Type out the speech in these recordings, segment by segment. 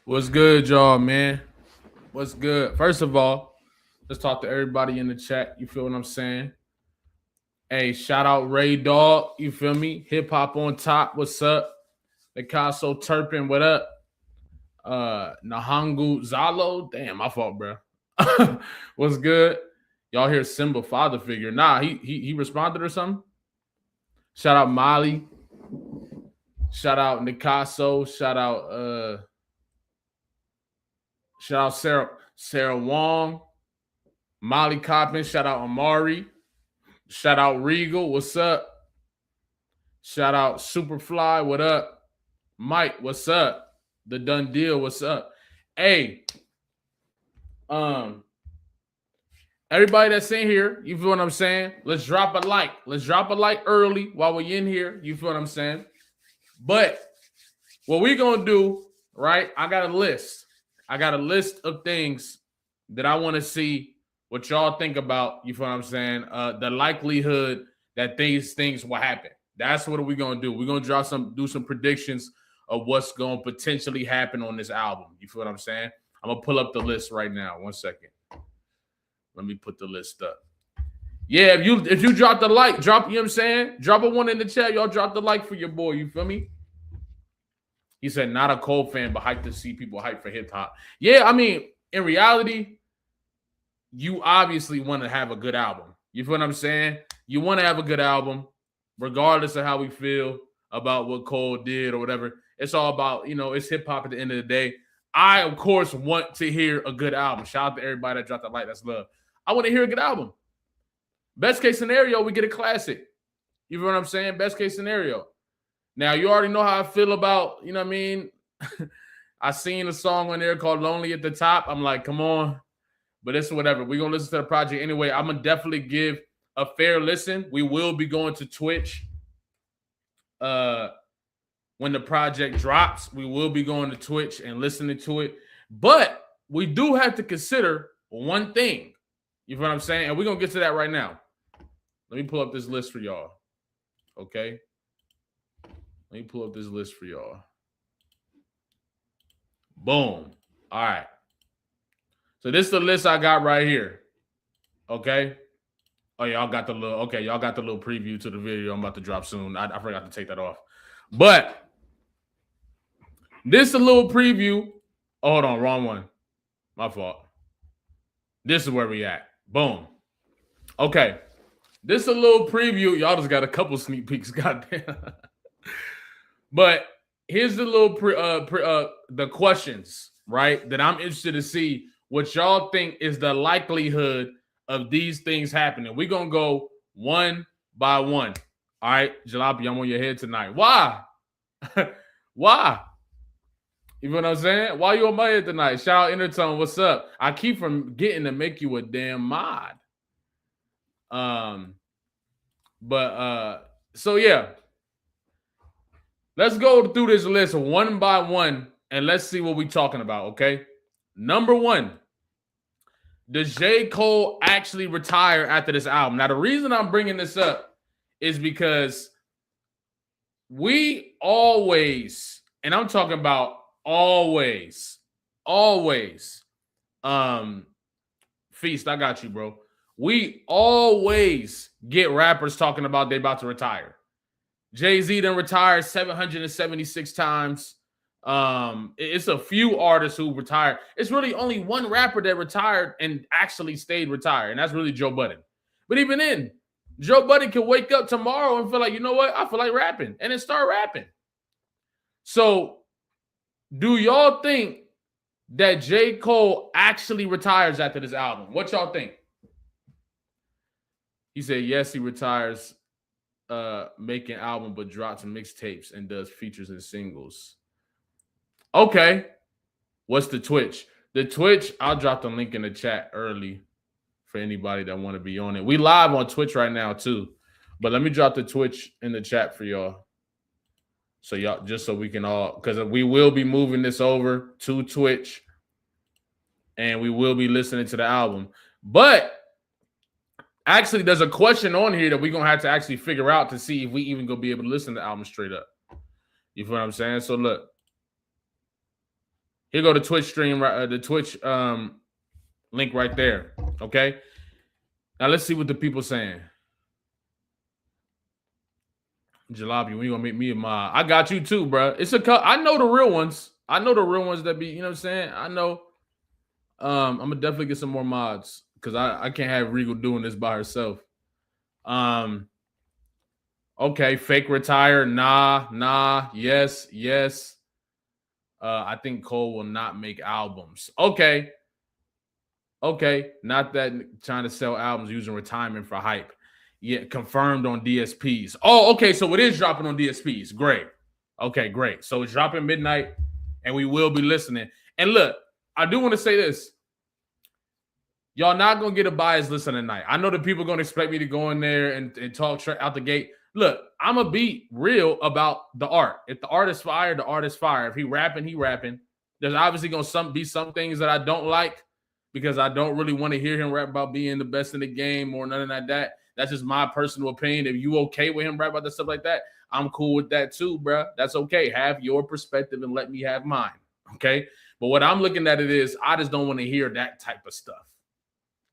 What's good, y'all, man? What's good? First of all, let's talk to everybody in the chat. You feel what I'm saying? Hey, shout out Ray Dog. You feel me? Hip hop on top. What's up? Picasso Turpin. What up? Nahangu Zalo. Damn, my fault, bro. What's good? Y'all hear Simba father figure? Nah, he responded or something. Shout out Molly. Shout out Nicasso. Shout out Sarah Wong. Molly Coppin, shout out Amari. Shout out Regal, what's up? Shout out Superfly, what up? Mike, what's up? The Done Deal, what's up? Hey, um, everybody that's in here, you feel what I'm saying? Let's drop a like. Let's drop a like early while we're in here. You feel what I'm saying? But what we gonna do, right? I got a list. I got a list of things that I want to see what y'all think about. You feel what I'm saying? The likelihood that these things will happen. That's what we're gonna do. We're gonna do some predictions of what's gonna potentially happen on this album. You feel what I'm saying? I'm gonna pull up the list right now. 1 second. Let me put the list up. Yeah, if you drop the like, you know what I'm saying? Drop a one in the chat. Y'all drop the like for your boy. You feel me? He said, not a Cole fan, but hyped to see people hype for hip hop. Yeah, I mean, in reality, you obviously want to have a good album. You feel what I'm saying? You want to have a good album, regardless of how we feel about what Cole did or whatever. It's all about, it's hip hop at the end of the day. I, of course, want to hear a good album. Shout out to everybody that dropped that like. That's love. I want to hear a good album. Best case scenario, we get a classic. You feel what I'm saying? Best case scenario. Now, you already know how I feel about, you know what I mean? I seen a song on there called Lonely at the Top. I'm like, come on. But it's whatever. We're going to listen to the project anyway. I'm going to definitely give a fair listen. We will be going to Twitch when the project drops. We will be going to Twitch and listening to it. But we do have to consider one thing. You know what I'm saying? And we're going to get to that right now. Let me pull up this list for y'all. Okay? Let me pull up this list for y'all. Boom. All right. So this is the list I got right here. Okay. Oh, y'all got the little preview to the video I'm about to drop soon. I forgot to take that off. But this is a little preview. Oh, hold on, wrong one. My fault. This is where we at. Boom. Okay. This is a little preview. Y'all just got a couple sneak peeks. Goddamn. But here's the little the questions, right? That I'm interested to see what y'all think is the likelihood of these things happening. We're gonna go one by one. All right, Jalopy, I'm on your head tonight. Why? Why? You know what I'm saying? Why you on my head tonight? Shout out Intertone, what's up? I keep forgetting to make you a damn mod. So yeah. Let's go through this list one by one and let's see what we're talking about, okay? Number one, does J. Cole actually retire after this album? Now, the reason I'm bringing this up is because we always, and I'm talking about always, Feast, I got you, bro. We always get rappers talking about they about to retire. Jay-Z done retired 776 times. It's a few artists who retired. It's really only one rapper that retired and actually stayed retired, and that's really Joe Budden. But even then, Joe Budden can wake up tomorrow and feel like, you know what? I feel like rapping, and then start rapping. So, do y'all think that J. Cole actually retires after this album? What y'all think? He said, yes, he retires. Making album but drops mixtapes and does features and singles. Okay. What's the Twitch? The Twitch, I'll drop the link in the chat early for anybody that want to be on it. We live on Twitch right now too. But let me drop the Twitch in the chat for y'all. So y'all, just so we can all, because we will be moving this over to Twitch and we will be listening to the album. But actually, there's a question on here that we're going to have to actually figure out to see if we even going to be able to listen to the album straight up. You feel what I'm saying? So, look. Here go the Twitch stream, the Twitch link right there. Okay. Now let's see what the people saying. Jalopy, when you gonna make me a mod? I got you too, bro. It's I know the real ones. I know the real ones that be, you know what I'm saying? I know. I'm gonna definitely get some more mods because I can't have Regal doing this by herself. Okay, fake retire. Nah, yes. I think Cole will not make albums. Okay. Not that trying to sell albums using retirement for hype. Yeah, confirmed on DSPs. Oh, okay. So it is dropping on DSPs. Great. Okay, great. So it's dropping midnight, and we will be listening. And look, I do want to say this. Y'all not going to get a biased listen tonight. I know that people are going to expect me to go in there and talk out the gate. Look, I'm going to be real about the art. If the art is fire, the art is fire. If he rapping, he rapping. There's obviously going to be some things that I don't like because I don't really want to hear him rap about being the best in the game or nothing like that. That's just my personal opinion. If you okay with him rap about that stuff like that, I'm cool with that too, bro. That's okay. Have your perspective and let me have mine, okay? But what I'm looking at it is I just don't want to hear that type of stuff.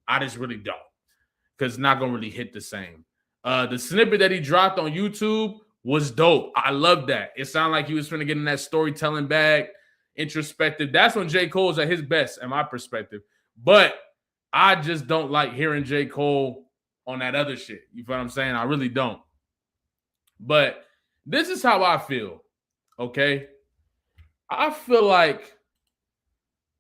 I just really don't because it's not going to really hit the same. The snippet that he dropped on YouTube was dope. I love that. It sounded like he was trying to get in that storytelling bag, introspective. That's when J. Cole's at his best, in my perspective. But I just don't like hearing J. Cole on that other shit. You feel what I'm saying? I really don't. But this is how I feel, okay? I feel like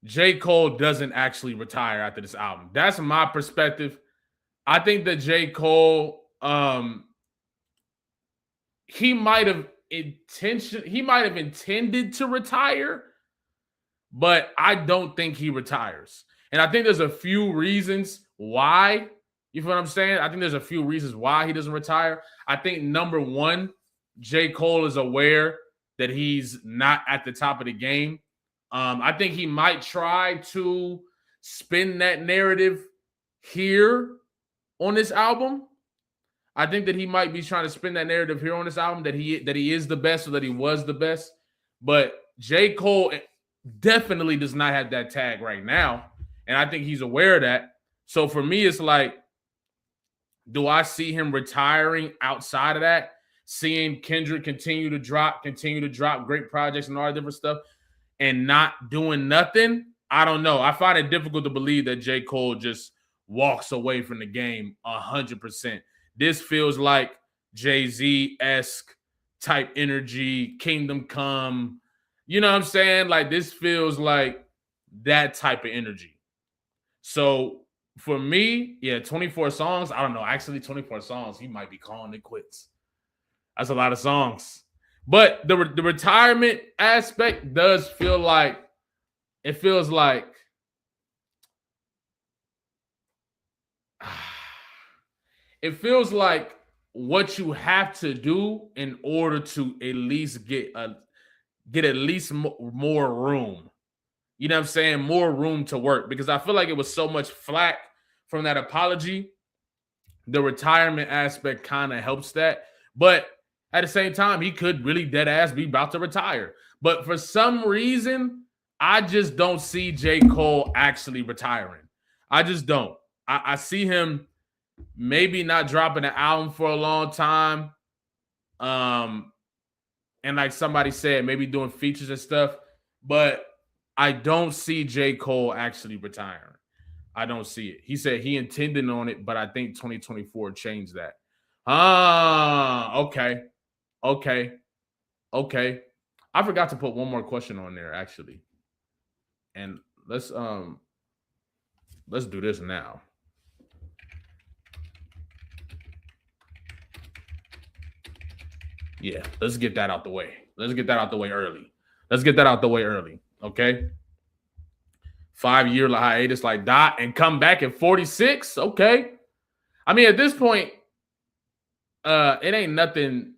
J. Cole doesn't actually retire after this album. That's my perspective. I think that J. Cole, he might have intended to retire, but I don't think he retires. And I think there's a few reasons why. You feel what I'm saying? I think there's a few reasons why he doesn't retire. I think number one, J. Cole is aware that he's not at the top of the game. I think he might try to spin that narrative here on this album. I think that he might be trying to spin that narrative here on this album that he is the best or that he was the best. But J. Cole definitely does not have that tag right now. And I think he's aware of that. So for me, it's like, do I see him retiring outside of that? Seeing Kendrick continue to drop great projects and all that different stuff and not doing nothing? I don't know. I find it difficult to believe that J. Cole just walks away from the game 100%. This feels like Jay-Z-esque type energy, Kingdom Come. You know what I'm saying? Like, this feels like that type of energy. So for me, 24 songs. I don't know. Actually, 24 songs, he might be calling it quits. That's a lot of songs. But the retirement aspect does feel like, it feels like what you have to do in order to at least get at least more room. You know what I'm saying? More room to work, because I feel like it was so much flack from that apology. The retirement aspect kind of helps that. But at the same time, he could really dead ass be about to retire. But for some reason, I just don't see J. Cole actually retiring. I just don't. I see him maybe not dropping an album for a long time. And like somebody said, maybe doing features and stuff. But I don't see J. Cole actually retiring. I don't see it. He said he intended on it, but I think 2024 changed that. Okay. I forgot to put one more question on there, actually. And let's do this now. Yeah, let's get that out the way. Let's get that out the way early. Okay. 5-year hiatus like Dot and come back at 46. Okay. I mean, at this point, it ain't nothing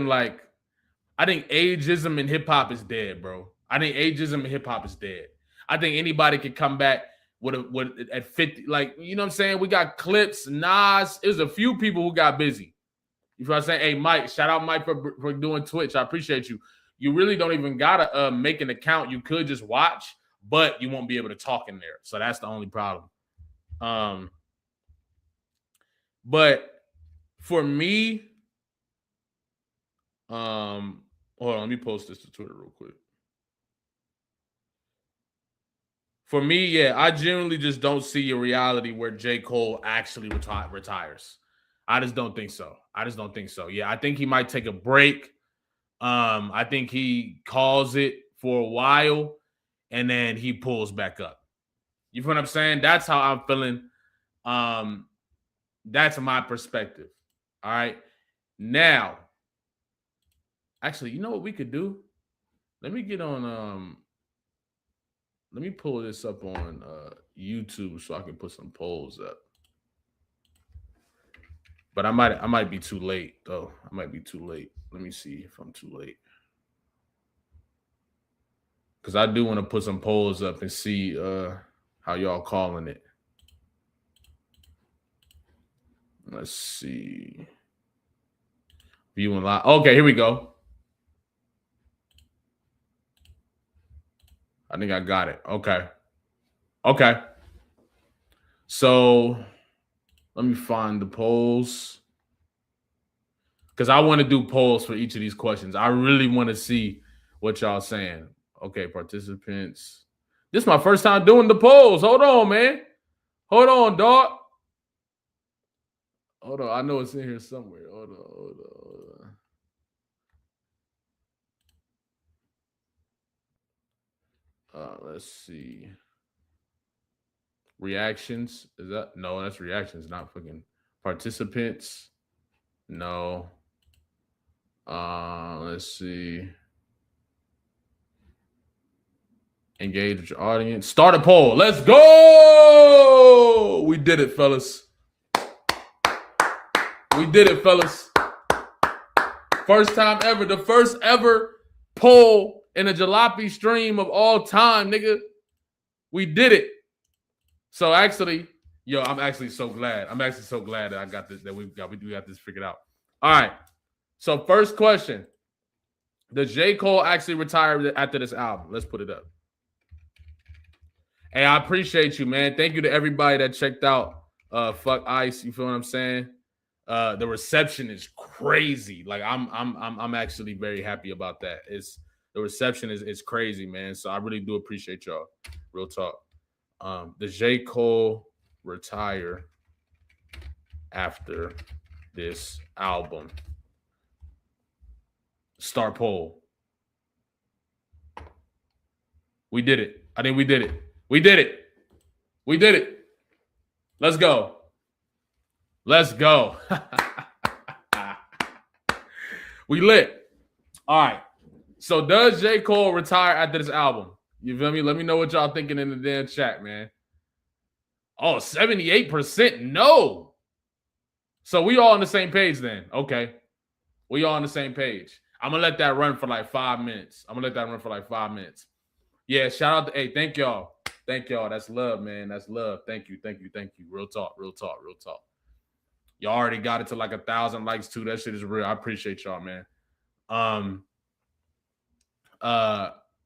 like, I think ageism in hip hop is dead, bro. I think anybody could come back with at 50, like, you know what I'm saying? We got Clips, Nas. There's a few people who got busy. You know what I'm saying? Hey, Mike, shout out Mike for doing Twitch. I appreciate you. you really don't even gotta make an account. You could just watch, but you won't be able to talk in there. So that's the only problem. But for me, hold on, let me post this to Twitter real quick. For me, yeah, I generally just don't see a reality where J. Cole actually retires. I just don't think so. Yeah, I think he might take a break. I think he calls it for a while and then he pulls back up. You feel what I'm saying? That's how I'm feeling. That's my perspective. All right. Now, actually, you know what we could do? Let me get on let me pull this up on YouTube so I can put some polls up. But I might be too late though. I might be too late. Let me see if I'm too late. Because I do want to put some polls up and see how y'all calling it. Let's see. Viewing live. Okay, here we go. I think I got it. Okay. So let me find the polls. Because I want to do polls for each of these questions. I really want to see what y'all saying. Okay, participants. This is my first time doing the polls. Hold on, man. Hold on, dog. Hold on. I know it's in here somewhere. Hold on. Let's see. Reactions. Is that? No, that's reactions, not fucking participants. No. Let's see. Engage with your audience. Start a poll. Let's go. We did it, fellas. First time ever. The first ever poll in a jalopy stream of all time, nigga. We did it. So actually, I'm actually so glad. I'm actually so glad that I got this, that we got this figured out. All right. So first question. Does J. Cole actually retire after this album? Let's put it up. Hey, I appreciate you, man. Thank you to everybody that checked out Fuck Ice. You feel what I'm saying? The reception is crazy. Like I'm actually very happy about that. The reception is crazy, man. So I really do appreciate y'all. Real talk. Does J. Cole retire after this album? Start poll. We did it. I think we did it. We did it. Let's go. We lit. All right. So does J. Cole retire after this album? You feel me? Let me know what y'all thinking in the damn chat, man. Oh, 78% no. So we all on the same page then. Okay. We all on the same page. I'm going to let that run for like 5 minutes. Yeah, shout out to, hey, thank y'all. That's love, man. That's love. Thank you. Real talk. Y'all already got it to like 1,000 likes too. That shit is real. I appreciate y'all, man.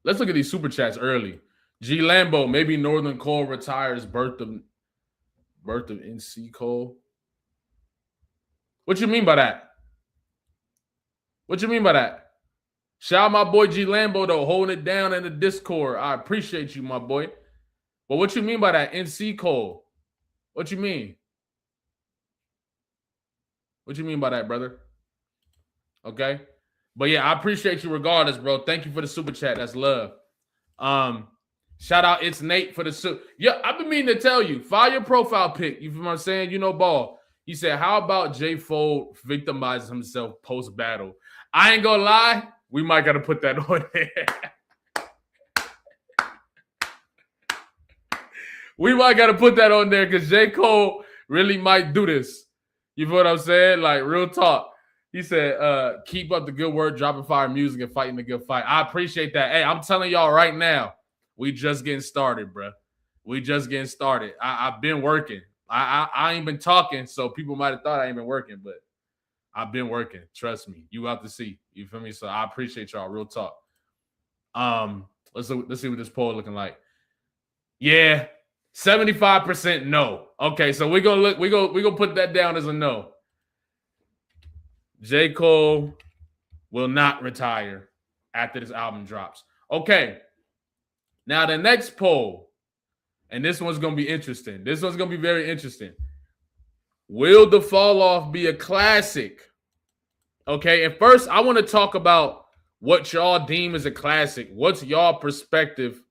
Let's look at these super chats early. G Lambo, maybe Northern Cole retires. Birth of NC Cole. What you mean by that? Shout out my boy G Lambo though, holding it down in the Discord. I appreciate you, my boy. But what you mean by that? NC Cole. What you mean? What you mean by that, brother? Okay. But yeah, I appreciate you regardless, bro. Thank you for the super chat. That's love. Shout out It's Nate for the super. Yeah, I've been meaning to tell you. File your profile pic. You feel what I'm saying? You know ball. He said, how about J. Fold victimizes himself post-battle? I ain't gonna lie. We might got to put that on there. We might got to put that on there because J. Cole really might do this. You feel what I'm saying? Like, real talk. He said, keep up the good work, dropping fire music, and fighting the good fight. I appreciate that. Hey, I'm telling y'all right now, we just getting started, bro. I've been working. I ain't been talking, so people might have thought I ain't been working, but I've been working. Trust me. You have to see. You feel me? So I appreciate y'all. Real talk. Let's see what this poll looking like. Yeah, 75% no. Okay, so we're gonna put that down as a no. J. Cole will not retire after this album drops. Okay. Now the next poll, and this one's gonna be interesting. This one's gonna be very interesting. Will The Fall Off be a classic? Okay, and first I want to talk about what y'all deem as a classic. What's y'all perspective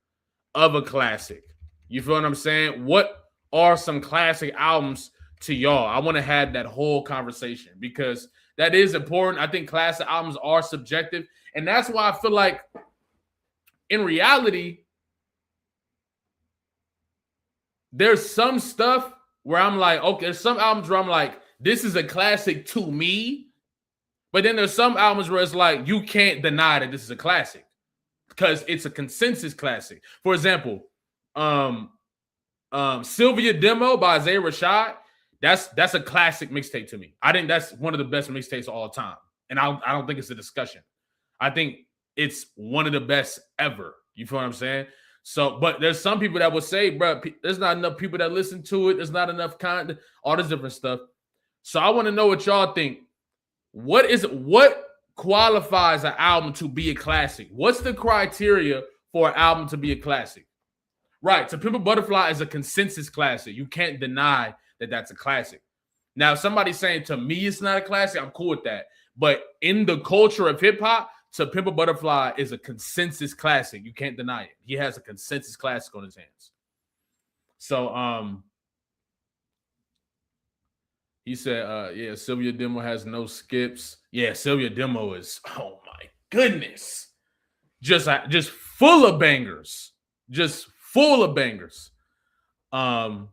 of a classic? You feel what I'm saying? What are some classic albums to y'all? I want to have that whole conversation because that is important. I think classic albums are subjective, and that's why I feel like in reality, there's some stuff where I'm like, okay, there's some albums where I'm like, this is a classic to me. But then there's some albums where it's like, you can't deny that this is a classic because it's a consensus classic. For example, Sylvia Demo by Isaiah Rashad, that's a classic mixtape to me. I think that's one of the best mixtapes of all time. And I don't think it's a discussion. I think it's one of the best ever. You feel what I'm saying? So, but there's some people that will say, bro, there's not enough people that listen to it. There's not enough content, all this different stuff. So I want to know what y'all think. What qualifies an album to be a classic? What's the criteria for an album to be a classic? Right. To Pimp a Butterfly is a consensus classic. You can't deny that that's a classic. Now, if somebody's saying to me it's not a classic, I'm cool with that. But in the culture of hip hop, To Pimp a Butterfly is a consensus classic. You can't deny it. He has a consensus classic on his hands. So, he said, yeah, Sylvia Demo has no skips. Yeah, Sylvia Demo is, oh my goodness. Just full of bangers. Just full of bangers. No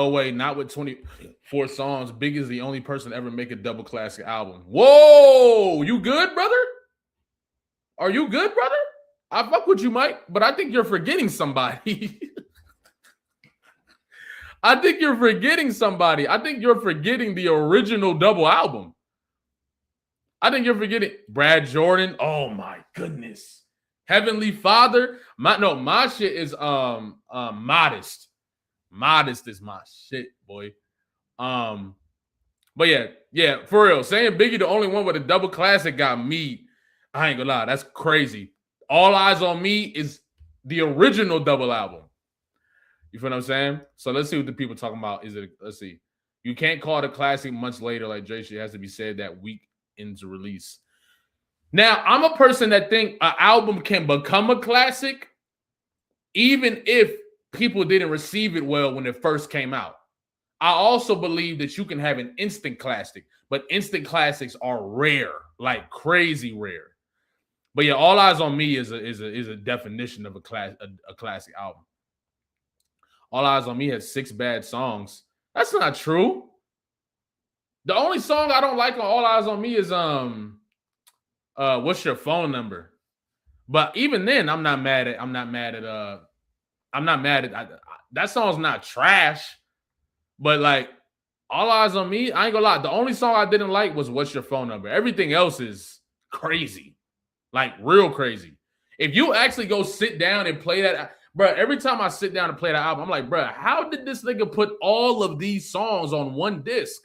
way, not with 24 songs. Big is the only person to ever make a double classic album. Whoa, you good, brother? Are you good, brother? I fuck with you, Mike, but I think you're forgetting somebody. I think you're forgetting somebody. I think you're forgetting the original double album. I think you're forgetting Brad Jordan. Oh my goodness. Heavenly Father. My shit is Modest. Modest is my shit, boy. But yeah, for real. Saying Biggie the only one with a double classic got me. I ain't gonna lie, that's crazy. All Eyes on Me is the original double album. You feel what I'm saying? So let's see what the people talking about. Let's see. You can't call it a classic months later, like Dre shit has to be said that week into release. Now, I'm a person that think an album can become a classic even if people didn't receive it well when it first came out. I also believe that you can have an instant classic, but instant classics are rare, like crazy rare. But yeah, All Eyes on Me is a definition of a classic album. All Eyes on Me has 6 bad songs. That's not true. The only song I don't like on All Eyes on Me is What's Your Phone Number? But even then, I'm not mad at that song's not trash. But like All Eyes on Me, I ain't gonna lie. The only song I didn't like was What's Your Phone Number? Everything else is crazy. Like real crazy. If you actually go sit down and play that, bro, every time I sit down and play the album, I'm like, bro, how did this nigga put all of these songs on one disc?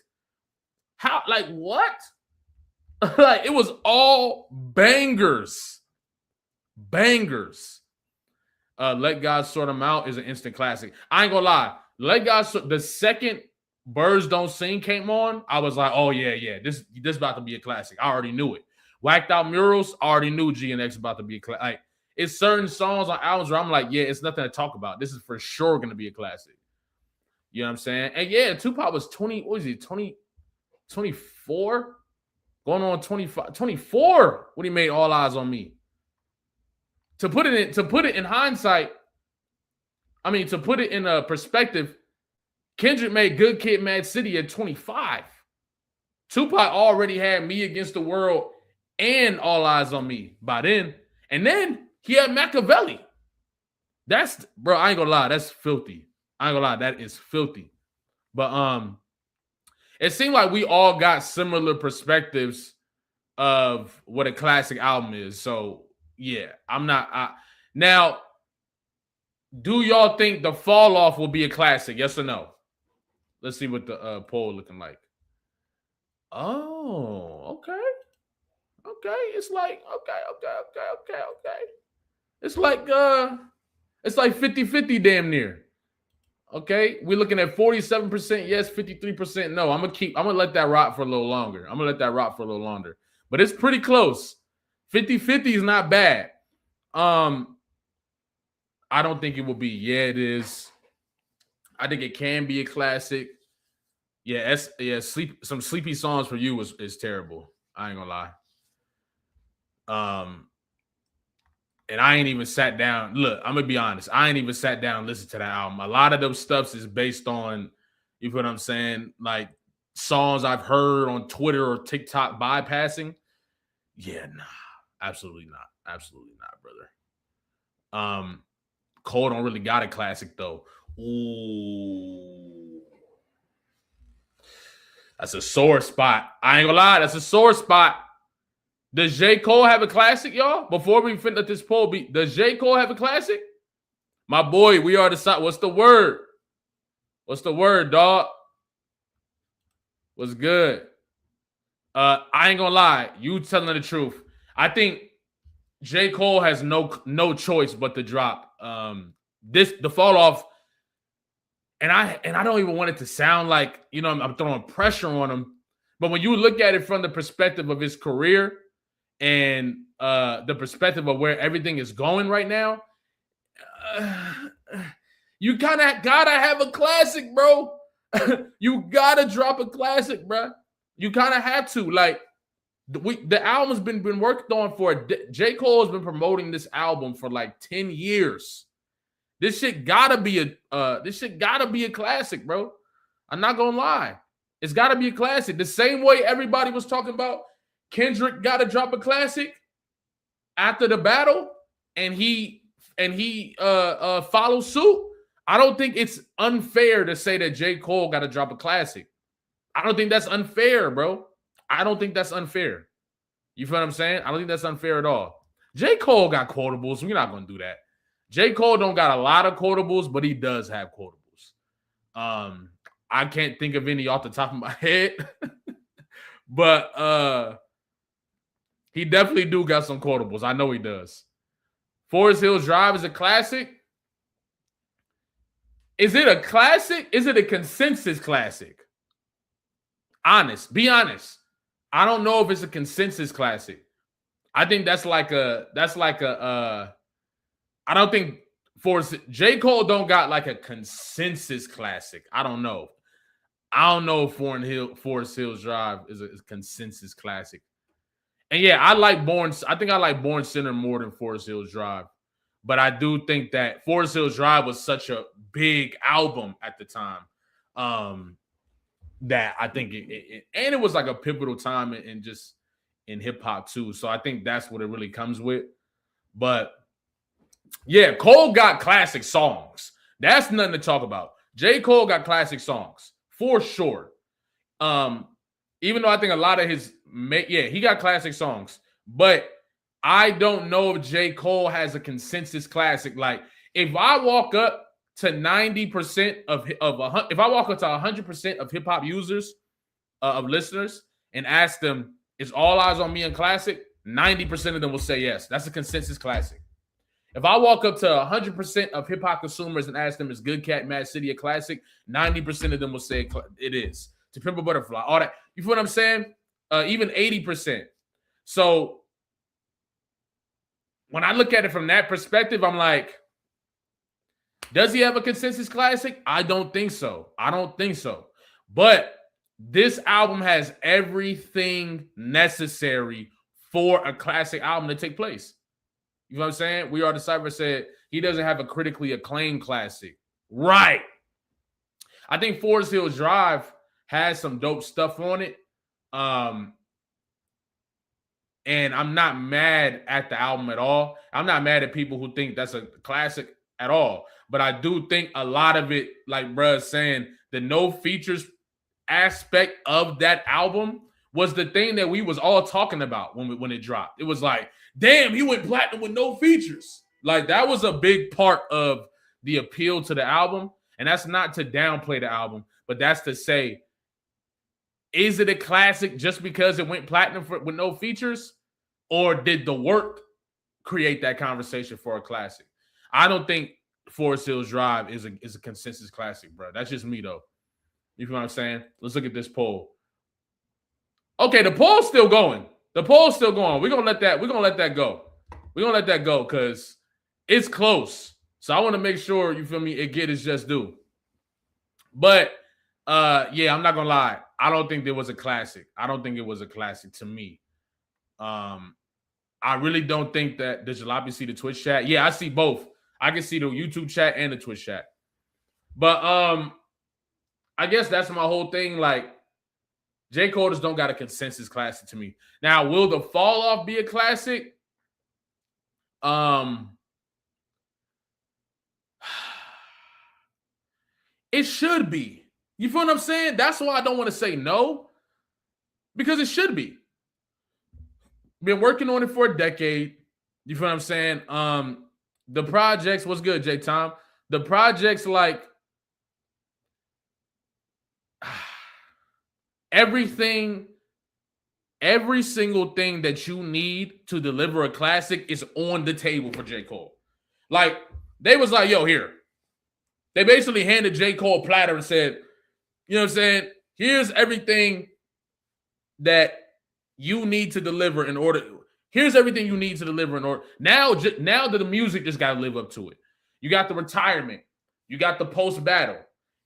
How, like, what? Like, it was all bangers. Bangers. Let God Sort Them Out is an instant classic. I ain't gonna lie. The second Birds Don't Sing came on, I was like, oh, yeah, this about to be a classic. I already knew it. Whacked Out Murals, I already knew GNX about to be a classic. Like, it's certain songs on albums where I'm like, yeah, it's nothing to talk about. This is for sure going to be a classic. You know what I'm saying? And yeah, Tupac was 24? Going on 25, 24 when he made All Eyes on Me. To put it in hindsight, I mean, to put it in a perspective, Kendrick made Good Kid, Mad City at 25. Tupac already had Me Against the World and All Eyes on Me by then. And then he had Machiavelli. Bro, I ain't gonna lie, that's filthy. I ain't gonna lie, that is filthy. But it seemed like we all got similar perspectives of what a classic album is. So yeah, I'm not. Now, do y'all think the Fall Off will be a classic? Yes or no? Let's see what the poll looking like. Oh, okay. Okay. It's like, okay. It's like 50-50 damn near. Okay. We're looking at 47% yes, 53% no. I'm gonna let that rock for a little longer. But it's pretty close. 50-50 is not bad. I don't think it will be. Yeah, it is. I think it can be a classic. Yeah, some Sleepy Songs for You is terrible. I ain't gonna lie. And I ain't even sat down. Look, I'm gonna be honest. I ain't even sat down and listened to that album. A lot of those stuffs is based on, you know what I'm saying, like songs I've heard on Twitter or TikTok bypassing. Yeah, nah, absolutely not, brother. Cole don't really got a classic though. Ooh, that's a sore spot. I ain't gonna lie, that's a sore spot. Does J. Cole have a classic, y'all? Before we finish this poll, does J. Cole have a classic? My boy, we are the side. What's the word? What's the word, dog? What's good? I ain't gonna lie. You telling the truth. I think J. Cole has no choice but to drop the Fall Off. And I don't even want it to sound like, you know, I'm throwing pressure on him. But when you look at it from the perspective of his career and the perspective of where everything is going right now, you kind of gotta have a classic, bro. You gotta drop a classic, bro. You kind of have to. Like, the album's been worked on for J. Cole has been promoting this album for like 10 years. This shit gotta be a classic, bro. I'm not gonna lie. It's gotta be a classic. The same way everybody was talking about Kendrick gotta drop a classic after the battle, and he follows suit. I don't think it's unfair to say that J. Cole gotta drop a classic. I don't think that's unfair, bro. I don't think that's unfair. You feel what I'm saying? I don't think that's unfair at all. J. Cole got quotables. We're not gonna do that. J. Cole don't got a lot of quotables, but he does have quotables. I can't think of any off the top of my head, but he definitely do got some quotables. I know he does. Forest Hills Drive is a classic. Is it a classic? Is it a consensus classic? Be honest. I don't know if it's a consensus classic. I think that's like a I don't think J. Cole don't got like a consensus classic. I don't know. I don't know if Forest Hills Drive is a consensus classic. And yeah, I think I like Born Center more than Forest Hills Drive. But I do think that Forest Hills Drive was such a big album at the time. That I think it was like a pivotal time in hip hop too. So I think that's what it really comes with. But yeah, Cole got classic songs. That's nothing to talk about. J. Cole got classic songs for sure. Even though I think a lot of he got classic songs, but I don't know if J. Cole has a consensus classic. Like, if I walk up to 90% if I walk up to 100% of hip hop users, of listeners, and ask them, is All Eyes on Me a classic? 90% of them will say yes. That's a consensus classic. If I walk up to 100% of hip hop consumers and ask them, is Good Cat, Mad City a classic? 90% of them will say it is. To Pimp a Butterfly, all that. You feel what I'm saying? Even 80%. So when I look at it from that perspective, I'm like, does he have a consensus classic? I don't think so. But this album has everything necessary for a classic album to take place. You know what I'm saying? We Are the Cypher said he doesn't have a critically acclaimed classic. Right. I think Forest Hills Drive has some dope stuff on it. And I'm not mad at the album at all. I'm not mad at people who think that's a classic at all. But I do think a lot of it, like bruh is saying, the no features aspect of that album was the thing that we was all talking about when it dropped. It was like, damn, he went platinum with no features. Like, that was a big part of the appeal to the album. And that's not to downplay the album, but that's to say, is it a classic just because it went platinum with no features? Or did the work create that conversation for a classic? I don't think Forest Hills Drive is a consensus classic, bro. That's just me, though. You feel what I'm saying? Let's look at this poll. Okay, the poll's still going. The poll's still going. We're gonna let that go. We're gonna let that go because it's close. So I want to make sure, you feel me, it get its just due. But yeah, I'm not gonna lie. I don't think there was a classic. I don't think it was a classic to me. I really don't think that. Does Jalopy see the Twitch chat? Yeah, I see both. I can see the YouTube chat and the Twitch chat. But I guess that's my whole thing. Like, J. Cole just don't got a consensus classic to me. Now, will the Fall Off be a classic? It should be. You feel what I'm saying? That's why I don't want to say no, because it should be. Been working on it for a decade. You feel what I'm saying? The projects, what's good, J. Tom? The projects, like, everything, every single thing that you need to deliver a classic is on the table for J. Cole. Like, they was like, yo, here. They basically handed J. Cole a platter and said, you know what I'm saying? Here's everything that you need to deliver in order. Here's everything you need to deliver in order. Now that the music just got to live up to it. You got the retirement. You got the post-battle.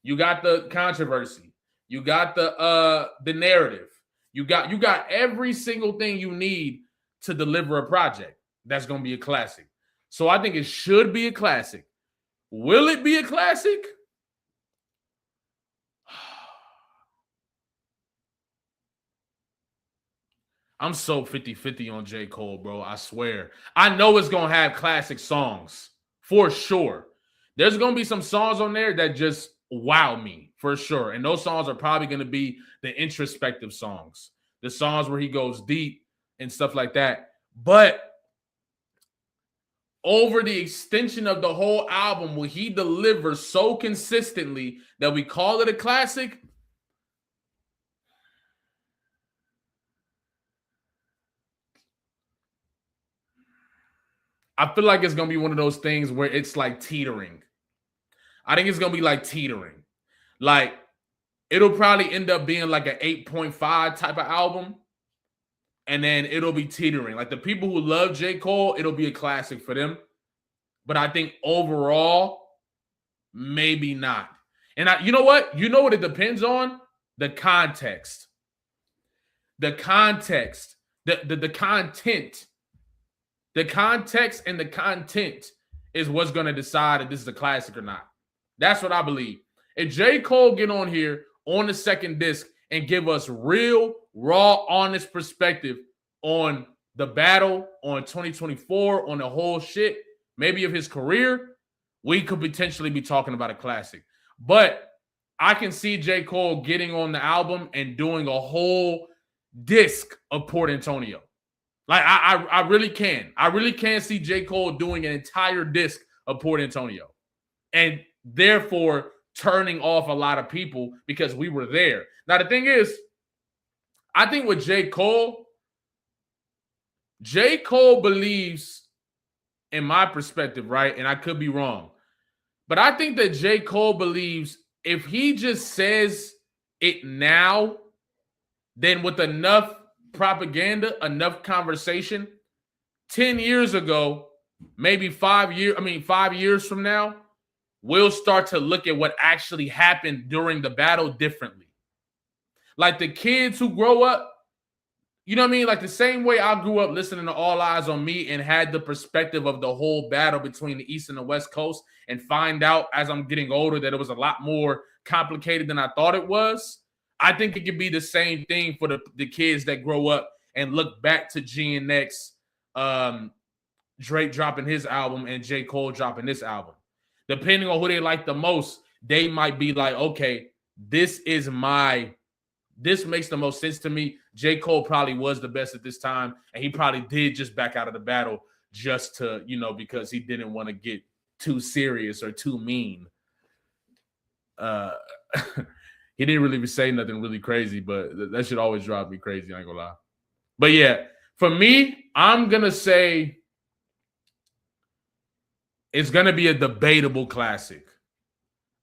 You got the controversy. You got the narrative. You got every single thing you need to deliver a project that's going to be a classic. So I think it should be a classic. Will it be a classic? I'm so 50-50 on J. Cole, bro. I swear. I know it's going to have classic songs, for sure. There's going to be some songs on there that just wow me, for sure. And those songs are probably going to be the introspective songs, the songs where he goes deep and stuff like that. But over the extension of the whole album, will he deliver so consistently that we call it a classic? I feel like it's going to be one of those things where it's like teetering. I think it's going to be like teetering. Like, it'll probably end up being like an 8.5 type of album. And then it'll be teetering. Like, the people who love J. Cole, it'll be a classic for them. But I think overall, maybe not. And you know what? You know what it depends on? The context. The context. The content. The context and the content is what's going to decide if this is a classic or not. That's what I believe. If J. Cole get on here on the second disc and give us real, raw, honest perspective on the battle, on 2024, on the whole shit, maybe of his career, we could potentially be talking about a classic. But I can see J. Cole getting on the album and doing a whole disc of Port Antonio. Like, I really can. I really can see J. Cole doing an entire disc of Port Antonio. And therefore turning off a lot of people because we were there. Now, the thing is, I think with J. Cole believes, in my perspective, right? And I could be wrong. But I think that J. Cole believes if he just says it now, then with enough propaganda, enough conversation, 10 years ago, maybe 5 years from now, we'll start to look at what actually happened during the battle differently. Like, the kids who grow up, you know what I mean? Like, the same way I grew up listening to All Eyes on Me and had the perspective of the whole battle between the East and the West Coast, and find out as I'm getting older that it was a lot more complicated than I thought it was. I think it could be the same thing for the kids that grow up and look back to GNX, Drake dropping his album and J. Cole dropping this album. Depending on who they like the most, they might be like, okay, this is my this makes the most sense to me. J. Cole probably was the best at this time, and he probably did just back out of the battle just to, because he didn't want to get too serious or too mean. He didn't really say nothing really crazy, but that should always drive me crazy. I ain't gonna lie. But yeah, for me, I'm gonna say it's gonna be a debatable classic.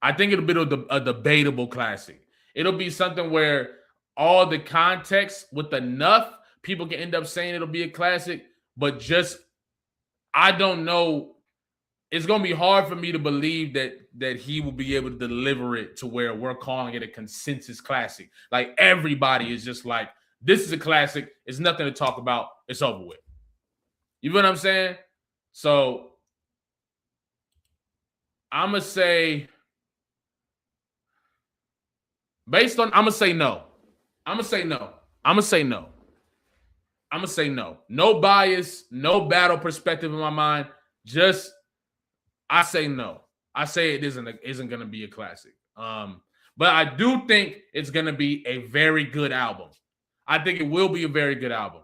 I think it'll be a debatable classic. It'll be something where all the context with enough people can end up saying it'll be a classic, but just I don't know. It's going to be hard for me to believe that he will be able to deliver it to where we're calling it a consensus classic. Like everybody is just like, this is a classic. It's nothing to talk about. It's over with. You know what I'm saying? So I'm going to say, I'm going to say no. I'm going to say no. I'm going to say no. I'm going to say no. No bias, no battle perspective in my mind. Just, I say no. I say it isn't going to be a classic. But I do think it's going to be a very good album. I think it will be a very good album.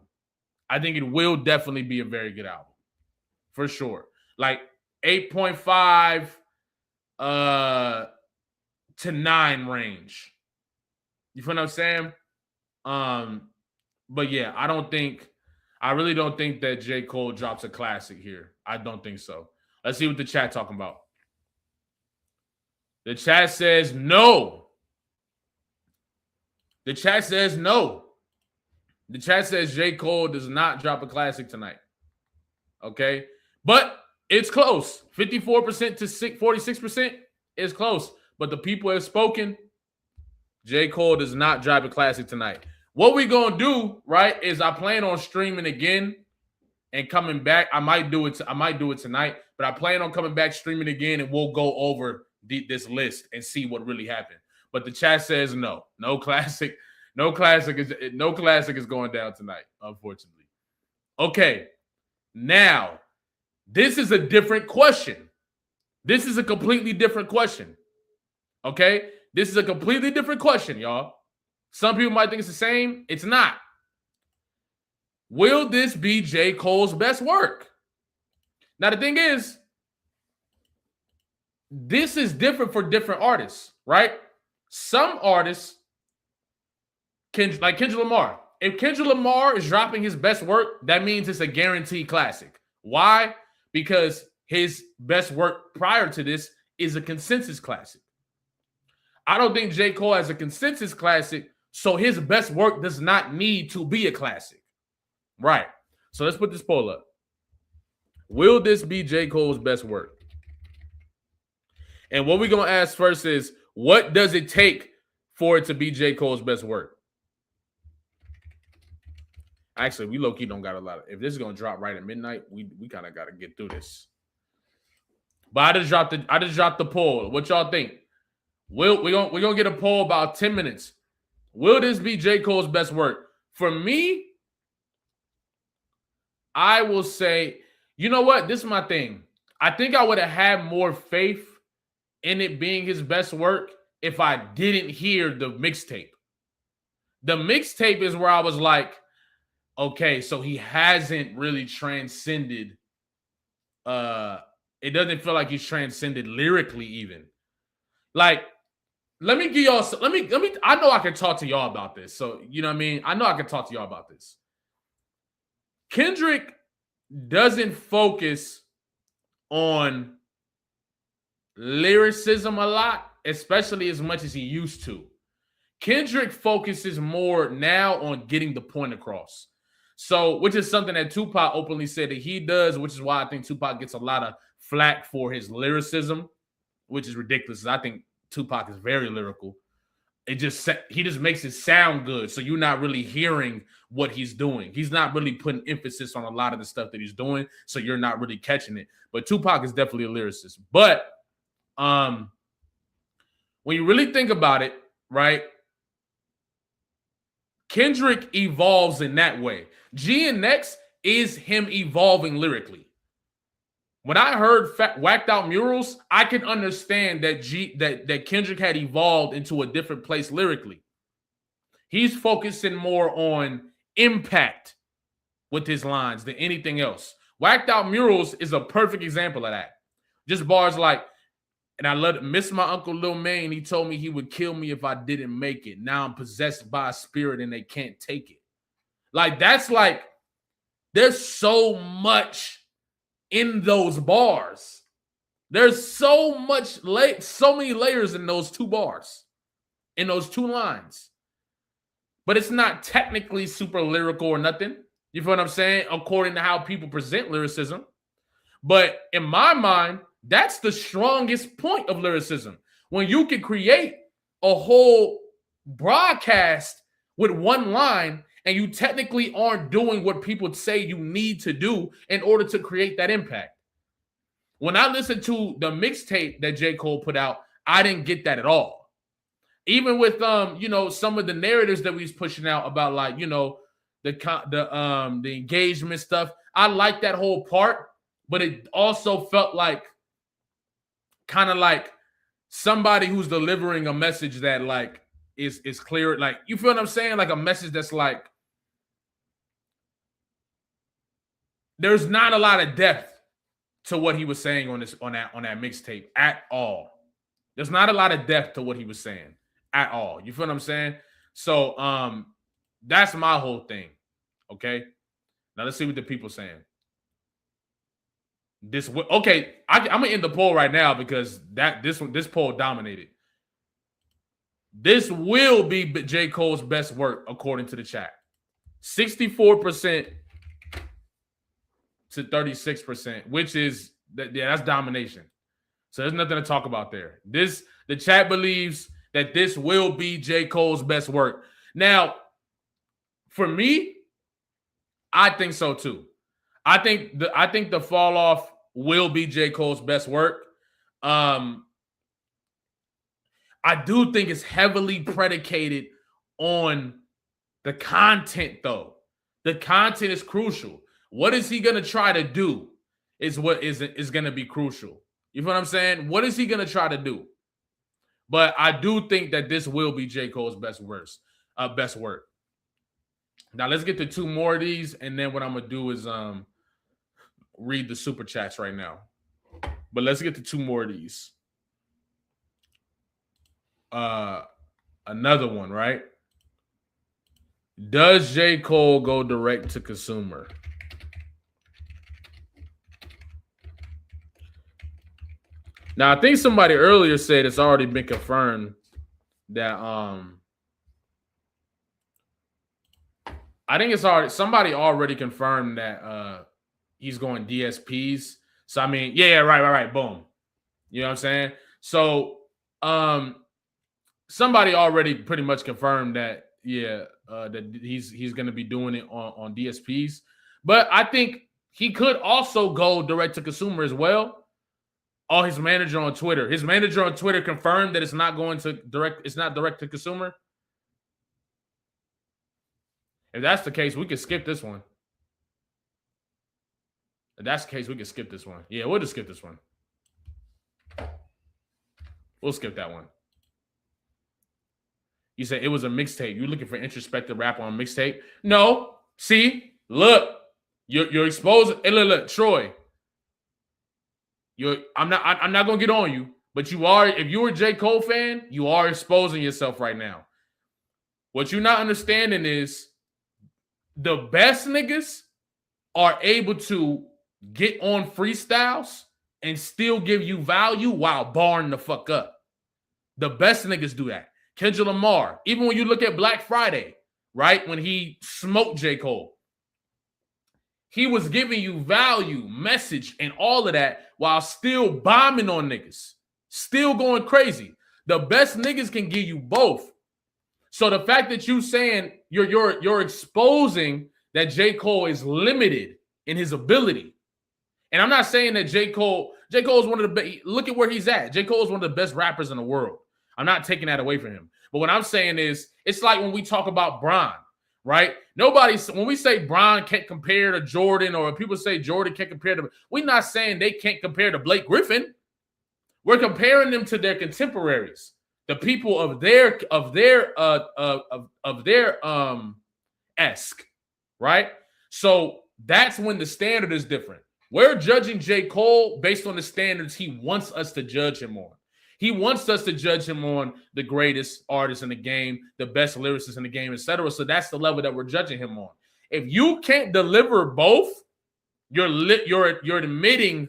I think it will definitely be a very good album. For sure. Like 8.5 to 9 range. You feel what I'm saying? But yeah, I really don't think that J. Cole drops a classic here. I don't think so. Let's see what the chat talking about. The chat says no. The chat says no. The chat says J. Cole does not drop a classic tonight. Okay? But it's close. 54% to 46% is close. But the people have spoken. J. Cole does not drop a classic tonight. What we going to do, right, is I plan on streaming again and coming back. I might do it tonight, but I plan on coming back, streaming again, and we'll go over this list and see what really happened. But the chat says no. No classic is going down tonight, unfortunately. Okay. Now, this is a different question. This is a completely different question. Okay? This is a completely different question, y'all. Some people might think it's the same. It's not. Will this be J. Cole's best work? Now, the thing is, this is different for different artists, right? Some artists, like Kendrick Lamar. If Kendrick Lamar is dropping his best work, that means it's a guaranteed classic. Why? Because his best work prior to this is a consensus classic. I don't think J. Cole has a consensus classic, so his best work does not need to be a classic. Right. So let's put this poll up. Will this be J. Cole's best work? And what we're going to ask first is, what does it take for it to be J. Cole's best work? Actually, we low-key don't got a lot of... If this is going to drop right at midnight, we kind of got to get through this. But I just dropped the poll. What y'all think? We're gonna get a poll about 10 minutes. Will this be J. Cole's best work? For me, I will say, you know what? This is my thing. I think I would have had more faith in it being his best work if I didn't hear the mixtape. The mixtape is where I was like, okay, so he hasn't really transcended. It doesn't feel like he's transcended lyrically even. Like, let me give y'all, I know I can talk to y'all about this. So, you know what I mean? I know I can talk to y'all about this. Kendrick doesn't focus on lyricism a lot, especially as much as he used to. Kendrick focuses more now on getting the point across. So, which is something that Tupac openly said that he does, which is why I think Tupac gets a lot of flack for his lyricism, which is ridiculous. I think Tupac is very lyrical. He just makes it sound good, so you're not really hearing what he's doing. He's not really putting emphasis on a lot of the stuff that he's doing, so you're not really catching it. But Tupac is definitely a lyricist. But when you really think about it, right, Kendrick evolves in that way. GNX is him evolving lyrically. When I heard Whacked Out Murals, I can understand that Kendrick had evolved into a different place lyrically. He's focusing more on impact with his lines than anything else. Whacked Out Murals is a perfect example of that. Just bars like, and I miss my uncle Lil Maine. He told me he would kill me if I didn't make it. Now I'm possessed by a spirit and they can't take it. Like, that's like, there's so much in those bars. There's so many layers in those two bars, in those two lines. But it's not technically super lyrical or nothing. You feel what I'm saying? According to how people present lyricism. But in my mind, that's the strongest point of lyricism. When you can create a whole broadcast with one line and you technically aren't doing what people say you need to do in order to create that impact. When I listened to the mixtape that J. Cole put out, I didn't get that at all. Even with some of the narratives that we was pushing out about, like, the engagement stuff, I like that whole part, but it also felt like kind of like somebody who's delivering a message that like is clear. Like, you feel what I'm saying? Like a message that's like, there's not a lot of depth to what he was saying on that mixtape at all. There's not a lot of depth to what he was saying at all. You feel what I'm saying? So that's my whole thing. Okay. Now let's see what the people saying. I'm gonna end the poll right now because this poll dominated. This will be J. Cole's best work according to the chat. 64% to 36%, which is that's domination. So there's nothing to talk about there. The chat believes that this will be J. Cole's best work. Now, for me, I think so too. I think the fall off will be J. Cole's best work. I do think it's heavily predicated on the content, though. The content is crucial. What is he going to try to do is what is going to be crucial. You know what I'm saying? What is he going to try to do? But I do think that this will be J. Cole's best work. Now, let's get to two more of these, and then what I'm going to do is read the super chats right now. But let's get to two more of these. Another one, right? Does J. Cole go direct to consumer? Now, I think somebody earlier said it's already been confirmed that I think somebody already confirmed that he's going DSPs. So I mean, yeah, right, boom. You know what I'm saying? So somebody already pretty much confirmed that, that he's going to be doing it on DSPs. But I think he could also go direct to consumer as well. Oh, his manager on Twitter. His manager on Twitter confirmed that it's not direct to consumer. If that's the case, we can skip this one. If that's the case, we can skip this one. Yeah, we'll just skip this one. We'll skip that one. You said it was a mixtape. You looking for introspective rap on a mixtape? No. See? Look. You're exposing. Hey, look, Troy. I'm not gonna get on you, but you are. If you're a J. Cole fan, you are exposing yourself right now. What you're not understanding is the best niggas are able to get on freestyles and still give you value while barring the fuck up. The best niggas do that. Kendrick Lamar, even when you look at Black Friday, right? When he smoked J. Cole, he was giving you value, message, and all of that while still bombing on niggas, still going crazy. The best niggas can give you both. So the fact that you saying you're exposing that J. Cole is limited in his ability. And I'm not saying that J. Cole is one of the best. Look at where he's at. J. Cole is one of the best rappers in the world. I'm not taking that away from him. But what I'm saying is, it's like when we talk about Bron, right? When we say Bron can't compare to Jordan, or people say Jordan can't compare to, we're not saying they can't compare to Blake Griffin. We're comparing them to their contemporaries. the people of their esque, right? So that's when the standard is different. We're judging J. Cole based on the standards he wants us to judge him on. He wants us to judge him on the greatest artist in the game, the best lyricist in the game, etc. So that's the level that we're judging him on. If you can't deliver both, you're admitting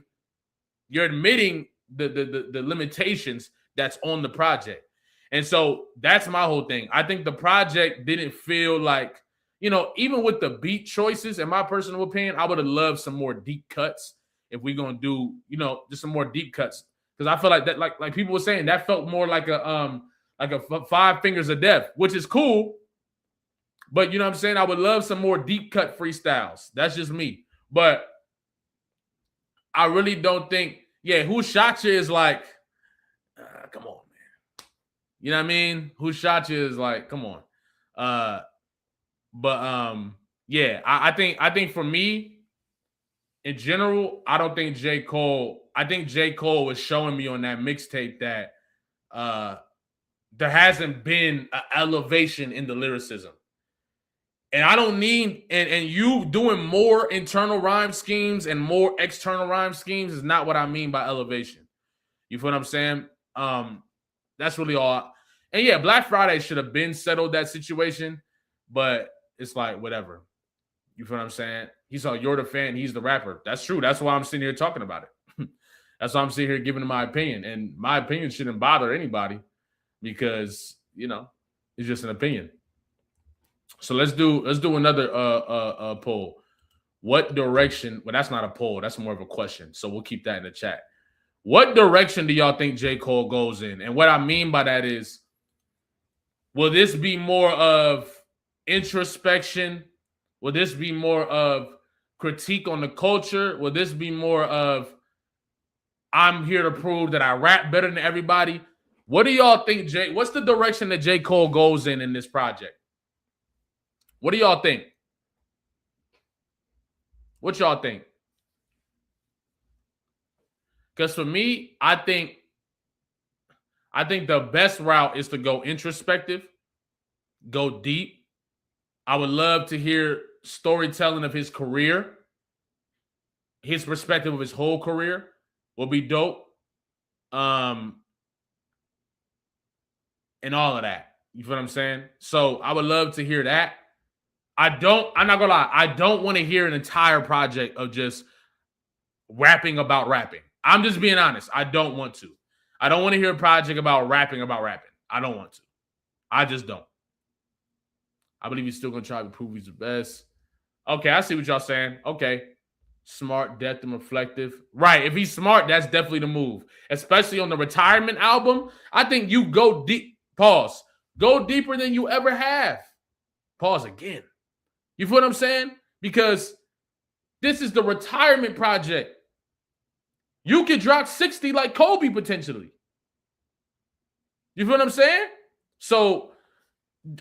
the limitations that's on the project. And so that's my whole thing. I think the project didn't feel like, even with the beat choices, in my personal opinion, I would have loved some more deep cuts if we're gonna do, just some more deep cuts. Because I feel like that, like people were saying, that felt more like a Five Fingers of Death, which is cool. But you know what I'm saying? I would love some more deep cut freestyles. That's just me. But I really don't think, Who Shot You is like, come on, man. You know what I mean? Who Shot You is like, come on. I think for me, in general, I don't think J. Cole was showing me on that mixtape that there hasn't been an elevation in the lyricism. And I don't need, and you doing more internal rhyme schemes and more external rhyme schemes is not what I mean by elevation. You feel what I'm saying? That's really all. And yeah, Black Friday should have been settled that situation, but it's like, whatever. You feel what I'm saying? He's all, you're the fan, he's the rapper. That's true. That's why I'm sitting here talking about it. That's why I'm sitting here giving my opinion. And my opinion shouldn't bother anybody because, it's just an opinion. So let's do another poll. What direction? Well, that's not a poll. That's more of a question. So we'll keep that in the chat. What direction do y'all think J. Cole goes in? And what I mean by that is, will this be more of introspection? Will this be more of critique on the culture? Will this be more of, I'm here to prove that I rap better than everybody? What do y'all think, what's the direction that J. Cole goes in this project? What do y'all think? What y'all think? Because for me, I think the best route is to go introspective, go deep. I would love to hear storytelling of his career. His perspective of his whole career will be dope. And all of that. You feel what I'm saying? So I would love to hear that. I'm not gonna lie, I don't want to hear an entire project of just rapping about rapping. I'm just being honest. I don't want to. I don't want to hear a project about rapping. I don't want to. I just don't. I believe he's still gonna try to prove he's the best. Okay, I see what y'all saying. Okay. Smart, depth, and reflective. Right. If he's smart, that's definitely the move. Especially on the retirement album. I think you go deep. Pause. Go deeper than you ever have. Pause again. You feel what I'm saying? Because this is the retirement project. You could drop 60 like Kobe potentially. You feel what I'm saying? So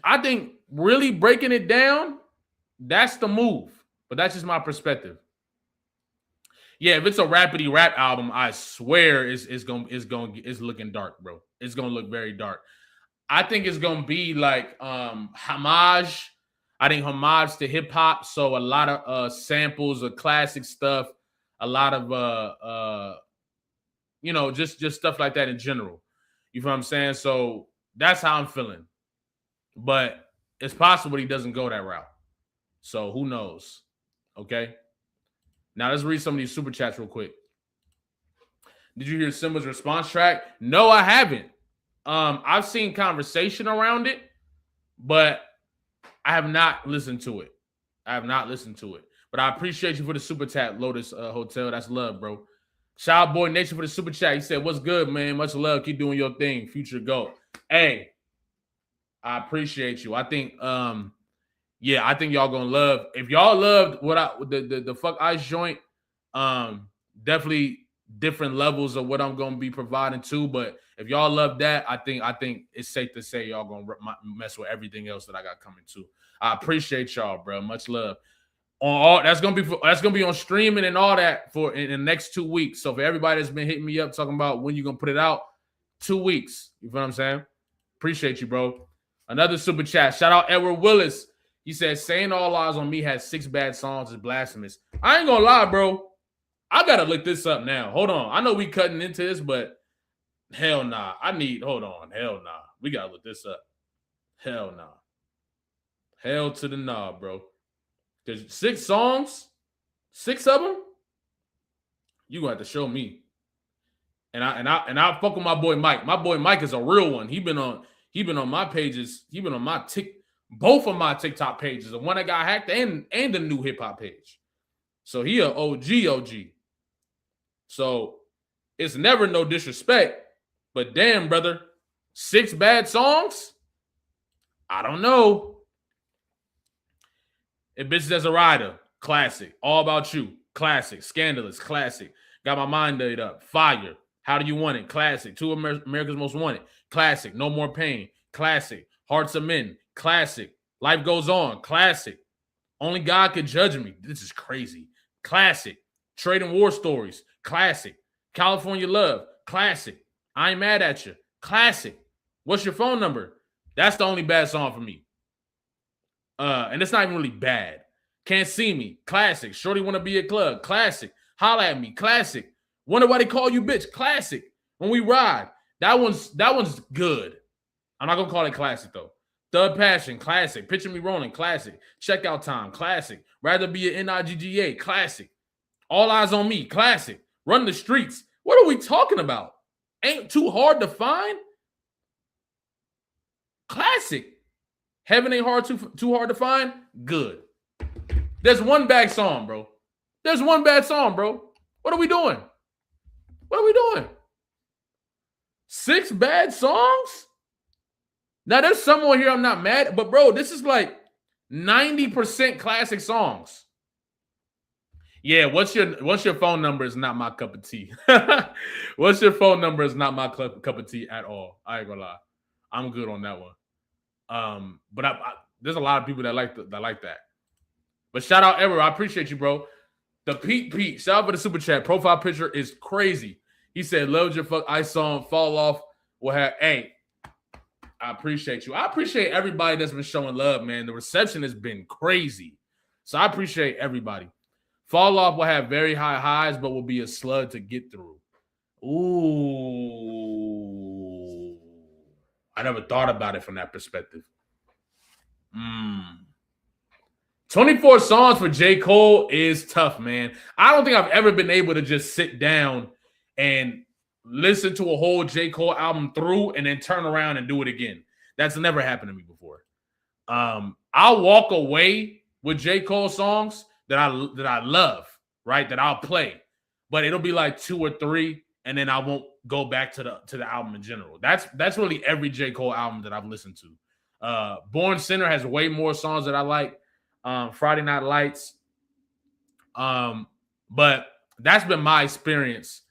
I think really breaking it down, that's the move. But that's just my perspective. Yeah, if it's a rapidy rap album, I swear it's looking dark, bro. It's gonna look very dark. I think it's gonna be like homage. I think homage to hip hop. So a lot of samples of classic stuff, a lot of just stuff like that in general. You feel what I'm saying? So that's how I'm feeling. But it's possible he doesn't go that route. So who knows? Okay. Now let's read some of these super chats real quick. Did you hear Simba's response track? No, I haven't. I've seen conversation around it, but I have not listened to it. But I appreciate you for the super chat, Lotus Hotel. That's love, bro. Shout out Boy Nation for the super chat. He said, "What's good, man? Much love. Keep doing your thing. Future GOAT." Hey, I appreciate you. I think, I think y'all gonna love. If y'all loved the Fuck Ice joint, definitely different levels of what I'm gonna be providing too. But if y'all love that, I think it's safe to say y'all gonna mess with everything else that I got coming too. I appreciate y'all, bro. Much love. On all that's gonna be on streaming and all that for in the next 2 weeks. So for everybody that's been hitting me up talking about when you're gonna put it out, 2 weeks. You feel what I'm saying? Appreciate you, bro. Another super chat. Shout out Edward Willis. He said, saying all lies on me has 6 bad songs is blasphemous. I ain't gonna lie, bro. I gotta look this up now. Hold on. I know we cutting into this, but hell nah. Hold on. Hell nah. We gotta look this up. Hell nah. Hell to the nah, bro. There's 6 songs, 6 of them. You gonna have to show me. And I fuck with my boy Mike. My boy Mike is a real one. He been on my pages. He been on my both of my TikTok pages. The one that got hacked and the new hip hop page. So he a OG. So it's never no disrespect. But damn, brother, 6 bad songs? I don't know. If Bitches as a Rider, classic. All About You, classic. Scandalous, classic. Got My Mind Made Up, fire. How Do You Want It, classic. Two America's Most Wanted, classic. No More Pain, classic. Hearts of Men, classic. Life Goes On, classic. Only God Could Judge Me, this is crazy, classic. Trade and War Stories, classic. California Love, classic. I Ain't Mad At You, classic. What's Your Phone Number? That's the only bad song for me. And it's not even really bad. Can't See Me, classic. Shorty Wanna Be a Club, classic. Holla At Me, classic. Wonder Why They Call You Bitch, classic. When We Ride, that one's good. I'm not gonna call it classic though. Thug Passion, classic. Picture Me Rolling, classic. Checkout Time, classic. Rather Be an NIGGA, classic. All Eyes on Me, classic. Run the Streets. What are we talking about? Ain't Too Hard to Find? Classic. Heaven Ain't Too Hard to Find? Good. There's one bad song, bro. There's one bad song, bro. What are we doing? What are we doing? 6 bad songs? Now, there's someone here I'm not mad, but bro, this is like 90% classic songs. Yeah, what's your phone number is not my cup of tea. What's your phone number is not my cup of tea at all. I ain't gonna lie. I'm good on that one. But there's a lot of people that like that. But shout out Ever, I appreciate you, bro. The Pete, shout out for the super chat. Profile picture is crazy. He said, "Loved your fuck ice song, fall off." Will have. Hey, I appreciate you. I appreciate everybody that's been showing love, man. The reception has been crazy, so I appreciate everybody. Fall off will have very high highs, but will be a slug to get through. Ooh, I never thought about it from that perspective. 24 songs for J. Cole is tough, man. I don't think I've ever been able to just sit down and listen to a whole J. Cole album through and then turn around and do it again. That's never happened to me before. I'll walk away with J. Cole songs that I love, right? That I'll play, but it'll be like 2 or 3, and then I won't go back to the album in general. That's really every J. Cole album that I've listened to. Born Sinner has way more songs that I like. Friday Night Lights. But that's been my experience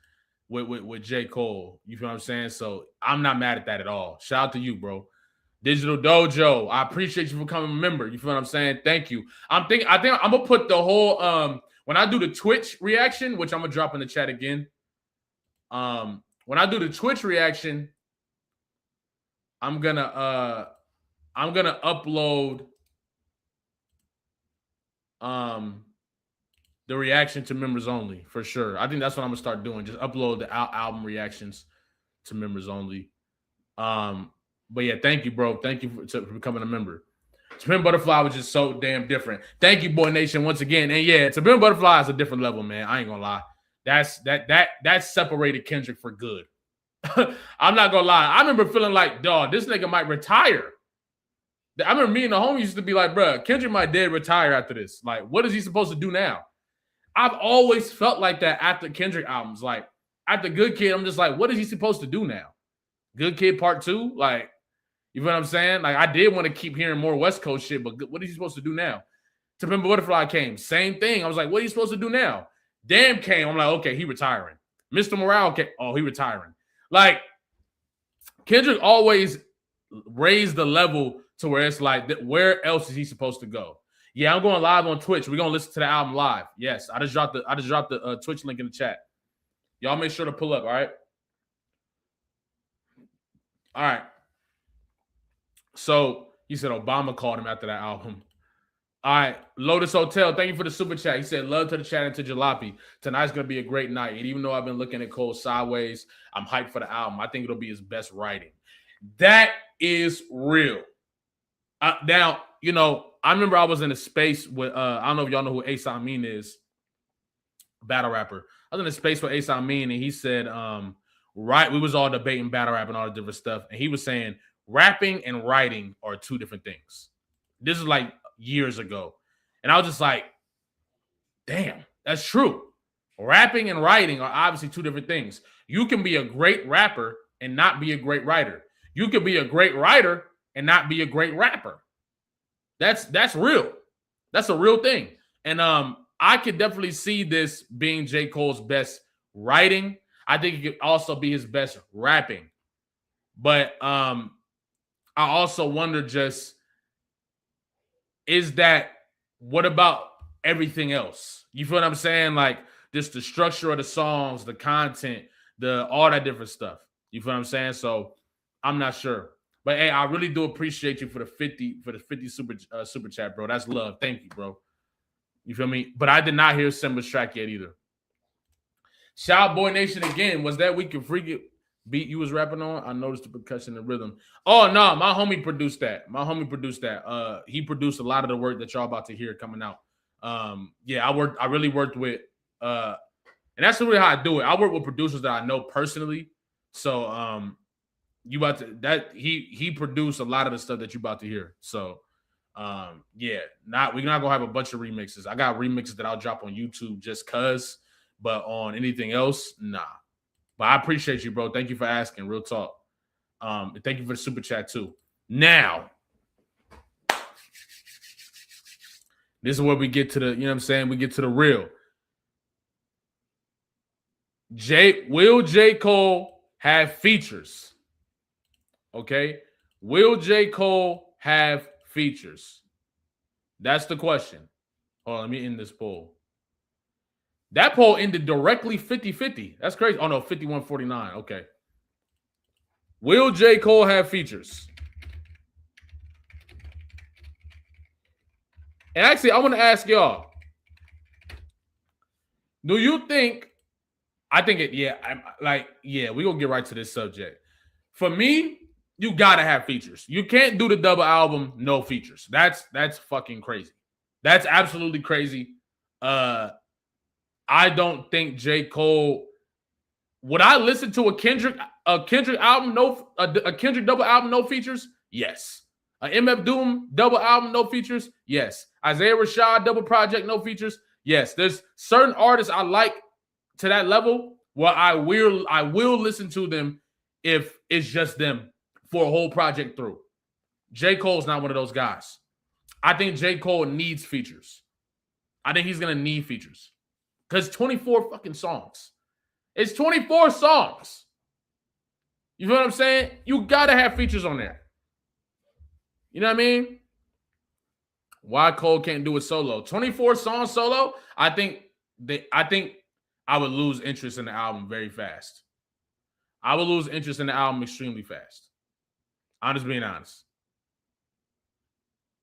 with J. Cole. You feel what I'm saying? So I'm not mad at that at all. Shout out to you, bro. Digital Dojo, I appreciate you for becoming a member. You feel what I'm saying? Thank you. I think I'm gonna put the whole when I do the Twitch reaction, which I'm gonna drop in the chat again. When I do the Twitch reaction, I'm gonna upload the reaction to members only for sure. I think that's what I'm gonna start doing. Just upload the album reactions to members only. But yeah, thank you, bro. Thank you for becoming a member. Spin Butterfly was just so damn different. Thank you, Boy Nation, once again. And yeah, Spin Butterfly is a different level, man. I ain't gonna lie. That separated Kendrick for good. I'm not gonna lie. I remember feeling like, dog, this nigga might retire. I remember me and the homies used to be like, bro, Kendrick might dead retire after this. Like, what is he supposed to do now? I've always felt like that after Kendrick albums. Like, after Good Kid, I'm just like, what is he supposed to do now? Good Kid Part 2? Like, you know what I'm saying? Like, I did want to keep hearing more West Coast shit, but what is he supposed to do now? To Pimp a Butterfly came. Same thing. I was like, what are you supposed to do now? Damn came. I'm like, okay, he retiring. Mr. Morale came. Oh, he retiring. Like, Kendrick always raised the level to where it's like, where else is he supposed to go? Yeah, I'm going live on Twitch. We're gonna listen to the album live. Yes, I just dropped the Twitch link in the chat. Y'all make sure to pull up. All right. So he said Obama called him after that album. All right, Lotus Hotel, thank you for the super chat. He said, love to the chat and to Jalopy. Tonight's going to be a great night. And even though I've been looking at Cole sideways, I'm hyped for the album. I think it'll be his best writing. That is real. Now, you know, I remember I was in a space with, I don't know if y'all know who Ageism is, battle rapper. I was in a space with Ageism, and he said, we was all debating battle rap and all the different stuff. And he was saying rapping and writing are two different things. This is like years ago. And I was just like, damn, that's true. Rapping and writing are obviously two different things. You can be a great rapper and not be a great writer. You can be a great writer and not be a great rapper. That's real. That's a real thing. And I could definitely see this being J. Cole's best writing. I think it could also be his best rapping. But I also wonder just, what about everything else? You feel what I'm saying? Like just the structure of the songs, the content, all that different stuff. You feel what I'm saying? So I'm not sure. But hey, I really do appreciate you for the 50 super chat, bro. That's love. Thank you, bro. You feel me? But I did not hear Simba's track yet either. Shout out Boy Nation again. Was that We Can Freak It beat you was rapping on? I noticed the percussion and rhythm. Oh no, my homie produced that. He produced a lot of the work that y'all about to hear coming out. I really worked with and that's really how I do it. I work with producers that I know personally. So he produced a lot of the stuff that you about to hear. So we're not gonna have a bunch of remixes. I got remixes that I'll drop on YouTube just cuz, but on anything else, nah. But I appreciate you, bro. Thank you for asking. Real talk. Thank you for the super chat too. Now, this is where we get to the, you know what I'm saying? We get to the real. Will J. Cole have features? Okay. Will J. Cole have features? That's the question. Oh, let me end this poll. That poll ended directly 50-50. That's crazy. Oh, no, 51-49. Okay. Will J. Cole have features? And actually, I want to ask y'all, do you think, we're going to get right to this subject. For me, you got to have features. You can't do the double album, no features. That's fucking crazy. That's absolutely crazy. I don't think J. Cole, would I listen to a Kendrick album, a Kendrick double album, no features? Yes. A MF Doom double album, no features? Yes. Isaiah Rashad double project, no features? Yes. There's certain artists I like to that level where I will listen to them if it's just them for a whole project through. J. Cole's not one of those guys. I think J. Cole needs features. I think he's going to need features. Because 24 fucking songs. It's 24 songs. You know what I'm saying? You got to have features on there. You know what I mean? Why Cole can't do it solo? 24 songs solo? I think I would lose interest in the album very fast. I would lose interest in the album extremely fast. I'm just being honest.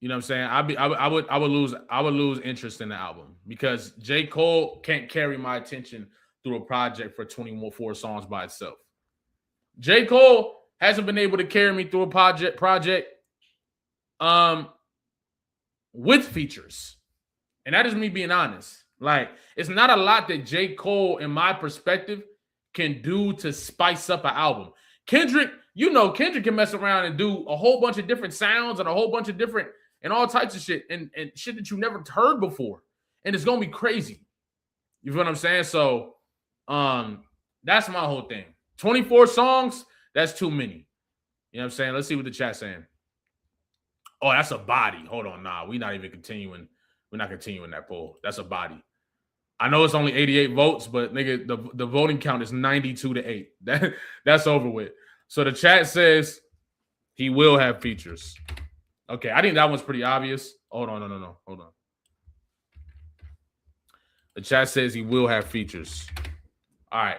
You know what I'm saying? I would lose interest in the album because J. Cole can't carry my attention through a project for 24 songs by itself. J. Cole hasn't been able to carry me through a project with features. And that is me being honest. Like, it's not a lot that J. Cole, in my perspective, can do to spice up an album. Kendrick can mess around and do a whole bunch of different sounds and a whole bunch of different and all types of shit and shit that you never heard before. And it's going to be crazy. You feel what I'm saying? So that's my whole thing. 24 songs, that's too many. You know what I'm saying? Let's see what the chat's saying. Oh, that's a body. Hold on. Nah, we're not continuing that poll. That's a body. I know it's only 88 votes, but nigga, the voting count is 92-8. That's over with. So the chat says he will have features. Okay, I think that one's pretty obvious. Hold on, no. Hold on. The chat says he will have features. All right.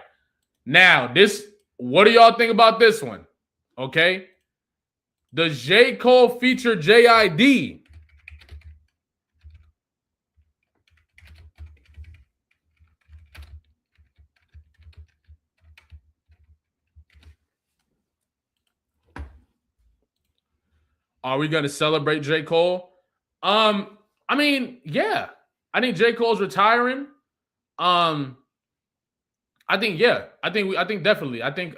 Now, what do y'all think about this one? Okay. Does J. Cole feature JID? Are we going to celebrate J. Cole? I mean, yeah. I think J. Cole's retiring. I think, yeah. I think definitely. I think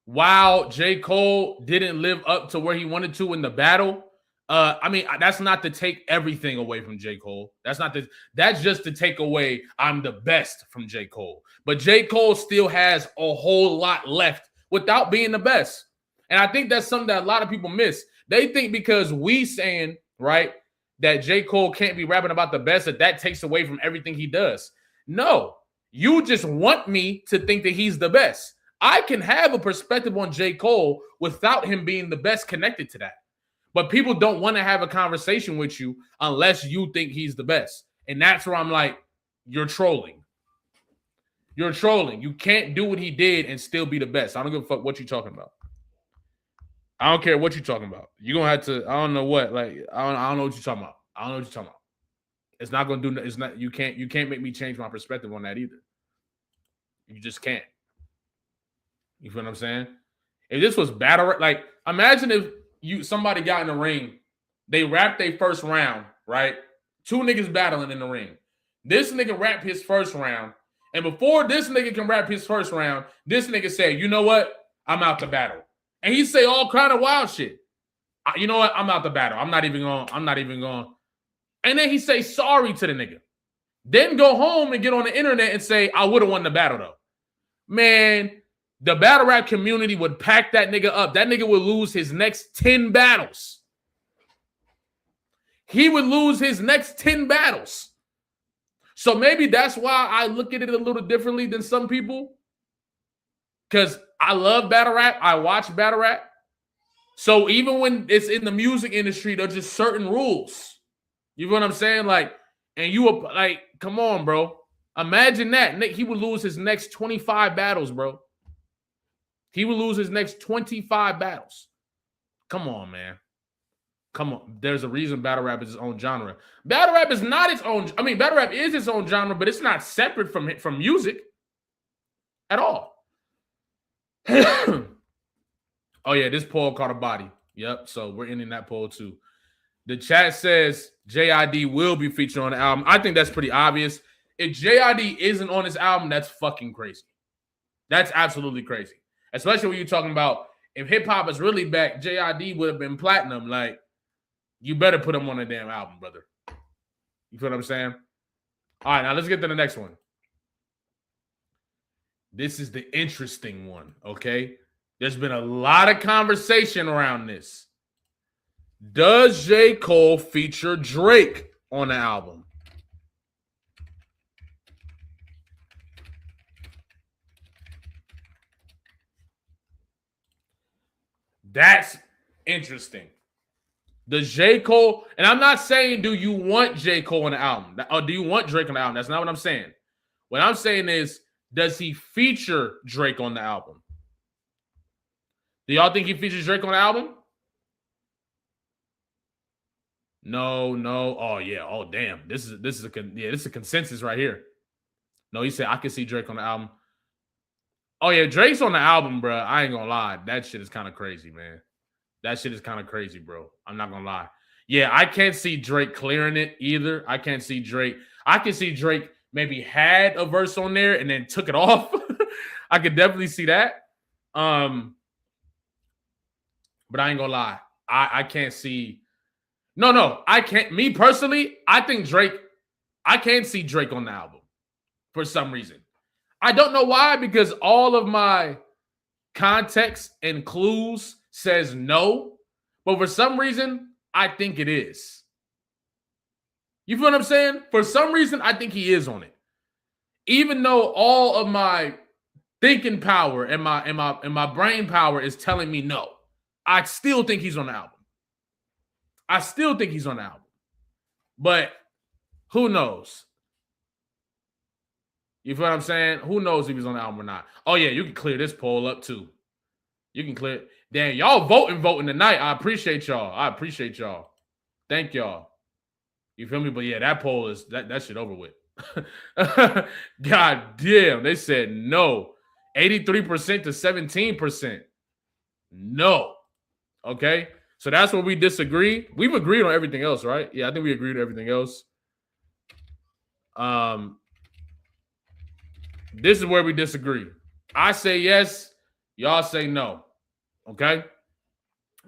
while J. Cole didn't live up to where he wanted to in the battle, I mean, that's not to take everything away from J. Cole. That's just to take away I'm the best from J. Cole. But J. Cole still has a whole lot left without being the best. And I think that's something that a lot of people miss. They think because we saying, right, that J. Cole can't be rapping about the best, that takes away from everything he does. No, you just want me to think that he's the best. I can have a perspective on J. Cole without him being the best connected to that. But people don't want to have a conversation with you unless you think he's the best. And that's where I'm like, you're trolling. You're trolling. You can't do what he did and still be the best. I don't give a fuck what you're talking about. I don't care what you're talking about. You're going to have to, I don't know what. Like, I don't know what you're talking about. I don't know what you're talking about. It's not going to do, it's not, you can't make me change my perspective on that either. You just can't. You feel what I'm saying? If this was battle, like, imagine if somebody got in the ring, they rapped their first round, right? Two niggas battling in the ring. This nigga rap his first round, and before this nigga can rap his first round, this nigga say, you know what? I'm out the battle. And he say all kind of wild shit. You know what? I'm out the battle. I'm not even going. And then he say sorry to the nigga. Then go home and get on the internet and say, I would have won the battle though. Man, the battle rap community would pack that nigga up. That nigga would lose his next 10 battles. He would lose his next 10 battles. So maybe that's why I look at it a little differently than some people. Because I love battle rap. I watch battle rap. So even when it's in the music industry, there's just certain rules. You know what I'm saying? Like, and you were like, come on, bro. Imagine that. He would lose his next 25 battles, bro. He would lose his next 25 battles. Come on, man. Come on. There's a reason battle rap is its own genre. Battle rap is not its own. I mean, battle rap is its own genre, but it's not separate from music at all. Oh, yeah, this poll caught a body. Yep, so we're ending that poll too. The chat says JID will be featured on the album. I think that's pretty obvious. If JID isn't on this album, that's fucking crazy. That's absolutely crazy. Especially when you're talking about if hip-hop is really back, JID would have been platinum. Like, you better put him on a damn album, brother. You feel what I'm saying? All right, now let's get to the next one. This is the interesting one, okay? There's been a lot of conversation around this. Does J. Cole feature Drake on the album? That's interesting. Does J. Cole, and I'm not saying do you want J. Cole on the album, or do you want Drake on the album? That's not what I'm saying. What I'm saying is, does he feature Drake on the album? Do y'all think he features Drake on the album? No. Oh yeah. Oh damn. This is a consensus right here. No, he said I can see Drake on the album. Oh yeah, Drake's on the album, bro. I ain't gonna lie. That shit is kind of crazy, man. That shit is kind of crazy, bro. I'm not gonna lie. Yeah, I can't see Drake clearing it either. I can't see Drake. I can see Drake maybe had a verse on there and then took it off. I could definitely see that. But I ain't gonna lie. I can't see. No, I can't. Me personally, I think Drake. I can't see Drake on the album for some reason. I don't know why, because all of my context and clues says no, but for some reason, I think it is. You feel what I'm saying? For some reason, I think he is on it. Even though all of my thinking power and my brain power is telling me no, I still think he's on the album. I still think he's on the album. But who knows? You feel what I'm saying? Who knows if he's on the album or not? Oh, yeah, you can clear this poll up too. You can clear. Damn, y'all voting tonight. I appreciate y'all. Thank y'all. You feel me? But yeah, that poll is that shit over with. God damn, they said no. 83% to 17%. No. Okay. So that's where we disagree. We've agreed on everything else, right? Yeah, I think we agreed on everything else. This is where we disagree. I say yes, y'all say no. Okay.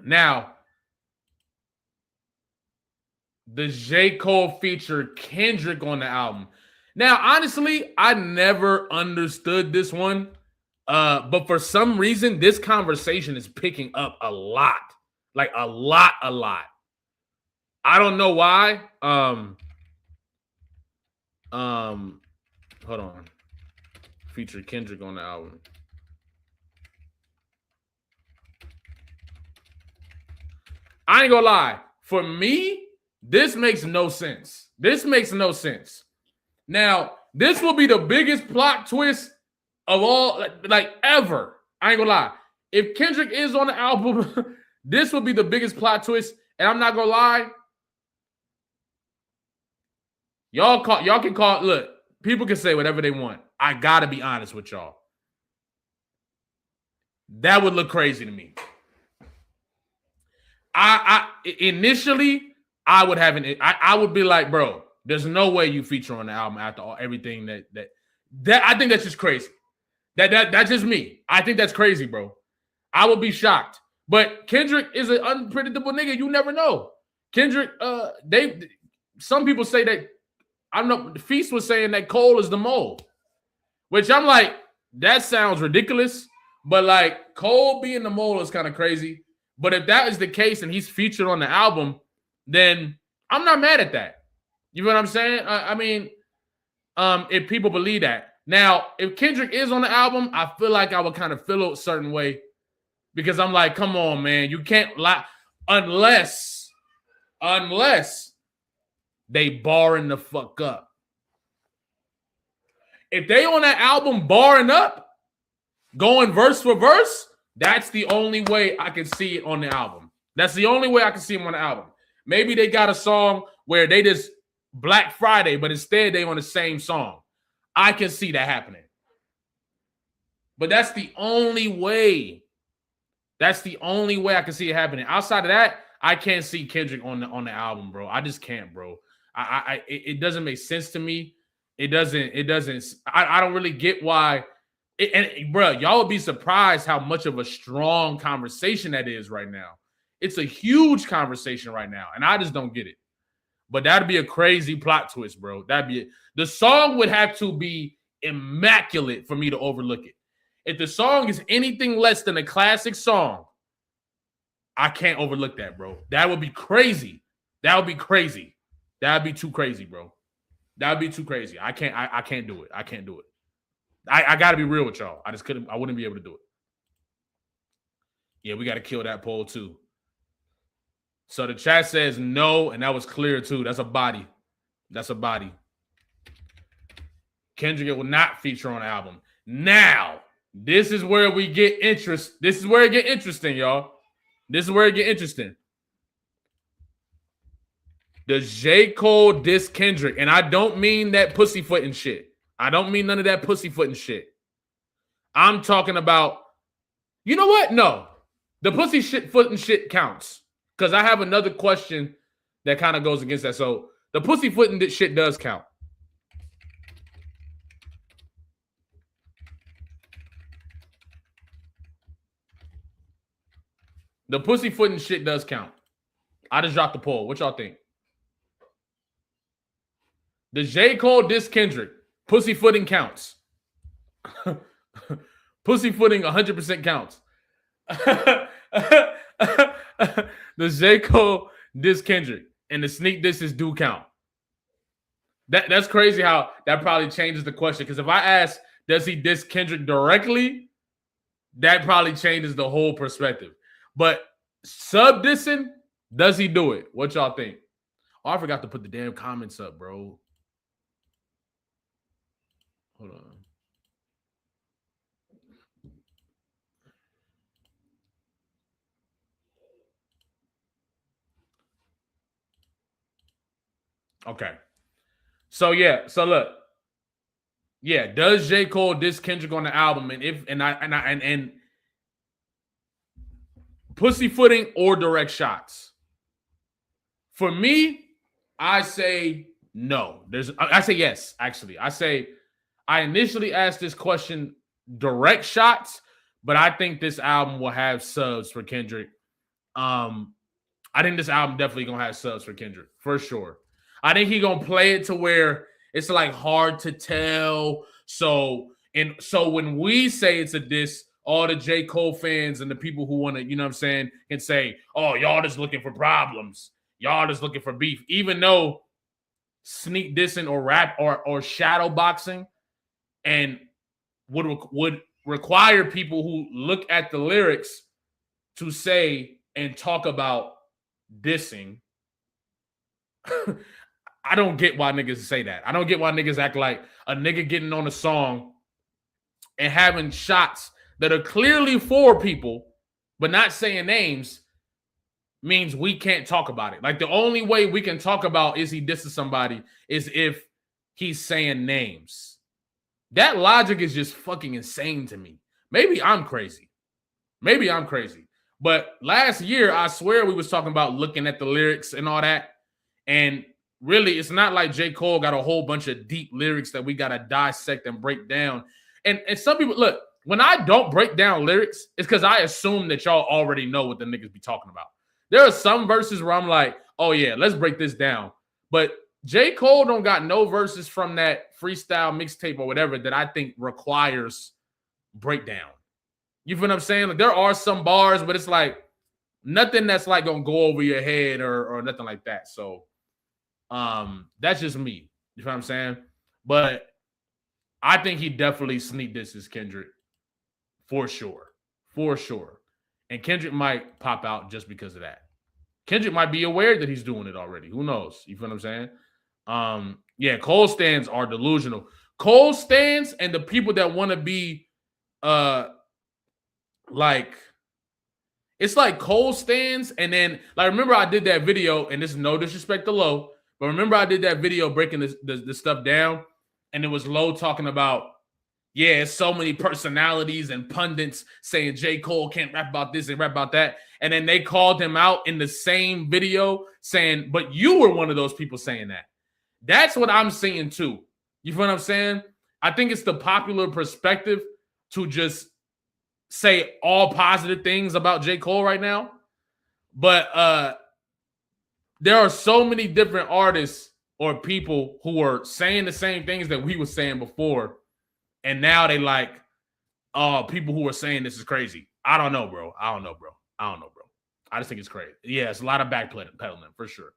Now, the J. Cole feature Kendrick on the album. Now, honestly, I never understood this one. But for some reason, this conversation is picking up a lot. Like a lot. I don't know why. Hold on. Feature Kendrick on the album. I ain't gonna lie. For me, this makes no sense. Now, this will be the biggest plot twist of all, like ever. I ain't gonna lie. If Kendrick is on the album, this will be the biggest plot twist. And I'm not gonna lie. Y'all can call. Look, people can say whatever they want. I gotta be honest with y'all. That would look crazy to me. I initially I would have I would be like, bro, there's no way you feature on the album after everything that I think that's just crazy. That's just me. I think that's crazy, bro. I would be shocked. But Kendrick is an unpredictable nigga. You never know. Kendrick, some people say that, I don't know, Feast was saying that Cole is the mole, which I'm like, that sounds ridiculous. But like Cole being the mole is kind of crazy. But if that is the case and he's featured on the album, then I'm not mad at that. You know what I'm saying? I mean, if people believe that. Now, if Kendrick is on the album, I feel like I would kind of feel a certain way because I'm like, come on, man. You can't lie unless they barring the fuck up. If they on that album barring up, going verse for verse, that's the only way I can see it on the album. That's the only way I can see them on the album. Maybe they got a song where they just Black Friday, but instead they on the same song. I can see that happening. But that's the only way. That's the only way I can see it happening. Outside of that, I can't see Kendrick on the album, bro. I just can't, bro. It doesn't make sense to me. It doesn't. I don't really get why. And bro, y'all would be surprised how much of a strong conversation that is right now. It's a huge conversation right now, and I just don't get it. But that'd be a crazy plot twist, bro. The song would have to be immaculate for me to overlook it. If the song is anything less than a classic song, I can't overlook that, bro. That would be crazy. That would be crazy. That would be too crazy, bro. That would be too crazy. I can't do it. I can't do it. I got to be real with y'all. I wouldn't be able to do it. Yeah, we got to kill that poll too. So the chat says no, and that was clear too. That's a body. Kendrick will not feature on the album. Now, this is where we get interest. This is where it get interesting, y'all. This is where it get interesting. Does J. Cole diss Kendrick? And I don't mean that pussyfooting shit. I don't mean none of that pussyfooting shit. I'm talking about, you know what? No. The pussyfooting shit counts. Because I have another question that kind of goes against that. So the pussyfooting shit does count. The pussyfooting shit does count. I just dropped the poll. What y'all think? Does J. Cole diss Kendrick? Pussyfooting counts. Pussyfooting 100% counts. Does J. Cole diss Kendrick? And the sneak disses do count. That's crazy how that probably changes the question. Because if I ask, does he diss Kendrick directly? That probably changes the whole perspective. But sub dissing, does he do it? What y'all think? Oh, I forgot to put the damn comments up, bro. Hold on. Okay. So yeah. So look. Yeah. Does J. Cole diss Kendrick on the album? And pussyfooting or direct shots? For me, I say no. I say yes, actually. I initially asked this question direct shots, but I think this album will have subs for Kendrick. I think this album definitely gonna have subs for Kendrick, for sure. I think he gonna play it to where it's like hard to tell. So when we say it's a diss, all the J. Cole fans and the people who want to, you know what I'm saying, can say, oh, y'all just looking for problems. Y'all just looking for beef. Even though sneak dissing or rap or shadow boxing and would require people who look at the lyrics to say and talk about dissing. I don't get why niggas say that. I don't get why niggas act like a nigga getting on a song and having shots that are clearly for people, but not saying names, means we can't talk about it. Like the only way we can talk about is he dissing somebody is if he's saying names. That logic is just fucking insane to me. Maybe I'm crazy. But last year, I swear we was talking about looking at the lyrics and all that. And really, it's not like J. Cole got a whole bunch of deep lyrics that we got to dissect and break down. And some people, look, when I don't break down lyrics, it's because I assume that y'all already know what the niggas be talking about. There are some verses where I'm like, oh yeah, let's break this down. But J. Cole don't got no verses from that freestyle mixtape or whatever that I think requires breakdown. You feel what I'm saying? Like there are some bars, but it's like nothing that's like gonna go over your head or nothing like that. So that's just me. You feel what I'm saying? But I think he definitely sneak disses Kendrick for sure. And Kendrick might pop out just because of that. Kendrick might be aware that he's doing it already. Who knows? You feel what I'm saying? Yeah, Cole stands are delusional. Cole stands and the people that want to be like, it's like Cole stands, and then like remember I did that video, and this is no disrespect to Low, but remember I did that video breaking the stuff down, and it was Low talking about, yeah, it's so many personalities and pundits saying J. Cole can't rap about this and rap about that, and then they called him out in the same video saying, but you were one of those people saying that. That's what I'm seeing too. You feel what I'm saying? I think it's the popular perspective to just say all positive things about J. Cole right now. But there are so many different artists or people who are saying the same things that we were saying before. And now they like, oh, people who are saying this is crazy. I don't know, bro. I just think it's crazy. Yeah, it's a lot of backpedaling for sure.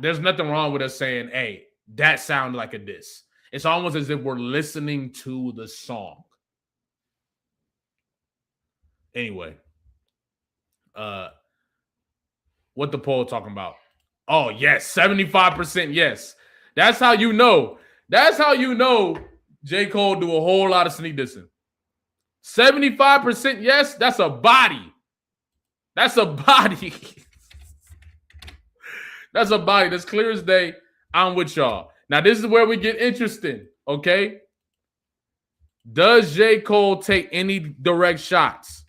There's nothing wrong with us saying, hey, that sounded like a diss. It's almost as if we're listening to the song. Anyway, what the poll talking about? Oh, yes, 75% yes. That's how you know. J. Cole do a whole lot of sneak dissing. 75% yes, that's a body. That's clear as day. I'm with y'all. Now, this is where we get interesting, okay? Does J. Cole take any direct shots?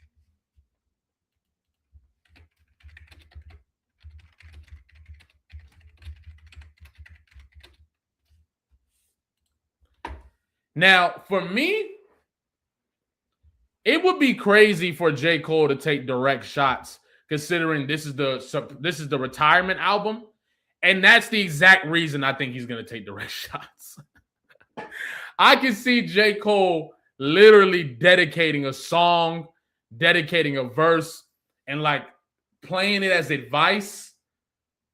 Now, for me, it would be crazy for J. Cole to take direct shots, considering this is the retirement album, and that's the exact reason I think he's going to take direct shots. I can see J. Cole literally dedicating a song, dedicating a verse, and like playing it as advice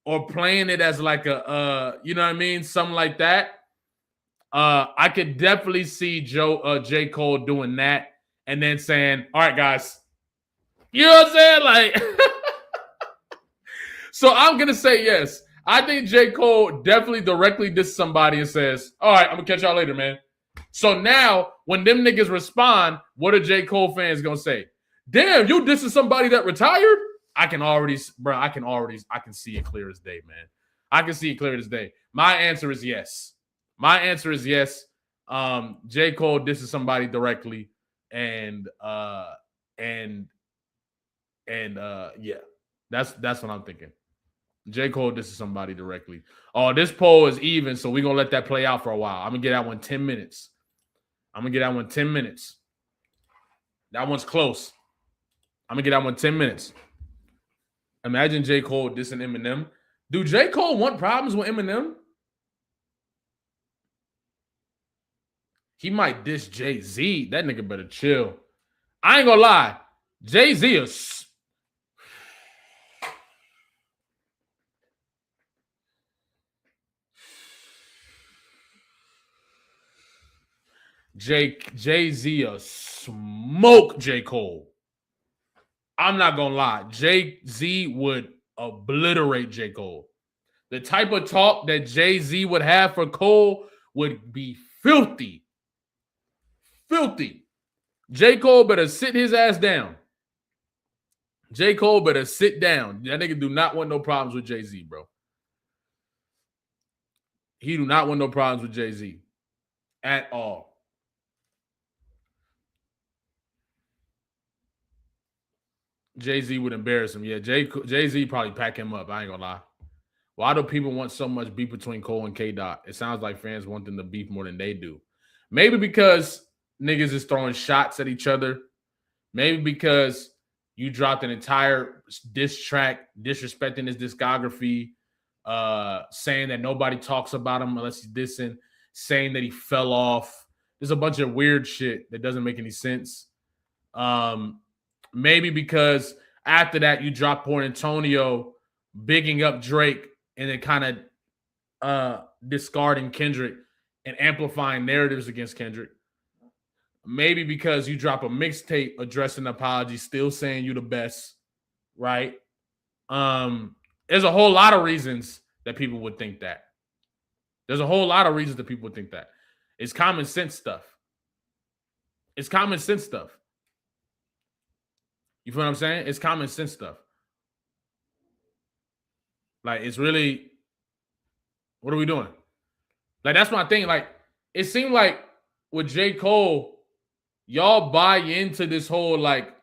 or playing it as like a you know what I mean, something like that. I could definitely see J. Cole doing that and then saying, all right, guys. You know what I'm saying? Like, so I'm going to say yes. I think J. Cole definitely directly disses somebody and says, all right, I'm going to catch y'all later, man. So now when them niggas respond, what are J. Cole fans going to say? Damn, you dissing somebody that retired? I can see it clear as day, man. I can see it clear as day. My answer is yes. My answer is yes. J. Cole disses somebody directly, and yeah, that's what I'm thinking. J. Cole disses somebody directly. Oh, this poll is even, so we're gonna let that play out for a while. I'm gonna get that one 10 minutes. That one's close. I'm gonna get that one 10 minutes. Imagine J. Cole dissing Eminem. Do J. Cole want problems with Eminem? He might diss Jay-Z. That nigga better chill. I ain't gonna lie. Jay-Z is... Jay-Z a smoke J. Cole. I'm not gonna lie. Jay-Z would obliterate J. Cole. The type of talk that Jay-Z would have for Cole would be filthy. Filthy. J. Cole better sit his ass down. J. Cole better sit down. That nigga do not want no problems with Jay-Z, bro. He do not want no problems with Jay-Z at all. Jay-Z would embarrass him. Yeah, Jay-Z probably pack him up. I ain't gonna lie. Why do people want so much beef between Cole and K-Dot? It sounds like fans want them to beef more than they do. Maybe because niggas is throwing shots at each other. Maybe because you dropped an entire diss track disrespecting his discography, saying that nobody talks about him unless he's dissing, saying that he fell off. There's a bunch of weird shit that doesn't make any sense. Maybe because after that you dropped Port Antonio, bigging up Drake, and then kind of discarding Kendrick and amplifying narratives against Kendrick. Maybe because you drop a mixtape addressing apology, still saying you the best, right? There's a whole lot of reasons that people would think that. There's a whole lot of reasons that people would think that. It's common sense stuff. It's common sense stuff. You feel what I'm saying? It's common sense stuff. Like, it's really, what are we doing? Like, that's my thing. Like, it seemed like with J. Cole, y'all buy into this whole, like,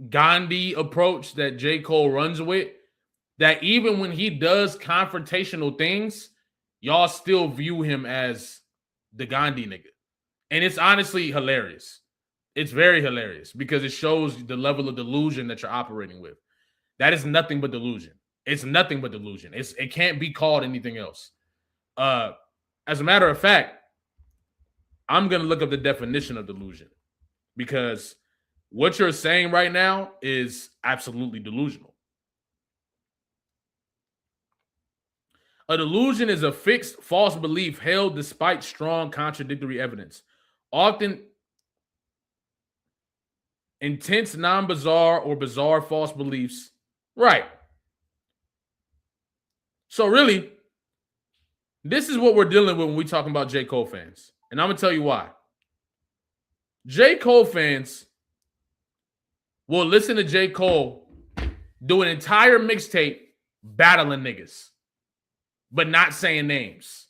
Gandhi approach that J. Cole runs with, that even when he does confrontational things, y'all still view him as the Gandhi nigga. And it's honestly hilarious. It's very hilarious because it shows the level of delusion that you're operating with. That is nothing but delusion. It's nothing but delusion. It can't be called anything else. As a matter of fact, I'm going to look up the definition of delusion because what you're saying right now is absolutely delusional. A delusion is a fixed false belief held despite strong contradictory evidence. Often intense, non-bizarre, or bizarre false beliefs. Right. So really, this is what we're dealing with when we talking about J. Cole fans. And I'm going to tell you why. J. Cole fans will listen to J. Cole do an entire mixtape battling niggas, but not saying names.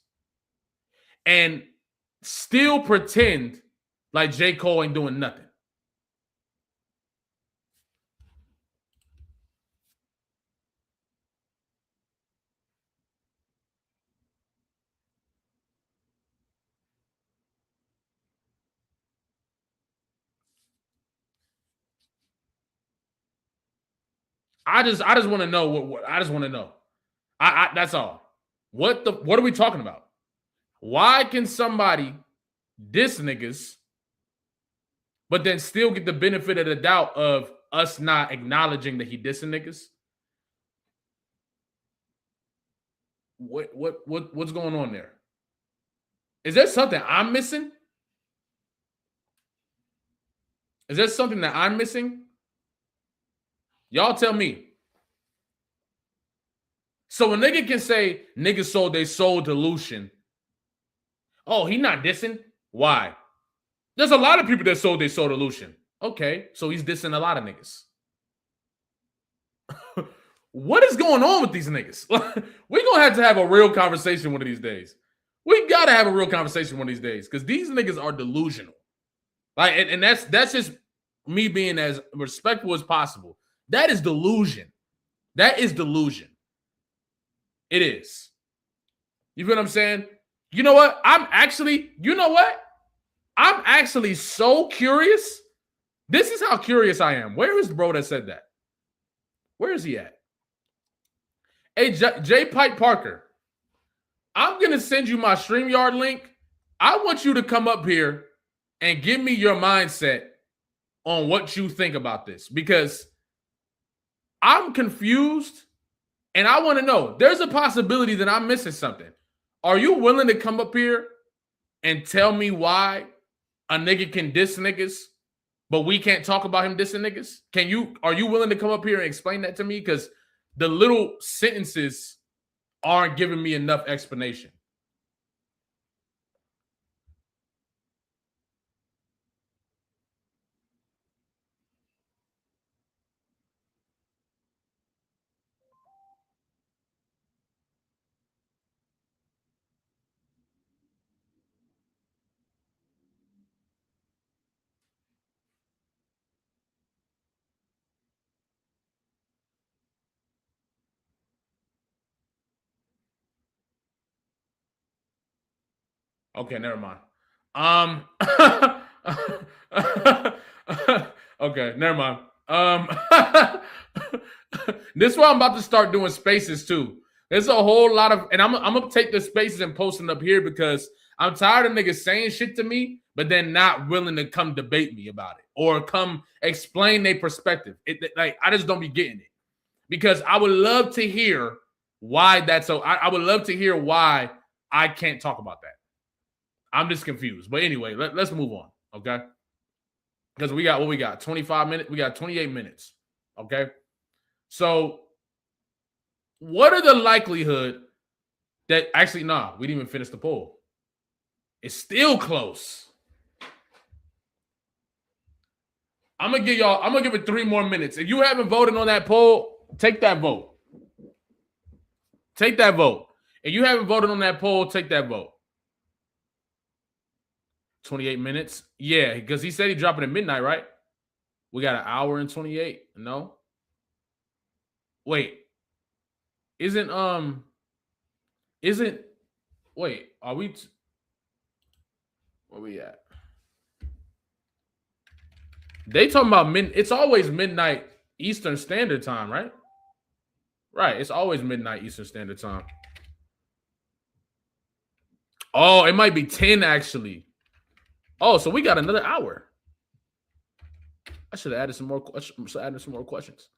And still pretend like J. Cole ain't doing nothing. I just want to know what I just want to know. That's all. What are we talking about? Why can somebody diss niggas, but then still get the benefit of the doubt of us not acknowledging that he dissing niggas? What's going on there? Is there something I'm missing? Is there something that I'm missing? Y'all tell me. So a nigga can say niggas sold they soul delusion. Oh, he not dissing? Why? There's a lot of people that sold they soul delusion. Okay, so he's dissing a lot of niggas. What is going on with these niggas? We're gonna have a real conversation one of these days. We gotta have a real conversation one of these days because these niggas are delusional. Like, and that's just me being as respectful as possible. That is delusion. That is delusion. It is. You feel what I'm saying? You know what? I'm actually so curious. This is how curious I am. Where is the bro that said that? Where is he at? Hey, J. Pipe Parker, I'm going to send you my StreamYard link. I want you to come up here and give me your mindset on what you think about this because I'm confused and I want to know. There's a possibility that I'm missing something. Are you willing to come up here and tell me why a nigga can diss niggas, but we can't talk about him dissing niggas? Are you willing to come up here and explain that to me? Because the little sentences aren't giving me enough explanation. Okay, never mind. Okay, never mind. This is why I'm about to start doing spaces too. There's a whole lot of, and I'm gonna take the spaces and post them up here because I'm tired of niggas saying shit to me, but then not willing to come debate me about it or come explain their perspective. Like I just don't be getting it because I would love to hear why that's so. I would love to hear why I can't talk about that. I'm just confused. But anyway, let's move on, okay? Because we got 25 minutes. We got 28 minutes, okay? So what are the likelihood that actually, we didn't even finish the poll. It's still close. I'm gonna give it 3 more minutes. If you haven't voted on that poll, take that vote. Take that vote. If you haven't voted on that poll, take that vote. 28 minutes. Yeah, because he said he dropping at midnight, right? We got an hour and 28. No. Wait. Wait, are we where we at? They talking about it's always midnight Eastern Standard Time, right? Right, it's always midnight Eastern Standard Time. Oh, it might be 10 actually. Oh, so we got another hour. I should have added some more questions.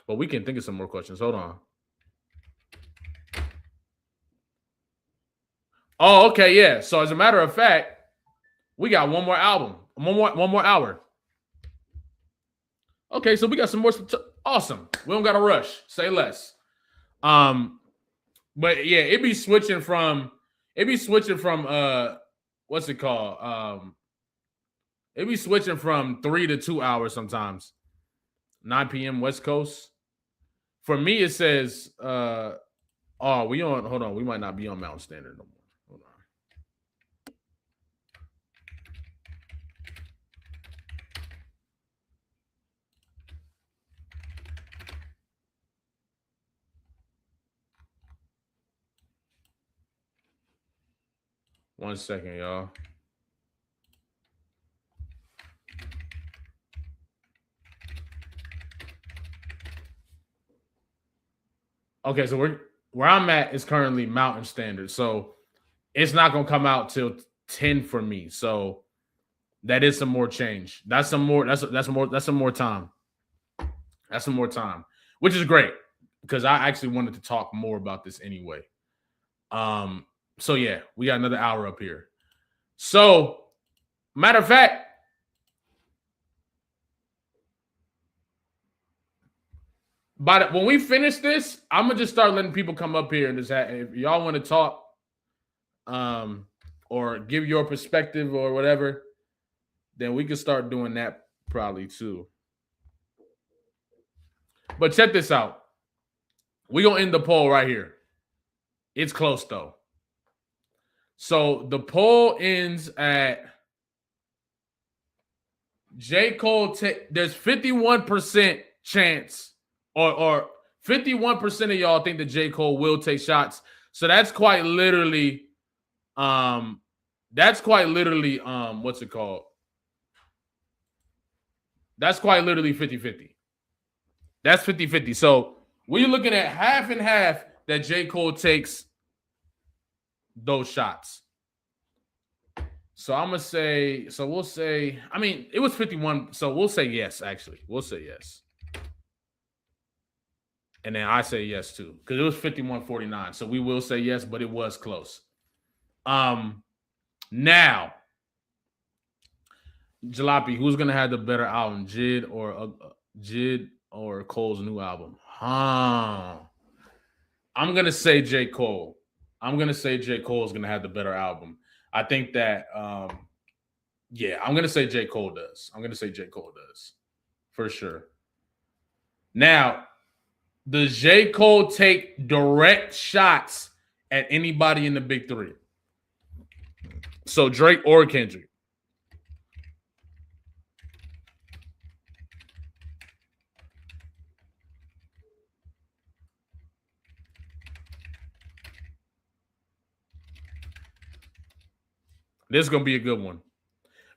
But we can think of some more questions. Hold on. Oh, okay, yeah. So as a matter of fact, we got one more album. One more hour. Okay, so we got some more. Awesome. We don't got to rush. Say less. But yeah, it be switching from what's it called? It be switching from 3 to 2 hours sometimes. 9 p.m. West Coast. For me, it says, hold on. We might not be on Mountain Standard no more. Hold on. One second, y'all. Okay, so where I'm at is currently Mountain Standard, so it's not gonna come out till 10 for me. So that is some more change. That's some more time. That's some more time, which is great because I actually wanted to talk more about this anyway. So yeah, we got another hour up here. So, matter of fact, when we finish this, I'm gonna just start letting people come up here and just if y'all want to talk, or give your perspective or whatever, then we can start doing that probably too. But check this out. We're going to end the poll right here. It's close, though. So the poll ends at J. Cole. There's 51% chance, or 51% of y'all think that J. Cole will take shots. So that's quite literally, what's it called? That's quite literally 50-50. That's 50-50. So we're looking at half and half that J. Cole takes those shots. So I'm going to say, so we'll say, I mean, it was 51. So we'll say yes, actually. We'll say yes. And then I say yes, too, because it was 51-49. So we will say yes, but it was close. Now, Jalopy, who's going to have the better album, Jid or Cole's new album? I'm going to say J. Cole. I'm going to say J. Cole is going to have the better album. I think that, I'm going to say J. Cole does. For sure. Now, does J. Cole take direct shots at anybody in the big three? So Drake or Kendrick? This is going to be a good one.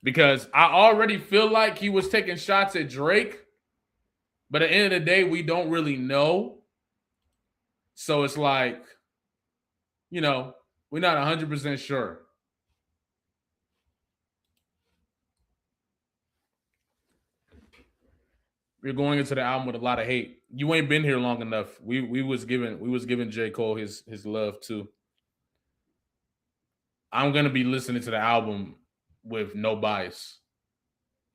Because I already feel like he was taking shots at Drake. But at the end of the day, we don't really know. So it's like, we're not 100% sure. We're going into the album with a lot of hate. You ain't been here long enough. We was giving J. Cole his love too. I'm gonna be listening to the album with no bias.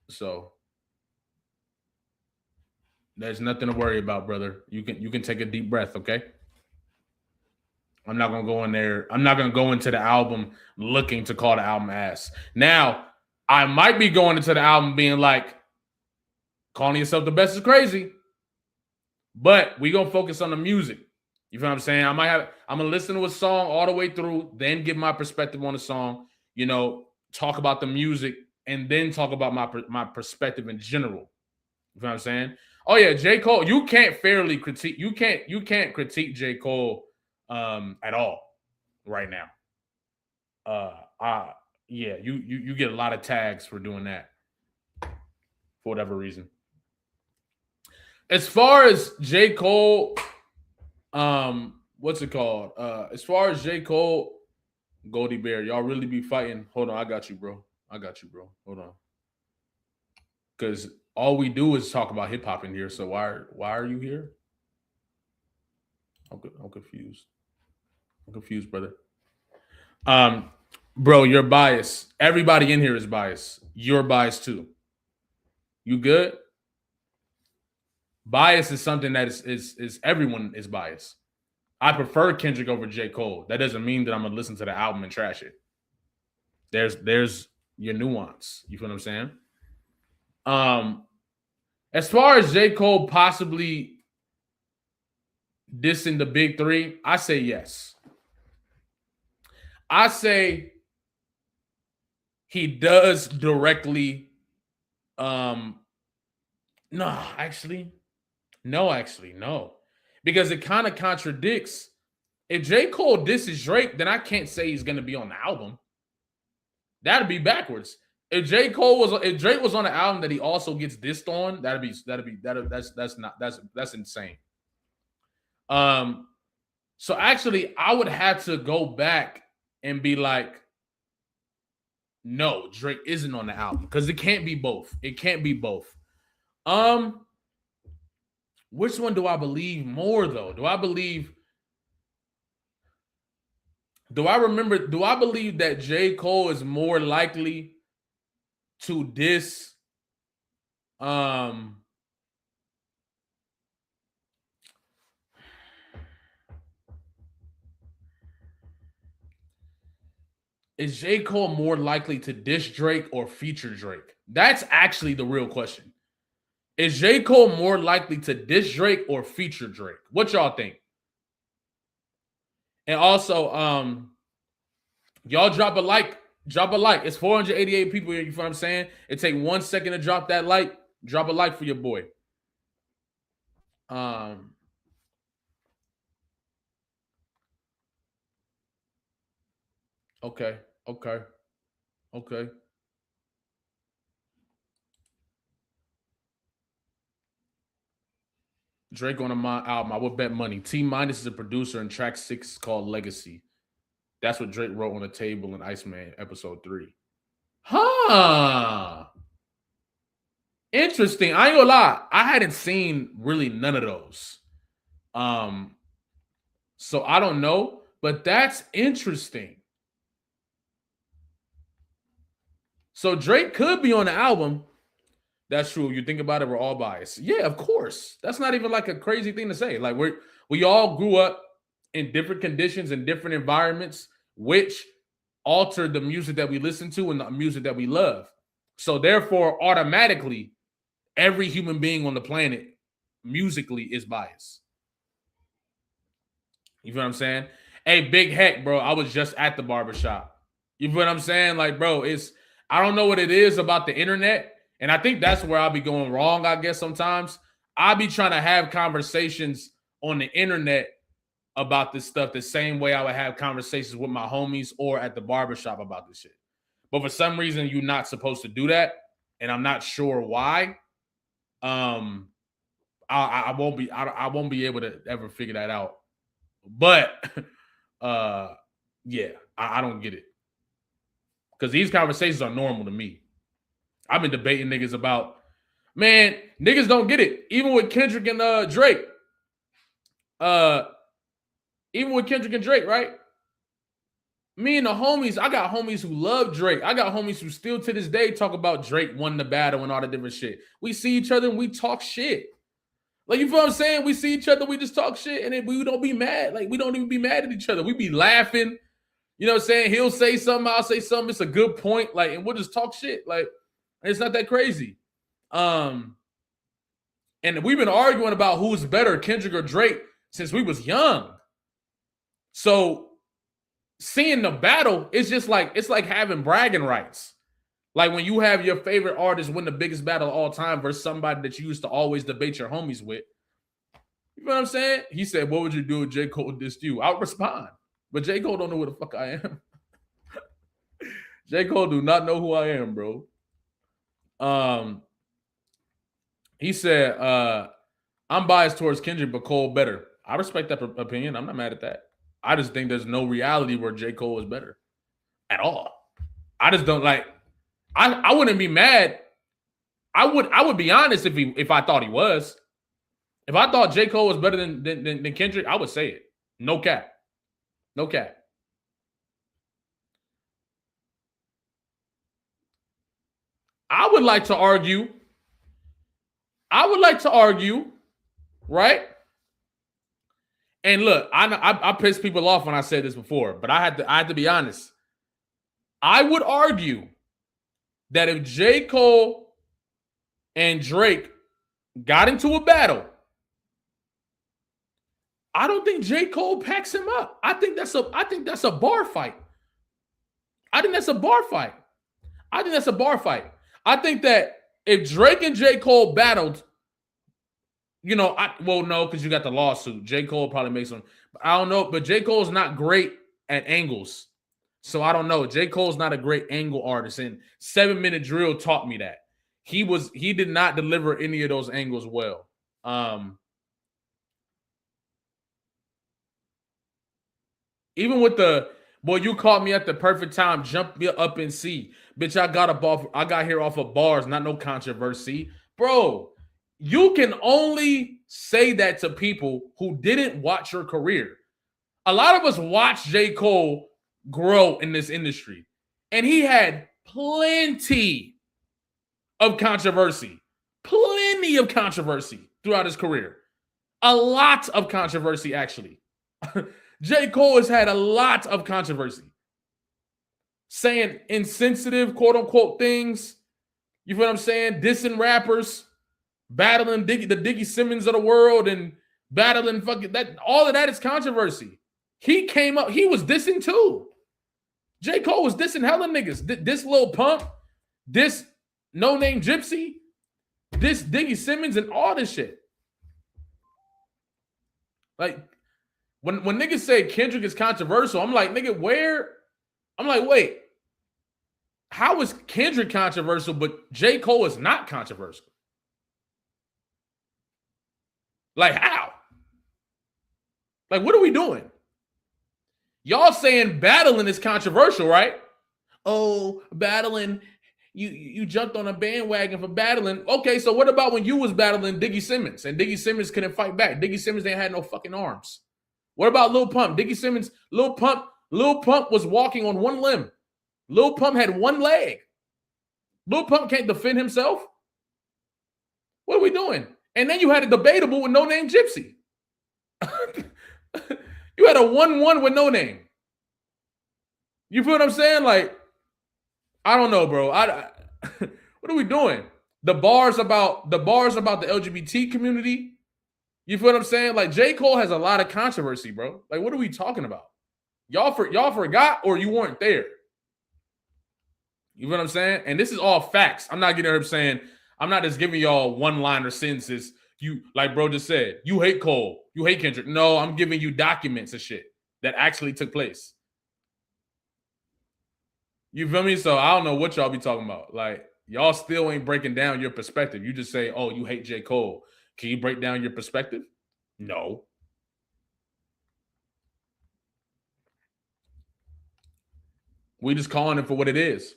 So there's nothing to worry about, brother. You can take a deep breath, okay? I'm not gonna go in there. I'm not gonna go into the album looking to call the album ass. Now, I might be going into the album being like, calling yourself the best is crazy. But we gonna focus on the music. You feel what I'm saying? I'm gonna listen to a song all the way through, then give my perspective on the song, talk about the music, and then talk about my perspective in general. You feel what I'm saying? Oh yeah, J. Cole, you can't fairly critique, you can't critique J. Cole at all right now. You get a lot of tags for doing that for whatever reason. As far as J. Cole, what's it called? As far as J. Cole, Goldie Bear, y'all really be fighting. Hold on, I got you, bro. Hold on. Because all we do is talk about hip hop in here. So why are you here? I'm confused. I'm confused, brother. Bro, you're biased. Everybody in here is biased. You're biased too. You good? Bias is something that is everyone is biased. I prefer Kendrick over J. Cole. That doesn't mean that I'm gonna listen to the album and trash it. There's your nuance. You feel what I'm saying? As far as J. Cole possibly dissing the big three, I say yes. I say he does directly. No. Because it kind of contradicts. If J. Cole disses Drake, then I can't say he's going to be on the album. That'd be backwards. If Drake was on the album that he also gets dissed on, that's insane. So actually, I would have to go back and be like, no, Drake isn't on the album because it can't be both. Which one do I believe more though? Do I believe that J. Cole is more likely to diss is J. Cole more likely to diss Drake or feature Drake? That's actually the real question. Is J. Cole more likely to diss Drake or feature Drake? What y'all think? And also, y'all drop a like. Drop a like. It's 488 people here. You know what I'm saying? It take 1 second to drop that like. Drop a like for your boy. Okay. Drake on my album. I would bet money. T Minus is a producer, and track 6 is called Legacy. That's what Drake wrote on the table in Iceman episode 3. Huh. Interesting. I ain't gonna lie. I hadn't seen really none of those. So I don't know, but that's interesting. So Drake could be on the album. That's true. You think about it, we're all biased. Yeah, of course. That's not even like a crazy thing to say. Like we all grew up in different conditions and different environments, which altered the music that we listen to and the music that we love. So therefore, automatically, every human being on the planet musically is biased. You feel what I'm saying? Hey, big heck, bro. I was just at the barbershop. You feel what I'm saying? Like, bro, I don't know what it is about the internet. And I think that's where I'll be going wrong, I guess, sometimes. I'll be trying to have conversations on the internet about this stuff the same way I would have conversations with my homies or at the barbershop about this shit. But for some reason, you're not supposed to do that. And I'm not sure why. I won't be able to ever figure that out. But yeah, I don't get it. Because these conversations are normal to me. I've been debating niggas about, man, niggas don't get it. Even with Kendrick and Drake. Even with Kendrick and Drake, right? Me and the homies, I got homies who love Drake. I got homies who still to this day talk about Drake won the battle and all the different shit. We see each other and we talk shit. Like, you feel what I'm saying? We see each other, we just talk shit, and then we don't be mad. Like, we don't even be mad at each other. We be laughing. You know what I'm saying? He'll say something, I'll say something. It's a good point. Like, and we'll just talk shit. Like, it's not that crazy. And we've been arguing about who's better, Kendrick or Drake, since we was young. So seeing the battle, it's just like, it's like having bragging rights. Like when you have your favorite artist win the biggest battle of all time versus somebody that you used to always debate your homies with. You know what I'm saying? He said, what would you do if J. Cole dissed you? I would respond. But J. Cole don't know who the fuck I am. J. Cole do not know who I am, bro. He said, I'm biased towards Kendrick, but Cole better. I respect that opinion. I'm not mad at that. I just think there's no reality where J. Cole is better at all. I just don't like. I wouldn't be mad. I would be honest if I thought he was. If I thought J. Cole was better than Kendrick, I would say it. No cap. No cap. I would like to argue, right? And look, I pissed people off when I said this before, but I had to be honest. I would argue that if J. Cole and Drake got into a battle, I don't think J. Cole packs him up. I think that's a bar fight. I think that's a bar fight. I think that if Drake and J. Cole battled, you know, no, because you got the lawsuit. J. Cole probably makes some. I don't know, but J. Cole's not great at angles. So I don't know. J. Cole's not a great angle artist. And 7 Minute Drill taught me that. He did not deliver any of those angles well. Even with the boy, you caught me at the perfect time, jump me up and see. Bitch, I got here off of bars, not no controversy. Bro, you can only say that to people who didn't watch your career. A lot of us watched J. Cole grow in this industry, and he had plenty of controversy throughout his career. A lot of controversy, actually. J. Cole has had a lot of controversy. Saying insensitive, quote unquote, things. You feel what I'm saying? Dissing rappers. battling the Diggy Simmons of the world and battling fucking that. All of that is controversy. He came up, he was dissing too. J. Cole was dissing hella niggas. This Lil Pump, this No Name Gypsy, this Diggy Simmons, and all this shit. Like, when niggas say Kendrick is controversial, I'm like, nigga, where? I'm like, wait, how is Kendrick controversial, but J. Cole is not controversial? Like, how? Like, what are we doing? Y'all saying battling is controversial, right? Oh, battling, you jumped on a bandwagon for battling. Okay, so what about when you was battling Diggy Simmons and Diggy Simmons couldn't fight back? Diggy Simmons ain't had no fucking arms. What about Lil Pump? Diggy Simmons, Lil Pump was walking on one limb. Lil Pump had one leg. Lil Pump can't defend himself. What are we doing? And then you had a debatable with No Name Gypsy. You had a 1-1 with No Name. You feel what I'm saying? Like, I don't know, bro. What are we doing? The bars about the LGBT community. You feel what I'm saying? Like, J. Cole has a lot of controversy, bro. Like, what are we talking about? Y'all forgot, or you weren't there. You know what I'm saying? And this is all facts. I'm not getting her saying, I'm not just giving y'all one-liner sentences. You, like bro just said, you hate Cole, you hate Kendrick. No, I'm giving you documents and shit that actually took place. You feel me? So I don't know what y'all be talking about. Like, y'all still ain't breaking down your perspective. You just say, oh, you hate J. Cole. Can you break down your perspective? No. We just calling it for what it is.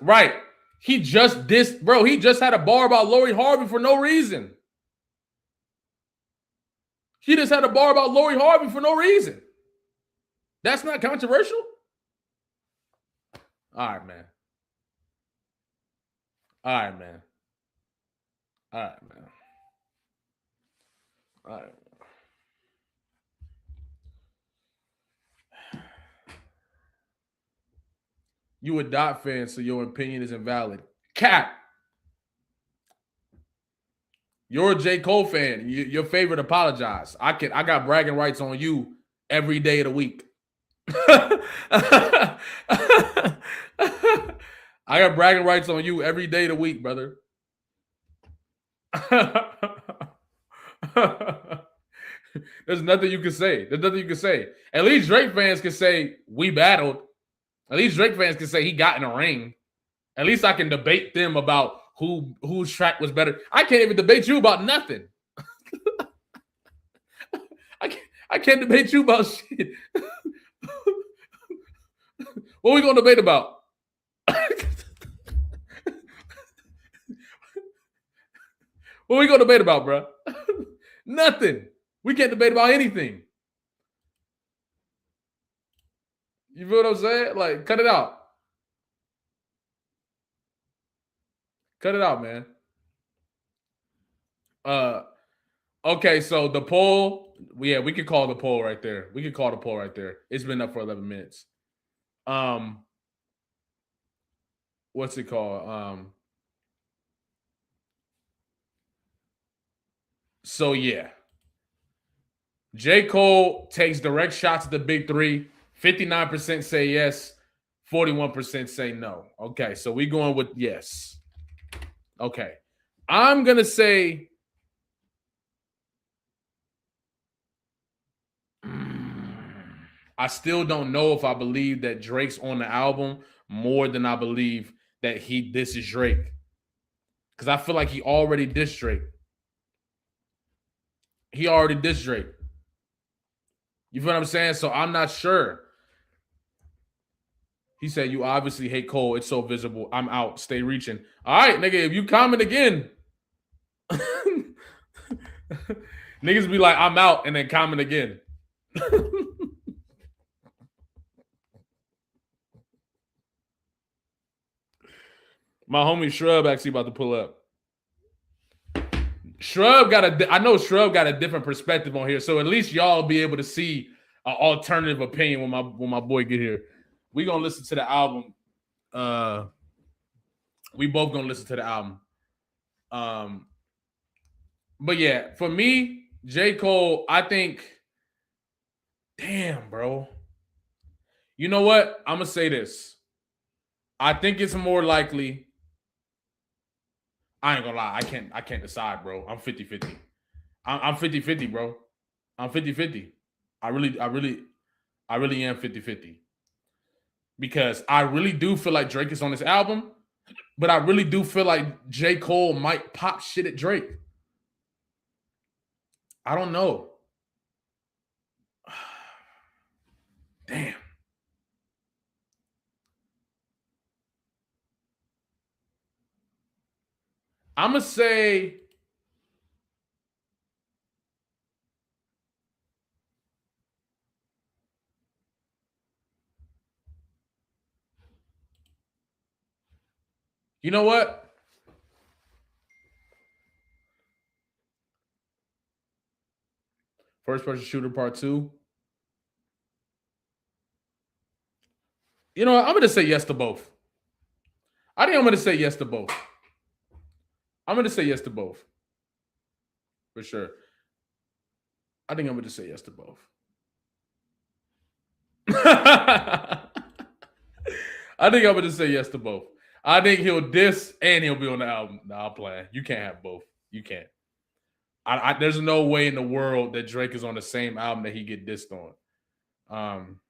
Right. He just dissed, bro. He just had a bar about Lori Harvey for no reason. He just had a bar about Lori Harvey for no reason. That's not controversial? All right, man. All right, man. All right, man. All right. You a Dot fan, so your opinion is invalid. Cap. You're a J. Cole fan. Your favorite apologize. I got bragging rights on you every day of the week. I got bragging rights on you every day of the week, brother. There's nothing you can say. There's nothing you can say. At least Drake fans can say we battled. At least Drake fans can say he got in a ring. At least I can debate them about whose track was better. I can't even debate you about nothing. I can't debate you about shit. What are we gonna debate about? What are we gonna debate about, bro? Nothing. We can't debate about anything. You feel what I'm saying? Like, cut it out. Cut it out, man. Okay, so the poll, we could call the poll right there. We could call the poll right there. It's been up for 11 minutes. What's it called? So yeah. J. Cole takes direct shots at the big three. 59% say yes. 41% say no. Okay, so we going with yes. Okay. I'm going to say I still don't know if I believe that Drake's on the album more than I believe that this is Drake. Because I feel like he already dissed Drake. He already dissed Drake. You feel what I'm saying? So I'm not sure. He said, you obviously hate Cole. It's so visible. I'm out. Stay reaching. All right, nigga, if you comment again, niggas be like, I'm out, and then comment again. My homie Shrub actually about to pull up. I know Shrub got a different perspective on here, so at least y'all be able to see an alternative opinion when my boy get here. We gonna listen to the album. We both gonna listen to the album. Um, but yeah, for me, J. Cole, I think, damn, bro. You know what? I'm gonna say this. I think it's more likely. I ain't gonna lie. I can't decide, bro. I'm 50-50. I'm 50-50, bro. I'm 50-50. I really am 50-50. Because I really do feel like Drake is on this album, but I really do feel like J. Cole might pop shit at Drake. I don't know. Damn. I'm gonna say, you know what? First person shooter part two. You know what? I'm gonna say yes to both. I think I'm gonna say yes to both. I'm gonna say yes to both. For sure. I think I'm gonna say yes to both. I think I'm gonna say yes to both. I think he'll diss and he'll be on the album. Nah, I'm playing. You can't have both. You can't. There's no way in the world that Drake is on the same album that he get dissed on. Um,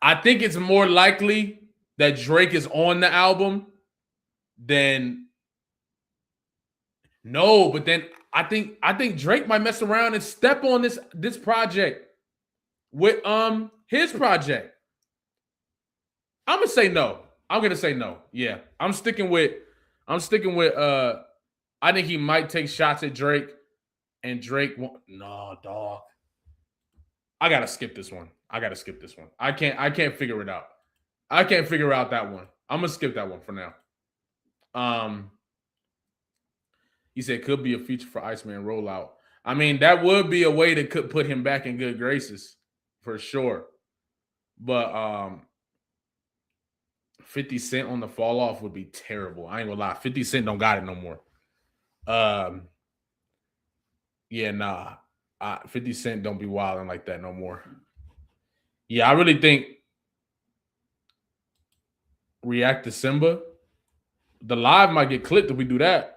I think it's more likely that Drake is on the album than no, but then I think Drake might mess around and step on this project with his project. I'm gonna say no. I'm gonna say no. Yeah, I'm sticking with I think he might take shots at Drake and Drake won't. No, dog. I gotta skip this one. I can't figure it out. I can't figure out that one. I'm gonna skip that one for now. Um, he said could be a feature for Iceman rollout. I mean, that would be a way to could put him back in good graces for sure. But 50 Cent on the fall off would be terrible. I ain't gonna lie. 50 Cent don't got it no more. Um, yeah, nah. 50 Cent don't be wilding like that no more. Yeah, I really think React to Simba. The live might get clipped if we do that.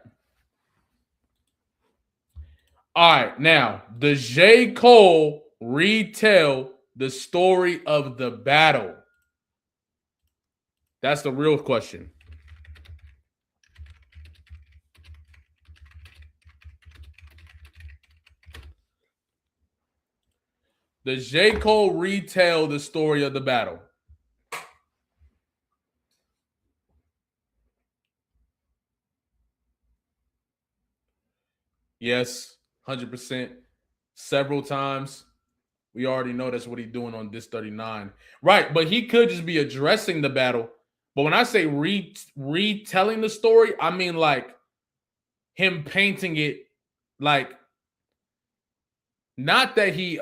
All right, now does J. Cole retell the story of the battle? That's the real question. Does J. Cole retell the story of the battle? Yes, 100%. Several times. We already know that's what he's doing on this 39. Right, but he could just be addressing the battle. But when I say retelling the story, I mean like him painting it like not that he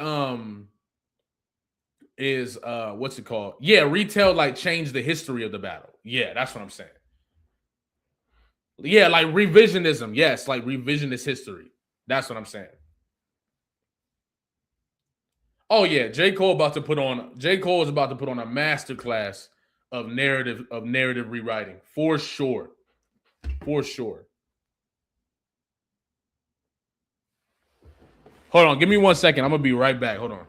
is what's it called? Yeah, retell like change the history of the battle. Yeah, that's what I'm saying. Yeah, like revisionism. Yes, like revisionist history. That's what I'm saying. Oh yeah, J. Cole is about to put on a masterclass of narrative rewriting for sure. For sure. Hold on, give me 1 second. I'm gonna be right back. Hold on.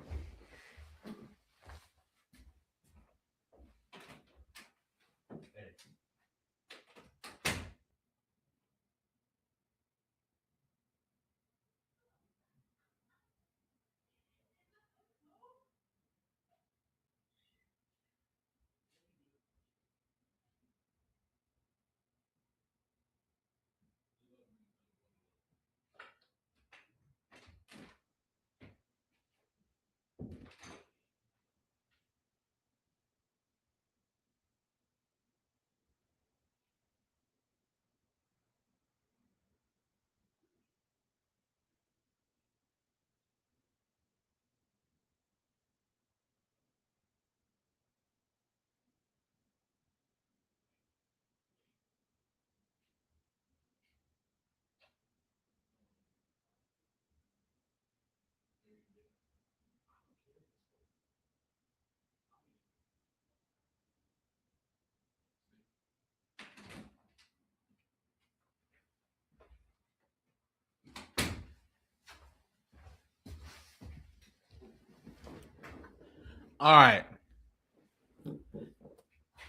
All right.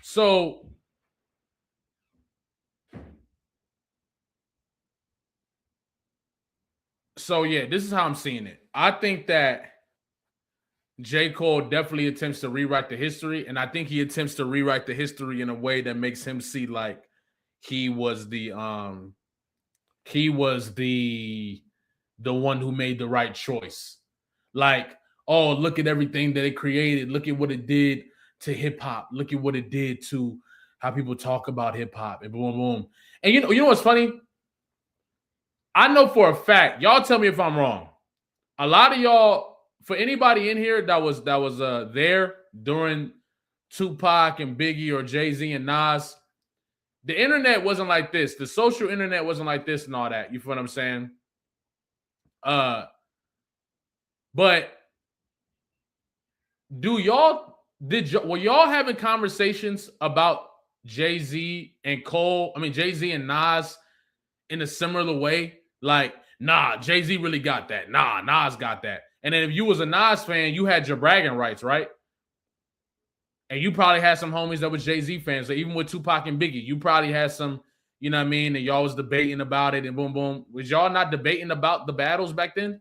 So yeah, this is how I'm seeing it. I think that J. Cole definitely attempts to rewrite the history, and I think he attempts to rewrite the history in a way that makes him see like he was the one who made the right choice. Like, oh, look at everything that it created. Look at what it did to hip hop. Look at what it did to how people talk about hip hop and boom, boom. And you know what's funny? I know for a fact, y'all tell me if I'm wrong. A lot of y'all, for anybody in here that was there during Tupac and Biggie or Jay-Z and Nas, the internet wasn't like this. The social internet wasn't like this and all that. You feel what I'm saying? But were y'all having conversations about Jay-Z and Cole? I mean, Jay-Z and Nas in a similar way? Like, nah, Jay-Z really got that. Nah, Nas got that. And then if you was a Nas fan, you had your bragging rights, right? And you probably had some homies that was Jay-Z fans. So even with Tupac and Biggie, you probably had some, you know what I mean? And y'all was debating about it and boom, boom. Was y'all not debating about the battles back then?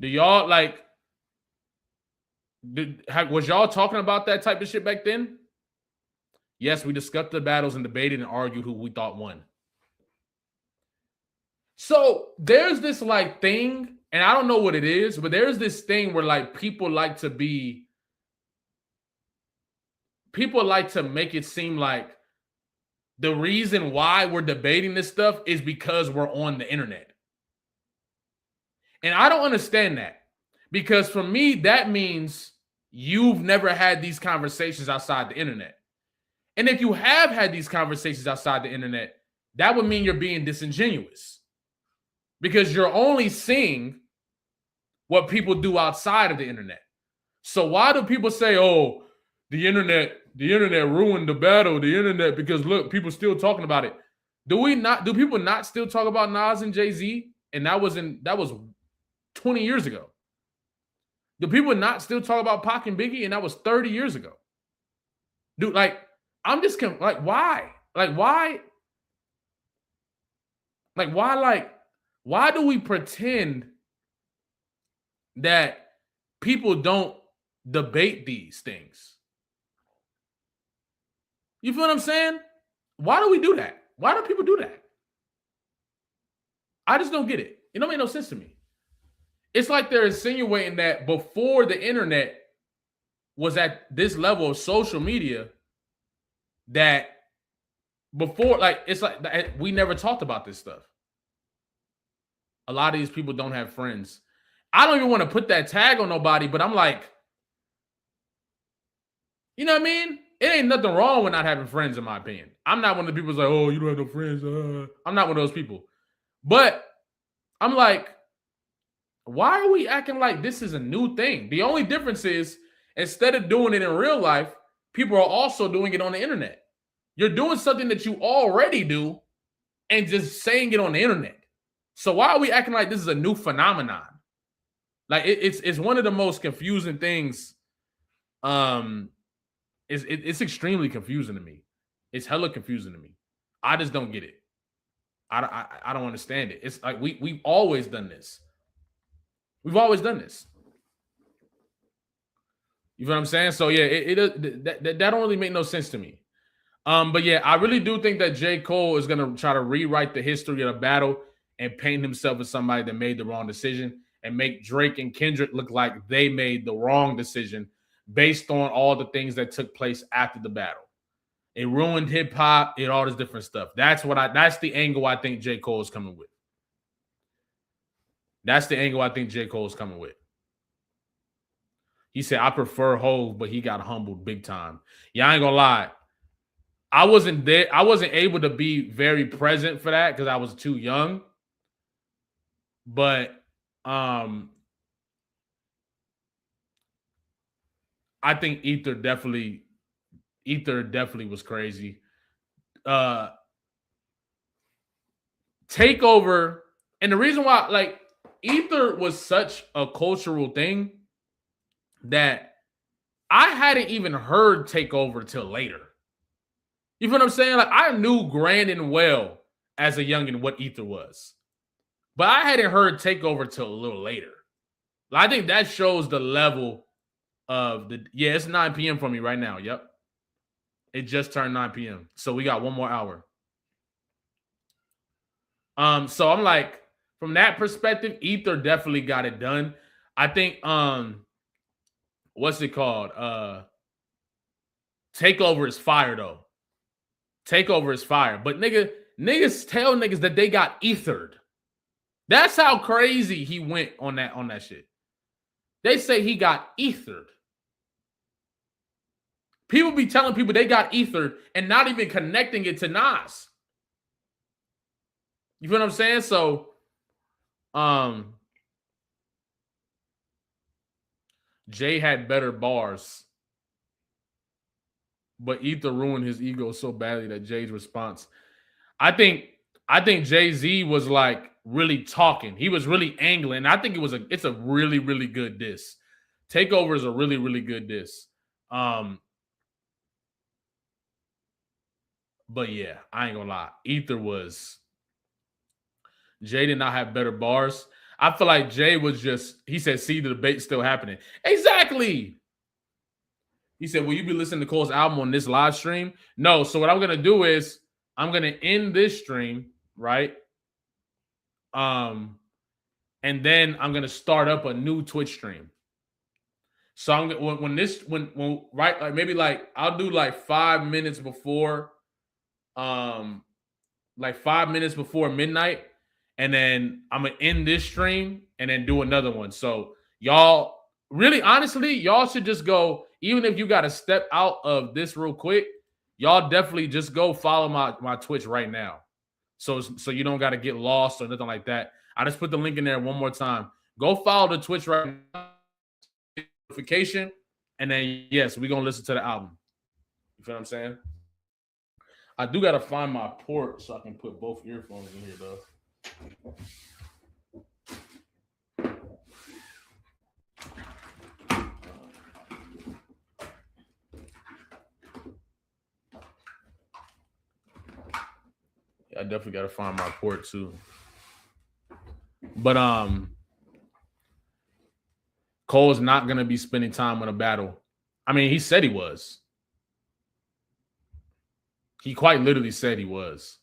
Do y'all like, was y'all talking about that type of shit back then? Yes, we discussed the battles and debated and argued who we thought won. So there's this like thing, and I don't know what it is, but there's this thing where like people like to make it seem like the reason why we're debating this stuff is because we're on the internet. And I don't understand that, because for me, that means you've never had these conversations outside the internet. And if you have had these conversations outside the internet, that would mean you're being disingenuous, because you're only seeing what people do outside of the internet. So why do people say, "Oh, the internet ruined the battle, the internet," because look, people still talking about it. Do people not still talk about Nas and Jay-Z? And that was 20 years ago. Do people not still talk about Pac and Biggie? And that was 30 years ago. Dude, like, I'm just like, why? Like, why? Like, why do we pretend that people don't debate these things? You feel what I'm saying? Why do we do that? Why do people do that? I just don't get it. It don't make no sense to me. It's like they're insinuating that before the internet was at this level of social media, that before, like, it's like we never talked about this stuff. A lot of these people don't have friends. I don't even want to put that tag on nobody, but I'm like, you know what I mean? It ain't nothing wrong with not having friends, in my opinion. I'm not one of the people who's like, oh, you don't have no friends. I'm not one of those people. But I'm like, why are we acting like this is a new thing? The only difference is, instead of doing it in real life, people are also doing it on the internet. You're doing something that you already do and just saying it on the internet. So why are we acting like this is a new phenomenon? Like, it's one of the most confusing things. It's extremely confusing to me. It's hella confusing to me. I just don't get it. I don't understand it. It's like we've always done this. We've always done this. You know what I'm saying? So yeah, that don't really make no sense to me. But yeah, I really do think that J. Cole is gonna try to rewrite the history of the battle and paint himself as somebody that made the wrong decision, and make Drake and Kendrick look like they made the wrong decision based on all the things that took place after the battle. It ruined hip hop and all this different stuff. That's the angle I think J. Cole is coming with. That's the angle I think J. Cole is coming with. He said, I prefer Hov, but he got humbled big time. Yeah, I ain't gonna lie. I wasn't there. I wasn't able to be very present for that because I was too young. But I think Ether definitely Ether definitely was crazy. Takeover, and the reason why, like, Ether was such a cultural thing that I hadn't even heard Takeover till later. You feel what I'm saying? Like, I knew grand and well as a youngin' what Ether was, but I hadn't heard Takeover till a little later. I think that shows the level of the. Yeah, it's 9 p.m. for me right now. Yep, it just turned 9 p.m. So we got one more hour. So I'm like, from that perspective, Ether definitely got it done. I think what's it called? Takeover is fire though. Takeover is fire. But niggas tell niggas that they got ethered. That's how crazy he went on that shit. They say he got ethered. People be telling people they got ethered and not even connecting it to Nas. You feel what I'm saying? So, Jay had better bars, but Ether ruined his ego so badly that Jay's response. I think Jay-Z was like really talking. He was really angling. I think it's a really, really good diss. Takeover is a really, really good diss. But yeah, I ain't gonna lie. Ether was. Jay did not have better bars. I feel like Jay was just, he said, see, the debate's still happening. Exactly. He said, will you be listening to Cole's album on this live stream? No. So what I'm going to do is I'm going to end this stream, right? And then I'm going to start up a new Twitch stream. So I'm when right, like maybe like I'll do like 5 minutes before, like 5 minutes before midnight. And then I'm going to end this stream and then do another one. So y'all, really, honestly, y'all should just go, even if you got to step out of this real quick, y'all definitely just go follow my Twitch right now. So you don't got to get lost or nothing like that. I just put the link in there one more time. Go follow the Twitch right now. Notification. And then, yes, we're going to listen to the album. You feel what I'm saying? I do got to find my port so I can put both earphones in here, though. I definitely got to find my port too. But Cole's not going to be spending time on a battle. I mean, he said he was. He quite literally said he was.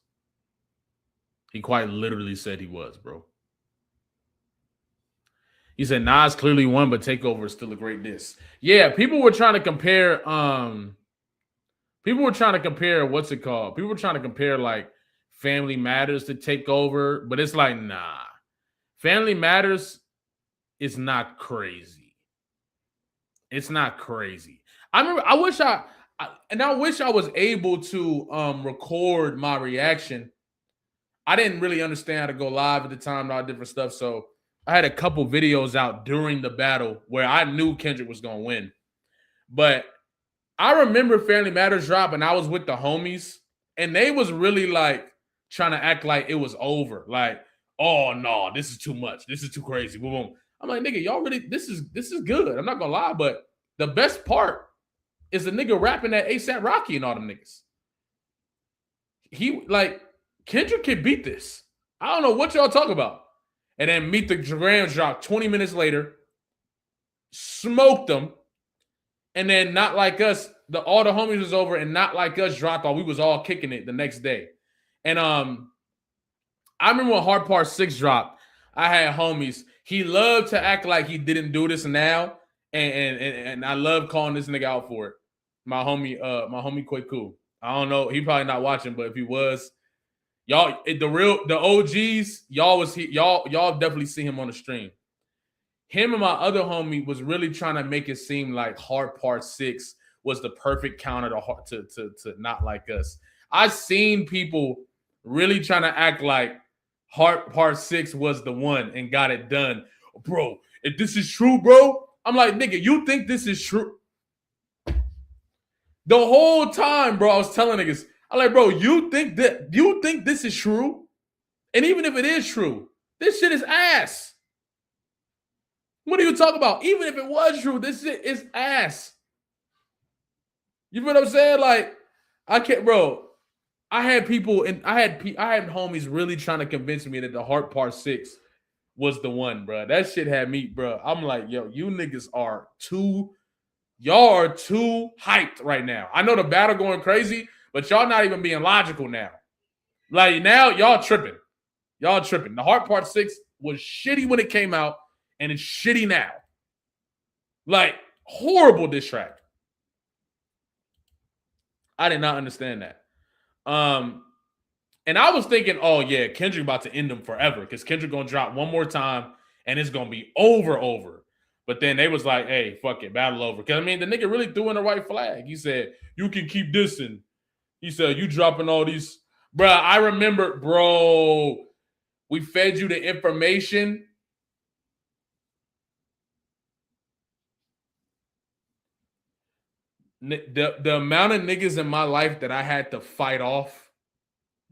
He quite literally said he was, bro. He said Nas clearly won, but Takeover is still a great diss. Yeah, people were trying to compare. People were trying to compare. What's it called? People were trying to compare like Family Matters to Takeover, but it's like, nah. Family Matters is not crazy. It's not crazy. I remember. I wish I was able to record my reaction. I didn't really understand how to go live at the time and all different stuff. So I had a couple videos out during the battle where I knew Kendrick was going to win. But I remember Family Matters drop and I was with the homies and they was really like trying to act like it was over. Like, oh no, this is too much. This is too crazy. Boom, boom. I'm like, nigga, y'all really, this is good. I'm not going to lie. But the best part is the nigga rapping that ASAP Rocky and all them niggas. He like, Kendrick can beat this. I don't know what y'all talk about. And then Meet the Grams dropped 20 minutes later, smoked them, and then Not Like Us, all the homies was over, and Not Like Us dropped while we was all kicking it the next day. And I remember when Hard Part 6 dropped, I had homies. He loved to act like he didn't do this now, and I love calling this nigga out for it. My homie Kwaku. I don't know. He probably not watching, but if he was, y'all, the OGs, y'all definitely see him on the stream. Him and my other homie was really trying to make it seem like Hard Part 6 was the perfect counter to Not Like Us. I've seen people really trying to act like Hard Part 6 was the one and got it done. Bro, if this is true, bro, I'm like, nigga, you think this is true? The whole time, bro, I was telling niggas, I'm like, bro, you think this is true? And even if it is true, this shit is ass. What are you talking about? Even if it was true, this shit is ass. You know what I'm saying? Like, I can't, bro. I had people and I had homies really trying to convince me that the Heart Part 6 was the one, bro. That shit had me, bro. I'm like, yo, you niggas are y'all are too hyped right now. I know the battle going crazy, but y'all not even being logical now. Like, now y'all tripping. Y'all tripping. The Heart Part 6 was shitty when it came out, and it's shitty now. Like, horrible diss track. I did not understand that. And I was thinking, oh yeah, Kendrick about to end them forever because Kendrick gonna drop one more time and it's gonna be over. But then they was like, hey, fuck it, battle over. Because I mean, the nigga really threw in the right flag. He said, you can keep dissing. He said, you dropping all these. Bruh, I remember, bro, we fed you the information. The amount of niggas in my life that I had to fight off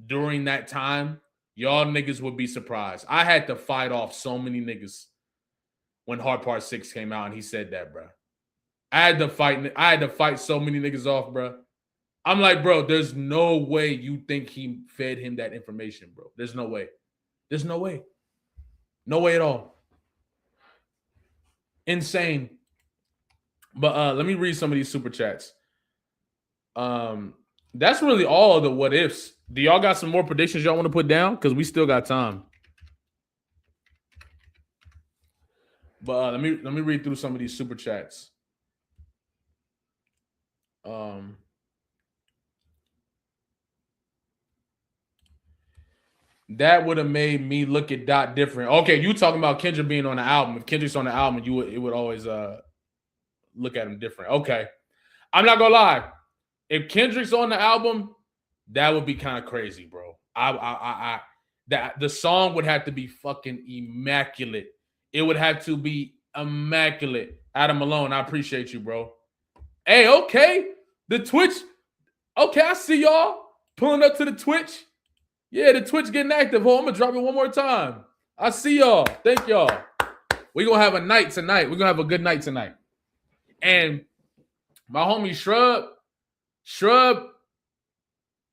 during that time, y'all niggas would be surprised. I had to fight off so many niggas when Hard Part 6 came out and he said that, bro. I had to fight so many niggas off, bro. I'm like, bro, there's no way you think he fed him that information, bro. There's no way. There's no way. No way at all. Insane. But let me read some of these super chats. That's really all of the what ifs. Do y'all got some more predictions y'all want to put down? Because we still got time. But let me read through some of these super chats. That would have made me look at Dot different. Okay, you talking about Kendrick being on the album. If Kendrick's on the album, it would always look at him different. Okay. I'm not gonna lie. If Kendrick's on the album, that would be kind of crazy, bro. The song would have to be fucking immaculate. It would have to be immaculate. Adam Malone, I appreciate you, bro. Hey, okay. The Twitch. Okay, I see y'all pulling up to the Twitch. Yeah, the Twitch getting active. Oh, I'm gonna drop it one more time. I see y'all. Thank y'all. We're gonna have a night tonight. We're gonna have a good night tonight. And my homie Shrub,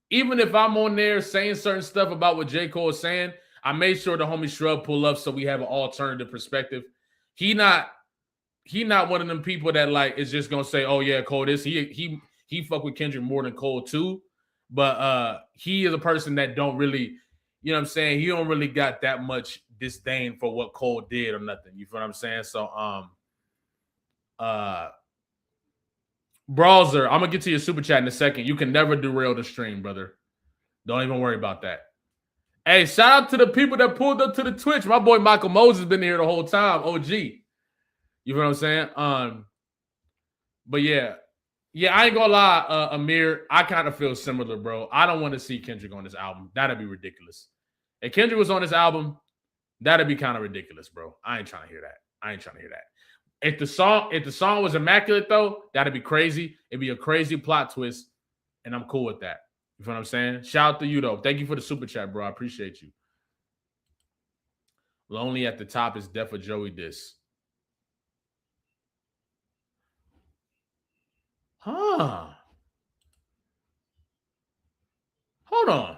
even if I'm on there saying certain stuff about what J. Cole is saying, I made sure the homie Shrub pull up so we have an alternative perspective. He not one of them people that like is just gonna say, oh yeah, Cole this. He fuck with Kendrick more than Cole too. But he is a person that don't really, you know what I'm saying? He don't really got that much disdain for what Cole did or nothing. You feel what I'm saying? So Brawler, I'm gonna get to your super chat in a second. You can never derail the stream, brother. Don't even worry about that. Hey, shout out to the people that pulled up to the Twitch. My boy Michael Moses been here the whole time. OG. You know what I'm saying? But yeah, I ain't gonna lie, Amir. I kind of feel similar, bro. I don't want to see Kendrick on this album. That'd be ridiculous. If Kendrick was on this album, that'd be kind of ridiculous, bro. I ain't trying to hear that. If the song was immaculate, though, that'd be crazy. It'd be a crazy plot twist, and I'm cool with that. You know what I'm saying? Shout out to you, though. Thank you for the super chat, bro. I appreciate you. Lonely at the top is Def or Joey diss. Huh. Hold on.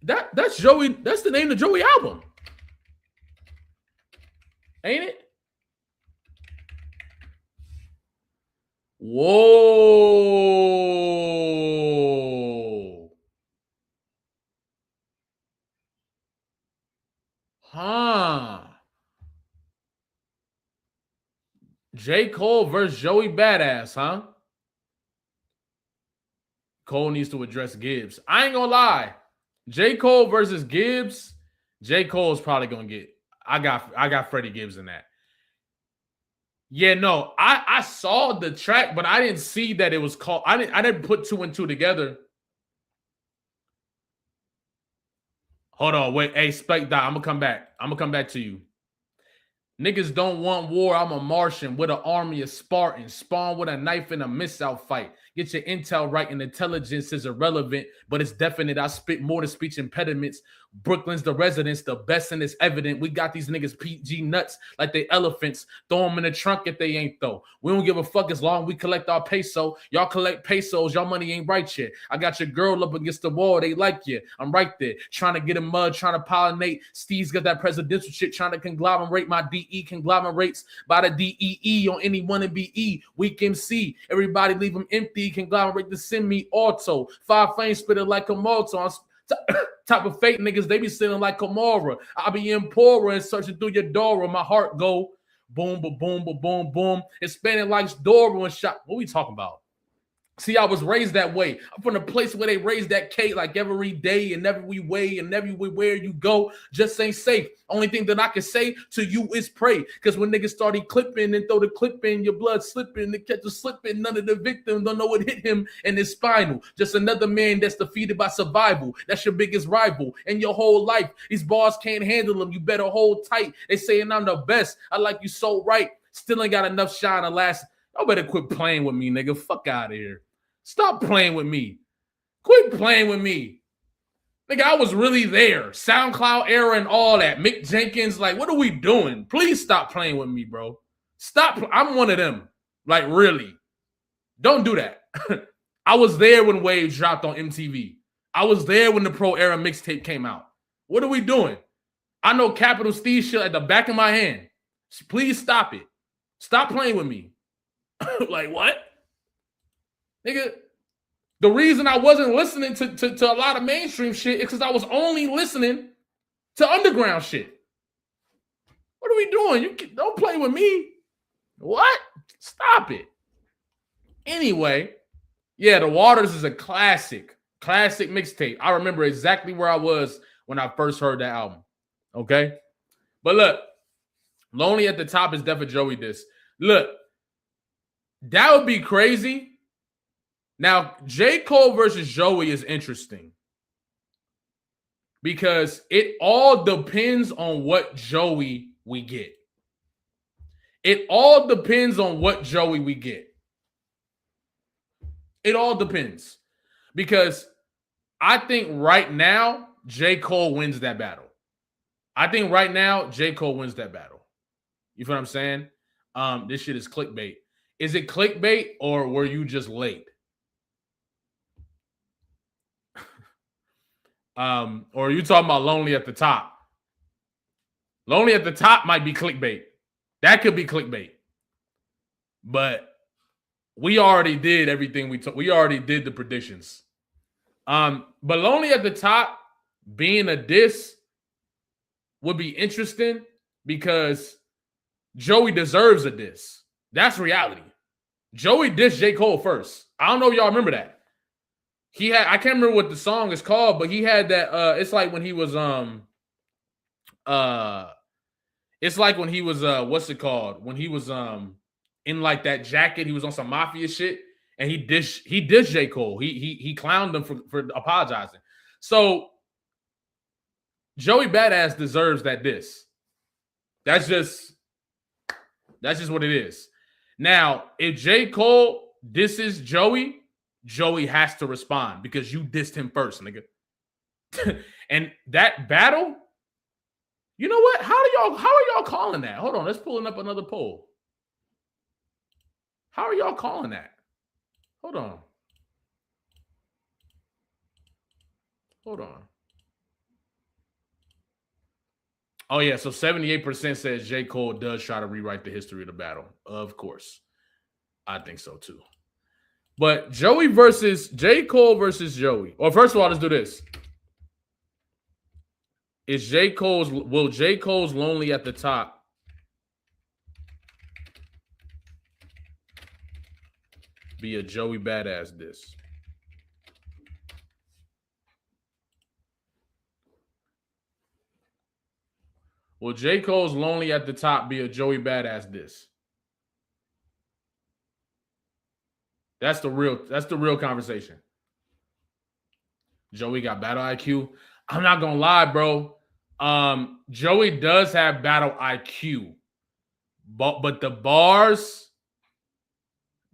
That's Joey. That's the name of the Joey album. Ain't it? Whoa. Huh. J. Cole versus Joey Badass, huh? Cole needs to address Gibbs. I ain't gonna lie. J. Cole versus Gibbs. J. Cole's probably gonna get. I got Freddie Gibbs in that. Yeah, no, I saw the track, but I didn't see that it was called. I didn't put 2 and 2 together. Hold on, wait. Hey, Spike Dot, I'm gonna come back. I'm gonna come back to you. Niggas don't want war. I'm a Martian with an army of Spartans. Spawn with a knife in a missile fight. Get your intel right, and intelligence is irrelevant, but it's definite. I spit more than speech impediments. Brooklyn's the residence, the best, and it's evident. We got these niggas PG nuts like they elephants. Throw them in the trunk if they ain't though. We don't give a fuck as long as we collect our peso. Y'all collect pesos. Y'all money ain't right yet. I got your girl up against the wall. They like you. I'm right there. Trying to get in mud, trying to pollinate. Steve's got that presidential shit, trying to conglomerate my DE conglomerates by the DEE on anyone in BE. Weak MC. Everybody leave them empty. Conglomerate to send me auto. 5 flames spitting like a motor. Type of fake niggas, they be sitting like Kamara. I be in poorer and searching through your door. My heart go boom, boom, boom, boom, boom, boom. It's spinning like Dora and shot. What we talking about? See, I was raised that way. I'm from the place where they raise that K like every day and every way and everywhere you go just ain't safe. Only thing that I can say to you is pray. Because when niggas started clipping and throw the clip in, your blood slipping, the catch a slipping, none of the victims don't know what hit him in his spinal. Just another man that's defeated by survival. That's your biggest rival in your whole life. These bars can't handle them. You better hold tight. They saying I'm the best. I like you so right. Still ain't got enough shine to last. Y'all better quit playing with me, nigga. Fuck out of here. Stop playing with me. Quit playing with me. Nigga, I was really there. SoundCloud era and all that. Mick Jenkins, like, what are we doing? Please stop playing with me, bro. Stop. I'm one of them. Like, really. Don't do that. I was there when Waves dropped on MTV. I was there when the Pro Era mixtape came out. What are we doing? I know Capital Steve shit at the back of my hand. Please stop it. Stop playing with me. Like, what? Nigga, the reason I wasn't listening to a lot of mainstream shit is because I was only listening to underground shit. What are we doing? Don't play with me. What? Stop it. Anyway, yeah, The Waters is a classic mixtape. I remember exactly where I was when I first heard that album. Okay? But look, Lonely at the Top is definitely Joey diss. Look, that would be crazy. Now, J. Cole versus Joey is interesting because it all depends on what Joey we get. It all depends on what Joey we get. It all depends because I think right now, J. Cole wins that battle. I think right now, J. Cole wins that battle. You feel what I'm saying? This shit is clickbait. Is it clickbait or were you just late? Or are you talking about Lonely at the Top? Lonely at the Top might be clickbait. That could be clickbait. But we already did everything we already did the predictions. But Lonely at the Top being a diss would be interesting because Joey deserves a diss. That's reality. Joey dissed J. Cole first. I don't know if y'all remember that. He had, I can't remember what the song is called, but he had that, it's like when he was, it's like when he was, what's it called? When he was, in like that jacket, he was on some mafia shit and he dissed J. Cole. He clowned him for apologizing. So Joey Badass deserves that diss. That's just what it is. Now, if J. Cole disses Joey, Joey has to respond because you dissed him first, nigga. And that battle, you know what? How are y'all calling that? Hold on, let's pull up another poll. How are y'all calling that? Hold on. Oh, yeah, so 78% says J. Cole does try to rewrite the history of the battle. Of course. I think so, too. But J. Cole versus Joey. Or first of all, let's do this. Will J. Cole's Lonely at the Top be a Joey Badass diss? Will J. Cole's Lonely at the Top be a Joey Badass diss? That's the real conversation. Joey got battle IQ. I'm not gonna lie, bro. Joey does have battle IQ, but the bars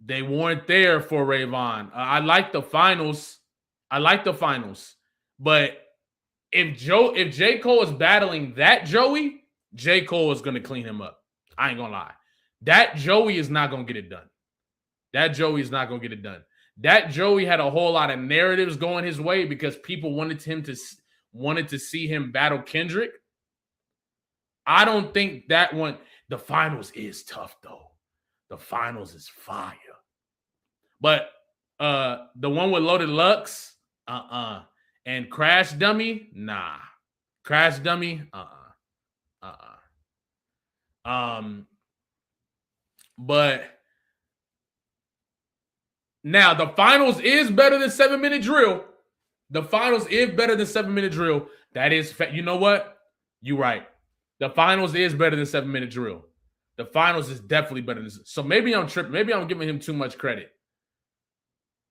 They weren't there for Rayvon. I like the finals. But if J. Cole is battling that Joey, J. Cole is gonna clean him up. I ain't gonna lie. That Joey is not gonna get it done. That Joey had a whole lot of narratives going his way because people wanted to see him battle Kendrick. I don't think that one. The finals is tough though. The finals is fire. But the one with Loaded Lux, and Crash Dummy, nah. Crash Dummy, but now the finals is better than 7-minute drill. The finals is better than 7-minute drill. That is, you know what? You're right. The finals is better than 7-minute drill. The finals is definitely better than. So maybe I'm tripping. Maybe I'm giving him too much credit.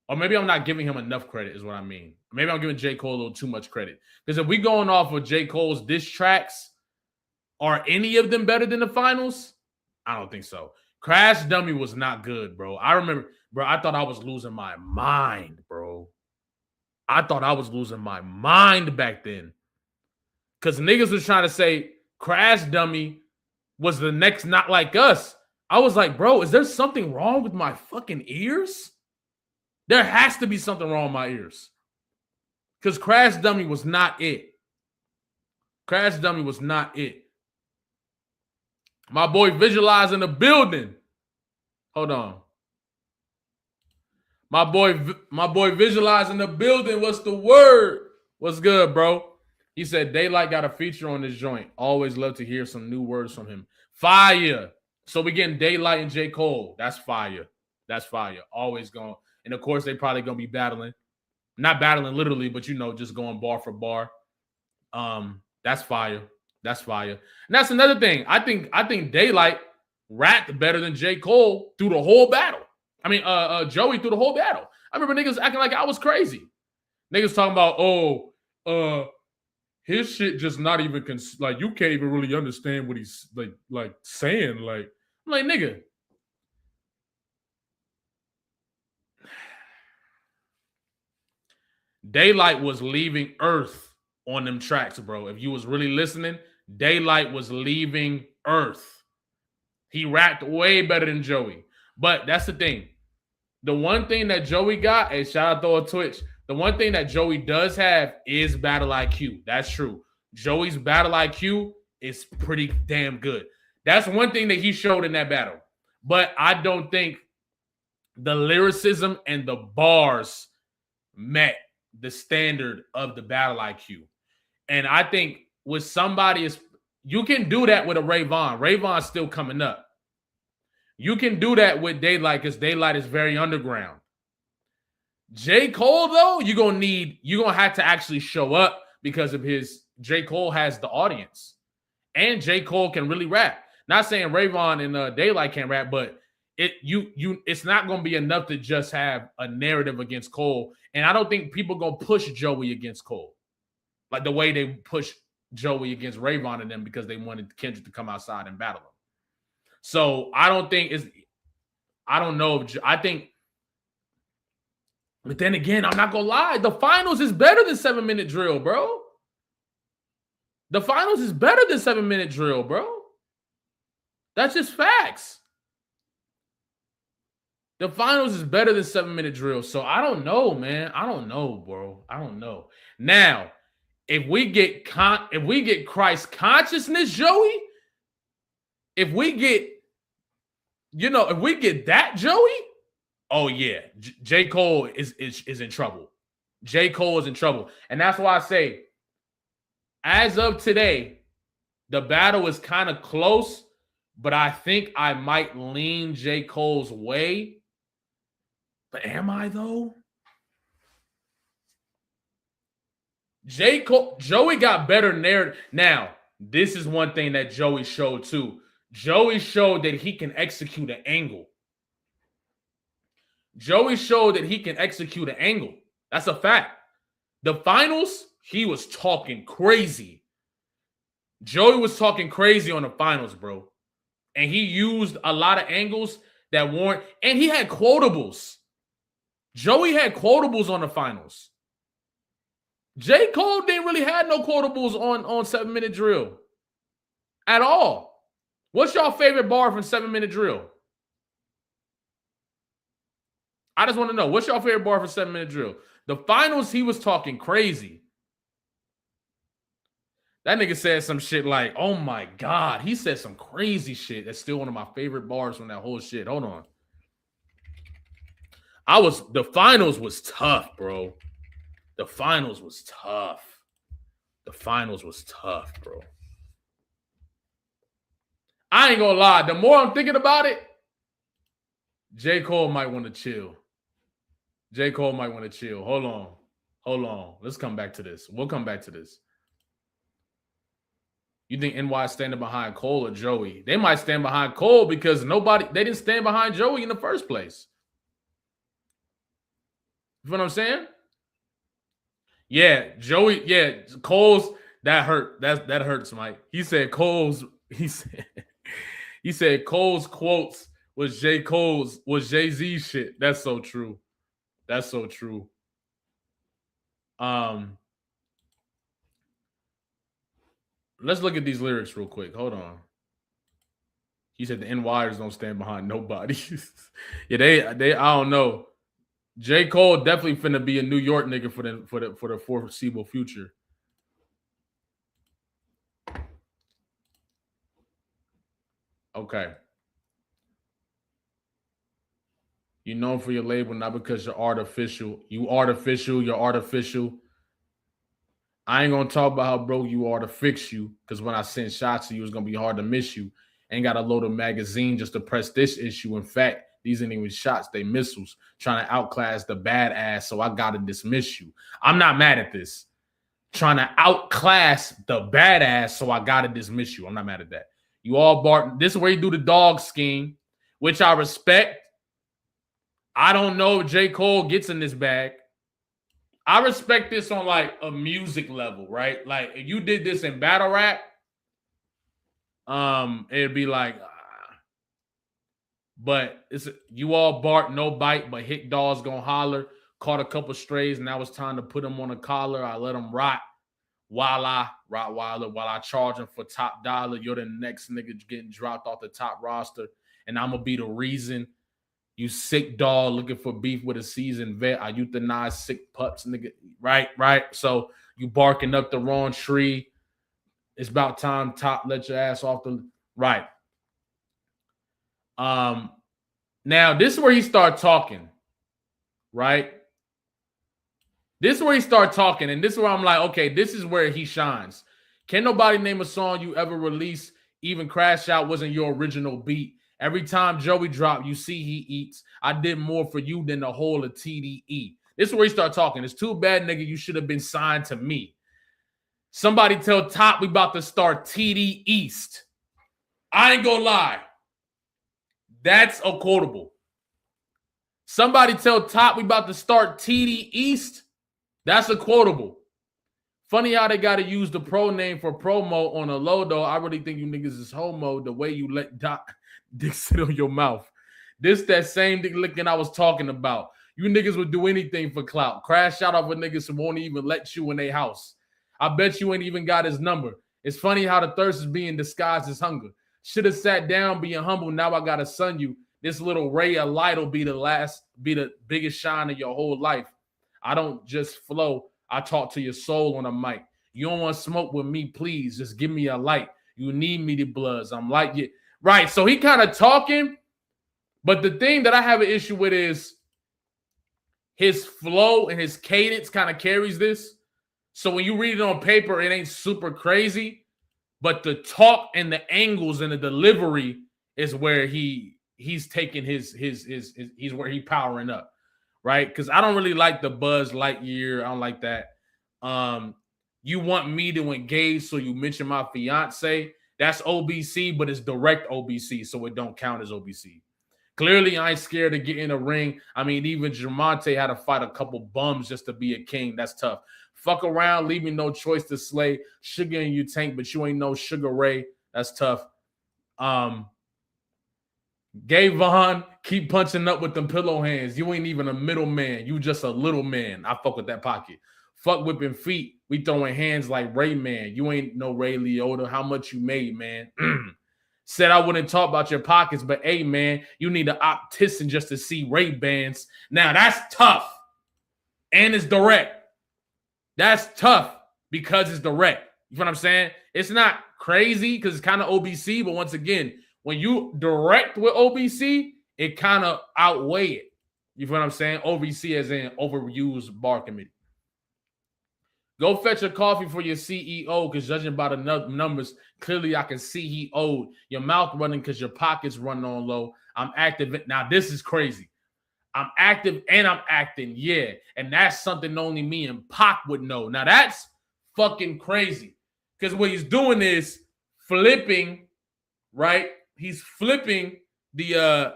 Or maybe I'm not giving him enough credit is what I mean. Maybe I'm giving J. Cole a little too much credit. Because if we going off of J. Cole's diss tracks, are any of them better than the finals? I don't think so. Crash Dummy was not good, bro. I remember, bro, I thought I was losing my mind, bro. I thought I was losing my mind back then. Because niggas was trying to say Crash Dummy was the next Not Like Us. I was like, bro, is there something wrong with my fucking ears? There has to be something wrong with my ears. Because Crash Dummy was not it. Crash Dummy was not it. My boy Visualize in the building. Hold on. My boy Visualize in the building. What's the word? What's good, bro? He said, Daylight got a feature on this joint. Always love to hear some new words from him. Fire. So we getting Daylight and J. Cole. That's fire. That's fire. Always going. And, of course, they probably going to be battling. Not battling literally, but, you know, just going bar for bar. That's fire. That's fire. And that's another thing. I think Daylight rapped better than J. Cole through the whole battle. I mean, Joey through the whole battle. I remember niggas acting like I was crazy. Niggas talking about, his shit just not even, like, you can't even really understand what he's, like saying. Like, I'm like, nigga. Daylight was leaving Earth on them tracks, bro. If you was really listening, Daylight was leaving Earth. He rapped way better than Joey. But that's the thing. The one thing that Joey got, hey, shout out to Twitch. The one thing that Joey does have is battle IQ. That's true. Joey's battle IQ is pretty damn good. That's one thing that he showed in that battle. But I don't think the lyricism and the bars met the standard of the battle IQ. And I think with somebody, you can do that with a Rayvon. Rayvon's still coming up. You can do that with Daylight because Daylight is very underground. J. Cole, though, you're gonna have to actually show up because of J. Cole has the audience. And J. Cole can really rap. Not saying Rayvon and Daylight can't rap, but it's not gonna be enough to just have a narrative against Cole. And I don't think people gonna push Joey against Cole. Like the way they push Joey against Rayvon and them because they wanted Kendrick to come outside and battle him. So I don't know. I think, but then again, I'm not gonna lie. The finals is better than 7-minute drill, bro. The finals is better than 7-minute drill, bro. That's just facts. The finals is better than 7-minute drill. So I don't know, man. I don't know, bro. I don't know. Now, if we get Christ consciousness, Joey, if we get that Joey, oh yeah, J. Cole is in trouble. J. Cole is in trouble. And that's why I say, as of today, the battle is kind of close, but I think I might lean J. Cole's way. But am I though? Joey got better narrative. Now, this is one thing that Joey showed too. Joey showed that he can execute an angle. Joey showed that he can execute an angle. That's a fact. The finals, he was talking crazy. Joey was talking crazy on the finals, bro. And he used a lot of angles that warrant, and he had quotables. Joey had quotables on the finals. J. Cole didn't really have no quotables on 7 Minute Drill at all. What's y'all favorite bar from 7 Minute Drill? I just want to know, what's your favorite bar for 7 Minute Drill? The finals, he was talking crazy. That nigga said some shit like, oh my God. He said some crazy shit. That's still one of my favorite bars from that whole shit. Hold on. The finals was tough, bro. The finals was tough. The finals was tough, bro. I ain't gonna lie. The more I'm thinking about it, J. Cole might want to chill. J. Cole might want to chill. Hold on. Let's come back to this. We'll come back to this. You think NY is standing behind Cole or Joey? They might stand behind Cole because they didn't stand behind Joey in the first place. You know what I'm saying? Yeah, Joey, Cole's, that hurt. That hurts, Mike. He said Cole's quotes was Jay-Z shit. That's so true. That's so true. Let's look at these lyrics real quick. Hold on. He said the NYers don't stand behind nobody. Yeah, they I don't know. J. Cole definitely finna be a New York nigga for the foreseeable future. Okay. You're known for your label, not because you're artificial. You're artificial. I ain't gonna talk about how broke you are to fix you, because when I send shots to you, it's gonna be hard to miss you. Ain't got a load of magazine just to press this issue. In fact, these ain't even shots, they missiles. Trying to outclass the badass, so I gotta dismiss you. I'm not mad at this. Trying to outclass the badass, so I gotta dismiss you. I'm not mad at that. You all bark. This is where you do the dog scheme, which I respect. I don't know if J. Cole gets in this bag. I respect this on like a music level, right? Like if you did this in battle rap, it'd be like, but it's you all bark, no bite, but hit dogs gonna holler. Caught a couple strays, and now it's time to put them on a collar. I let them rot while I charge them for top dollar. You're the next nigga getting dropped off the top roster, and I'm gonna be the reason. You sick dog looking for beef with a seasoned vet. I euthanize sick pups, nigga. Right. So you barking up the wrong tree. It's about time top let your ass off the right. Now this is where he start talking, right? This is where he start talking, and this is where I'm like, okay, this is where he shines. Can nobody name a song you ever released? Even Crash Out wasn't your original beat. Every time Joey dropped, you see he eats. I did more for you than the whole of TDE. This is where he start talking. It's too bad, nigga. You should have been signed to me. Somebody tell Top we about to start TD East. I ain't gonna lie. That's a quotable. Somebody tell Top we about to start TD East. That's a quotable. Funny how they got to use the pro name for promo on a low, though. I really think you niggas is homo the way you let dick sit on your mouth. This that same dick licking I was talking about. You niggas would do anything for clout. Crash out of a niggas who won't even let you in their house. I bet you ain't even got his number. It's funny how the thirst is being disguised as hunger. Should have sat down being humble. Now I gotta sun you. This little ray of light will be the biggest shine of your whole life. I don't just flow. I talk to your soul on a mic. You don't want to smoke with me, please. Just give me a light. You need me to bloods. I'm like you. Right. So he kind of talking. But the thing that I have an issue with is his flow and his cadence kind of carries this. So when you read it on paper, it ain't super crazy. But the talk and the angles and the delivery is where he's taking he's where he powering up. Right? Because I don't really like the Buzz Lightyear. I don't like that. You want me to engage, so you mention my fiance. That's OBC, but it's direct OBC, so it don't count as OBC. Clearly, I ain't scared to get in a ring. I mean, even Jamonte had to fight a couple bums just to be a king. That's tough. Fuck around, leave me no choice to slay. Sugar in you tank, but you ain't no Sugar Ray. That's tough. Gay Vaughn, keep punching up with them pillow hands. You ain't even a middleman. You just a little man. I fuck with that pocket. Fuck whipping feet. We throwing hands like Rayman. You ain't no Ray Liotta. How much you made, man? Said I wouldn't talk about your pockets, but hey, man, you need an optician just to see Ray-Bans. Now, that's tough. And it's direct. That's tough because it's direct. You know what I'm saying? It's not crazy because it's kind of OBC, but once again, when you direct with OBC, it kind of outweigh it. You know what I'm saying? OBC as in overused bar committee. Go fetch a coffee for your CEO because judging by the numbers, clearly I can see he owed. Your mouth running because your pockets running on low. I'm active. Now, this is crazy. I'm active and I'm acting, yeah. And that's something only me and Pac would know. Now, that's fucking crazy because what he's doing is flipping, right? He's flipping the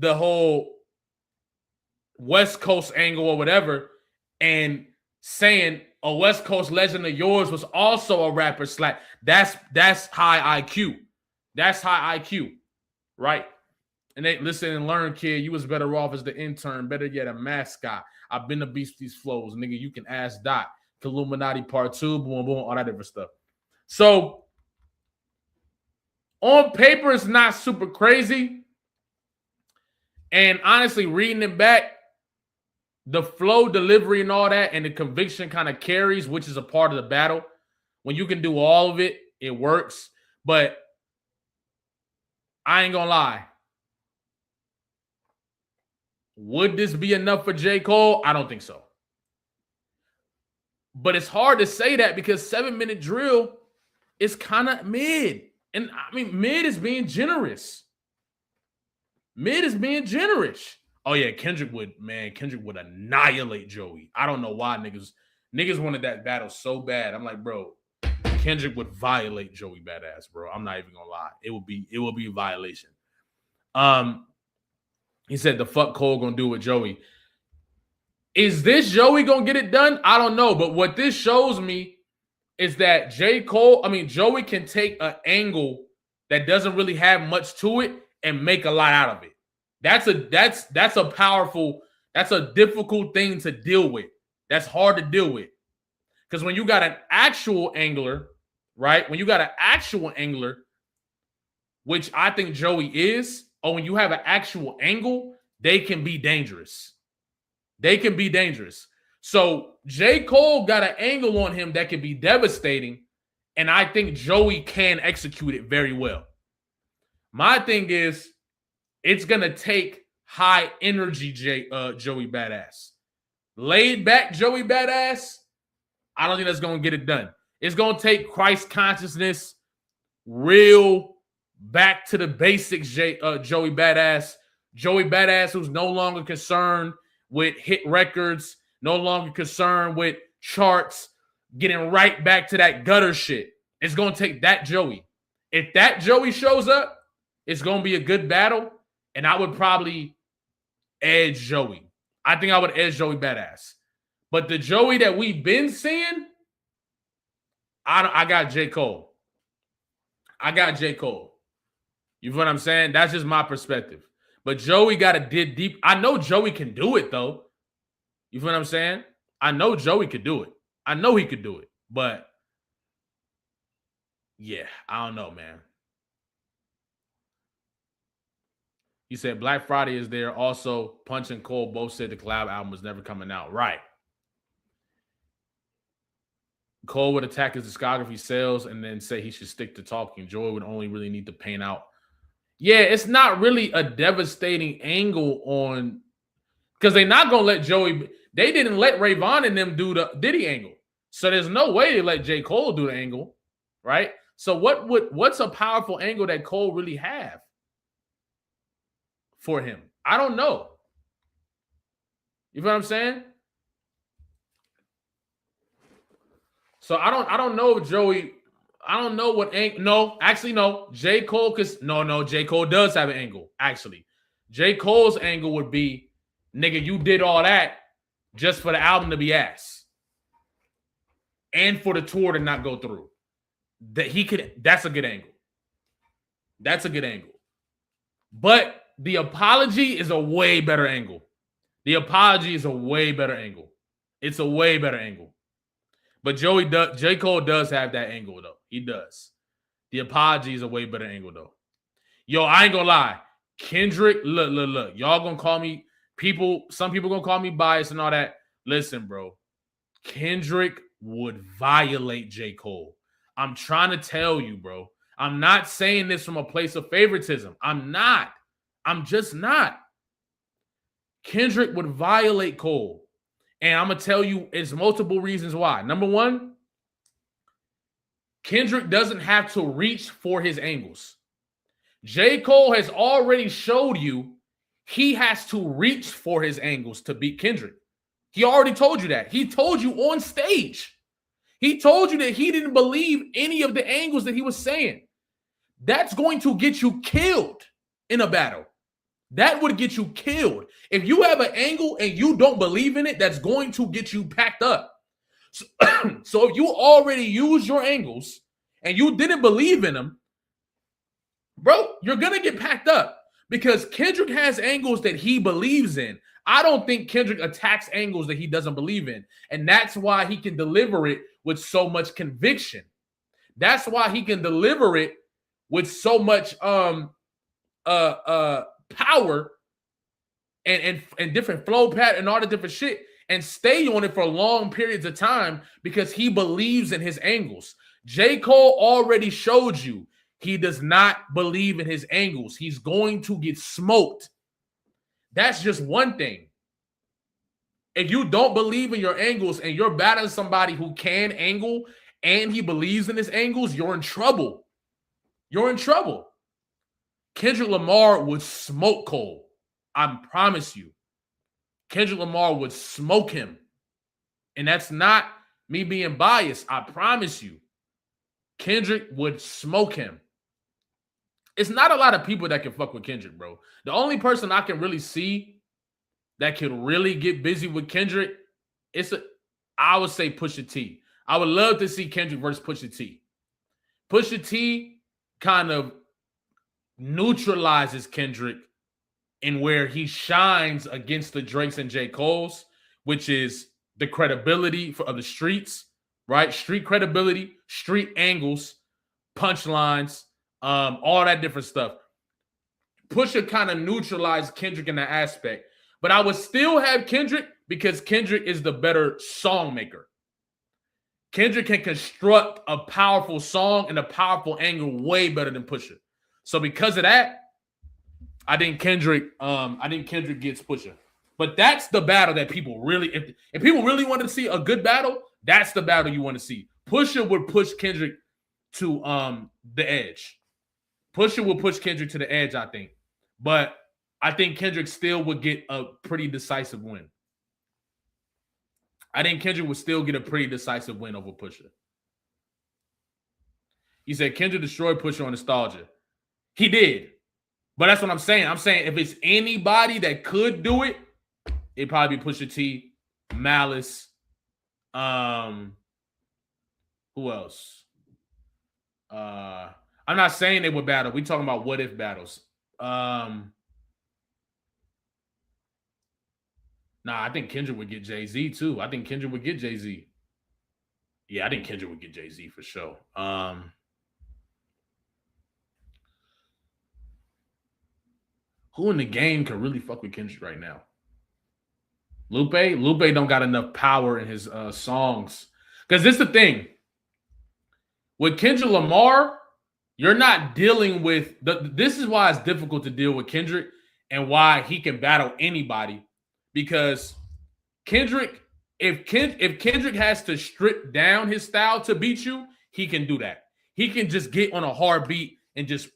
whole West Coast angle or whatever and saying a West Coast legend of yours was also a rapper slack. That's high IQ. That's high IQ, right? And they listen and learn, kid. You was better off as the intern, better yet a mascot. I've been to beast these flows, nigga. You can ask Dot. Illuminati Part 2, boom, boom, all that different stuff. So on paper, it's not super crazy. And honestly, reading it back, the flow, delivery, and all that, and the conviction kind of carries, which is a part of the battle. When you can do all of it, it works. But I ain't gonna lie. Would this be enough for J. Cole? I don't think so. But it's hard to say that because 7-minute drill is kind of mid. And I mean, mid is being generous. Mid is being generous. Oh, yeah, Kendrick would annihilate Joey. I don't know why niggas wanted that battle so bad. I'm like, bro, Kendrick would violate Joey Badass, bro. I'm not even gonna lie. It would be a violation. He said the fuck Cole gonna do with Joey. Is this Joey gonna get it done? I don't know. But what this shows me is that Joey can take an angle that doesn't really have much to it and make a lot out of it. That's a powerful, that's a difficult thing to deal with. That's hard to deal with. Because when you got an actual angler, right? When you got an actual angler, which I think Joey is, or when you have an actual angle, they can be dangerous. They can be dangerous. So J. Cole got an angle on him that can be devastating, and I think Joey can execute it very well. My thing is, it's going to take high energy Joey Badass. Laid back Joey Badass, I don't think that's going to get it done. It's going to take Christ consciousness, real, back to the basics Joey Badass. Joey Badass who's no longer concerned with hit records, no longer concerned with charts, getting right back to that gutter shit. It's going to take that Joey. If that Joey shows up, it's going to be a good battle, and I would probably edge Joey. I think I would edge Joey Badass. But the Joey that we've been seeing, I got J. Cole. I got J. Cole. You know what I'm saying? That's just my perspective. But Joey got to dig deep. I know Joey can do it, though. You know what I'm saying? I know Joey could do it. I know he could do it. But, yeah, I don't know, man. He said Black Friday is there. Also, Punch and Cole both said the collab album was never coming out. Right. Cole would attack his discography sales and then say he should stick to talking. Joey would only really need to paint out. Yeah, it's not really a devastating angle on, because they're not going to let Joey, they didn't let Ray Vaughn and them do the Diddy angle. So there's no way they let J. Cole do the angle, right? So what's a powerful angle that Cole really have for him? I don't know. You know what I'm saying? So I don't know if Joey, I don't know what angle. No, actually, no. J. Cole, J. Cole does have an angle, actually. J. Cole's angle would be, nigga, you did all that just for the album to be ass. And for the tour to not go through. That's a good angle. That's a good angle. But the apology is a way better angle. The apology is a way better angle. It's a way better angle. But J. Cole does have that angle, though. He does. The apology is a way better angle, though. Yo, I ain't gonna lie. Kendrick, look. Y'all gonna call me some people gonna call me biased and all that. Listen, bro. Kendrick would violate J. Cole. I'm trying to tell you, bro. I'm not saying this from a place of favoritism. I'm not. I'm just not. Kendrick would violate Cole. And I'm going to tell you, it's multiple reasons why. Number one, Kendrick doesn't have to reach for his angles. J. Cole has already showed you he has to reach for his angles to beat Kendrick. He already told you that. He told you on stage. He told you that he didn't believe any of the angles that he was saying. That's going to get you killed in a battle. That would get you killed. If you have an angle and you don't believe in it, that's going to get you packed up. So if you already use your angles and you didn't believe in them, bro, you're going to get packed up because Kendrick has angles that he believes in. I don't think Kendrick attacks angles that he doesn't believe in. And that's why he can deliver it with so much conviction. That's why he can deliver it with so much power and different flow pattern and all the different shit and stay on it for long periods of time because he believes in his angles. J. Cole already showed you he does not believe in his angles. He's going to get smoked. That's just one thing. If you don't believe in your angles and you're battling somebody who can angle and he believes in his angles, you're in trouble. You're in trouble. Kendrick Lamar would smoke Cole. I promise you. Kendrick Lamar would smoke him. And that's not me being biased. I promise you. Kendrick would smoke him. It's not a lot of people that can fuck with Kendrick, bro. The only person I can really see that could really get busy with Kendrick, I would say Pusha T. I would love to see Kendrick versus Pusha T. Pusha T kind of neutralizes Kendrick in where he shines against the Drakes and J. Cole's, which is the credibility of the streets, right? Street credibility, street angles, punchlines, all that different stuff. Pusha kind of neutralized Kendrick in that aspect. But I would still have Kendrick because Kendrick is the better song maker. Kendrick can construct a powerful song and a powerful angle way better than Pusha. So because of that, I think Kendrick gets Pusha. But that's the battle that people really, if people really want to see a good battle, that's the battle you want to see. Pusha would push Kendrick to the edge. Pusha will push Kendrick to the edge, I think. But I think Kendrick still would get a pretty decisive win. I think Kendrick would still get a pretty decisive win over Pusha. He said Kendrick destroyed Pusha on nostalgia. He did. But that's what I'm saying. I'm saying if it's anybody that could do it, it'd probably be Pusha T, Malice. Who else? I'm not saying they would battle. We're talking about what if battles. Nah, I think Kendrick would get Jay-Z too. I think Kendrick would get Jay-Z. Yeah, I think Kendrick would get Jay-Z for sure. Who in the game can really fuck with Kendrick right now? Lupe? Lupe don't got enough power in his songs. Because this is the thing. With Kendrick Lamar, you're not dealing with... This is why it's difficult to deal with Kendrick and why he can battle anybody. Because Kendrick, if Kendrick has to strip down his style to beat you, he can do that. He can just get on a hard beat and just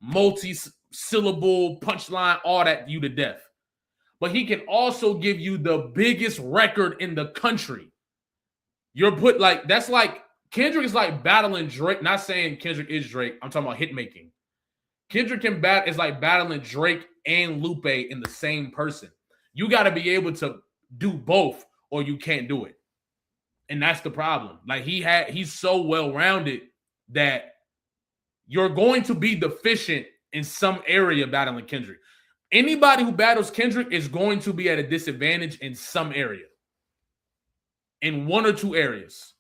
multi-syllable, punchline, all that you to death. But he can also give you the biggest record in the country. That's like Kendrick is like battling Drake. Not saying Kendrick is Drake. I'm talking about hit making. Kendrick is like battling Drake and Lupe in the same person. You got to be able to do both or you can't do it. And that's the problem. Like he's so well-rounded that you're going to be deficient in some area battling Kendrick. Anybody who battles Kendrick is going to be at a disadvantage in some area, in one or two areas.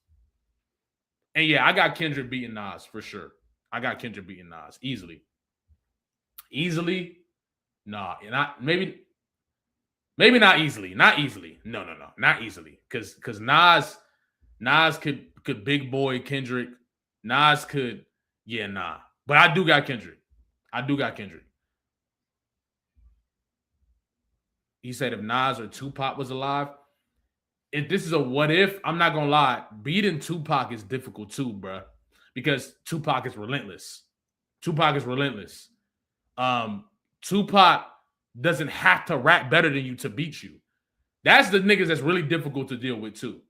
And yeah, I got Kendrick beating Nas for sure. I got Kendrick beating Nas easily. Easily? Nah, maybe not easily. Not easily. No, not easily. Because Nas could big boy Kendrick. Nas could, yeah, nah. But I do got Kendrick. He said if Nas or Tupac was alive, if this is a what if, I'm not gonna lie, beating Tupac is difficult too, bro, because Tupac is relentless. Tupac doesn't have to rap better than you to beat you. That's the niggas that's really difficult to deal with too.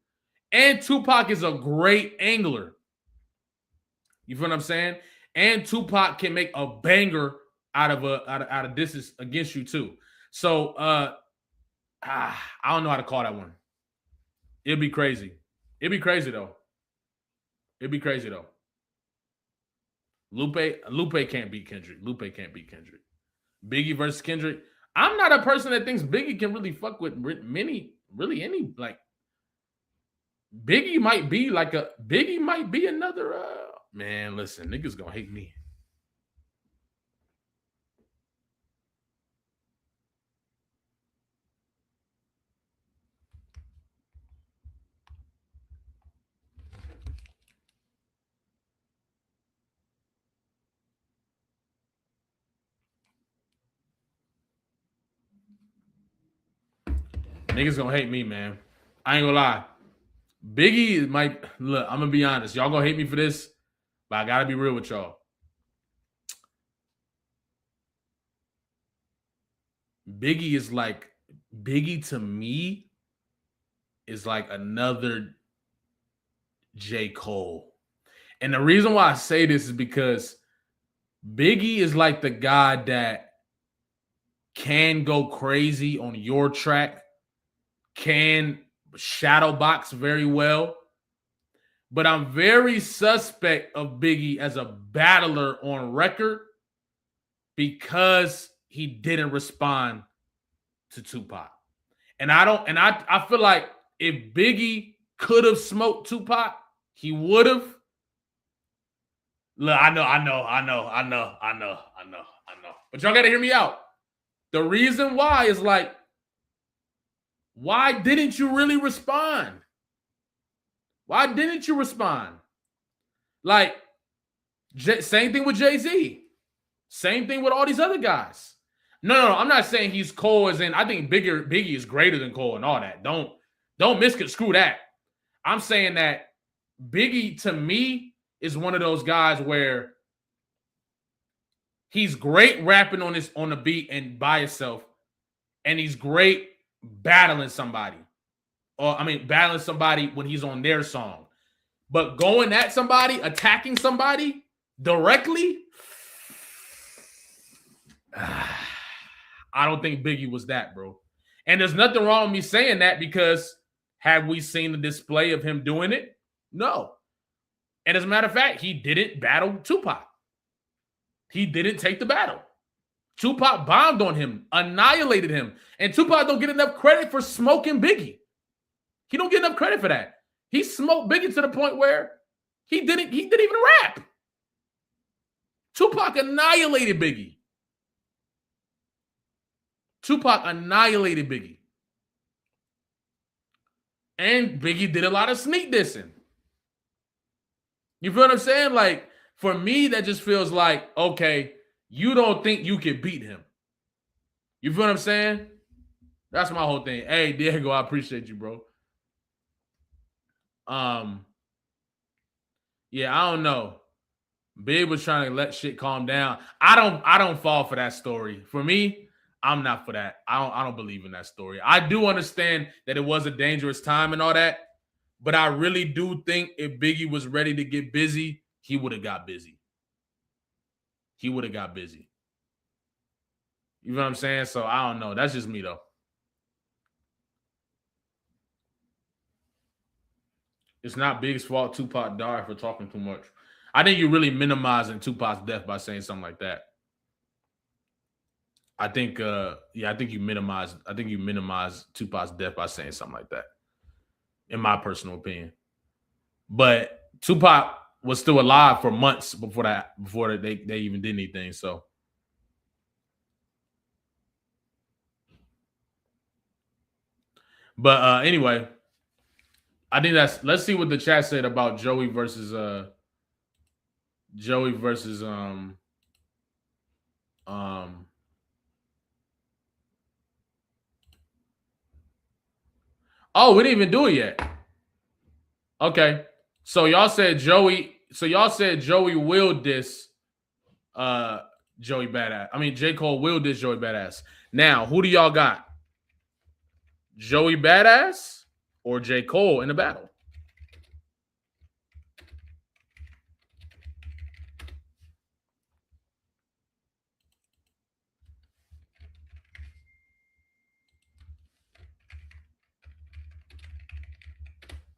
And Tupac is a great angler. You feel what I'm saying? And Tupac can make a banger out of distance against you too. So I don't know how to call that one. It'd be crazy. It'd be crazy though. Lupe can't beat Kendrick. Biggie versus Kendrick. I'm not a person that thinks Biggie can really fuck with any like. Biggie might be another. Man, listen, niggas gonna hate me. Niggas gonna hate me, man. I ain't gonna lie. Biggie might look. I'm gonna be honest. Y'all gonna hate me for this, but I gotta be real with y'all. Biggie to me is like another J. Cole. And the reason why I say this is because Biggie is like the guy that can go crazy on your track, can shadow box very well. But I'm very suspect of Biggie as a battler on record because he didn't respond to Tupac. And I feel like if Biggie could have smoked Tupac, he would have. Look, I know. But y'all got to hear me out. The reason why is like, why didn't you really respond? Like, same thing with Jay-Z. Same thing with all these other guys. No, I'm not saying he's Cole as in, I think Biggie is greater than Cole and all that. Don't misconstrue that. I'm saying that Biggie, to me, is one of those guys where he's great rapping on the beat and by himself, and he's great battling somebody. Battling somebody when he's on their song. But going at somebody, attacking somebody directly, I don't think Biggie was that, bro. And there's nothing wrong with me saying that because have we seen the display of him doing it? No. And as a matter of fact, he didn't battle Tupac. He didn't take the battle. Tupac bombed on him, annihilated him. And Tupac don't get enough credit for smoking Biggie. He don't get enough credit for that. He smoked Biggie to the point where he didn't even rap. Tupac annihilated Biggie. And Biggie did a lot of sneak dissing. You feel what I'm saying? Like, for me, that just feels like, okay, you don't think you can beat him. You feel what I'm saying? That's my whole thing. Hey, Diego, I appreciate you, bro. Yeah, I don't know. Big was trying to let shit calm down. I don't fall for that story. For me, I'm not for that. I don't believe in that story. I do understand that it was a dangerous time and all that, but I really do think if Biggie was ready to get busy, he would have got busy. You know what I'm saying? So I don't know. That's just me though. It's not Big's fault Tupac died for talking too much. I think you're really minimizing Tupac's death by saying something like that. I think I think you minimize Tupac's death by saying something like that, in my personal opinion. But Tupac was still alive for months before they even did anything. So but anyway, I think let's see what the chat said about Joey versus um oh, we didn't even do it yet. Okay. So y'all said Joey will diss Joey Badass. I mean J. Cole will diss Joey Badass. Now, who do y'all got? Joey Badass or J. Cole in the battle?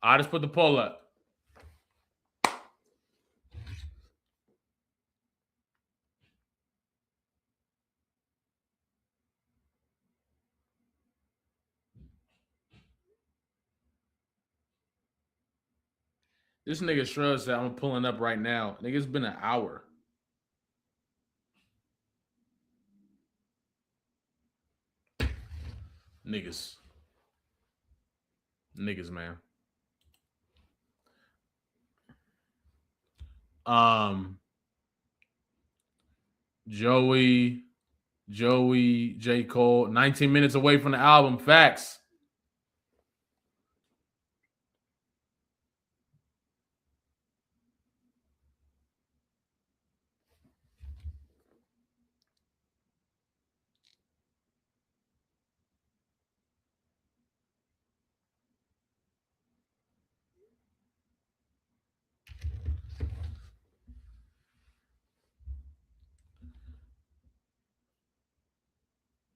I just put the poll up. This nigga Shrug said I'm pulling up right now. Nigga, it's been an hour. Niggas, man. Joey, J. Cole, 19 minutes away from the album. Facts.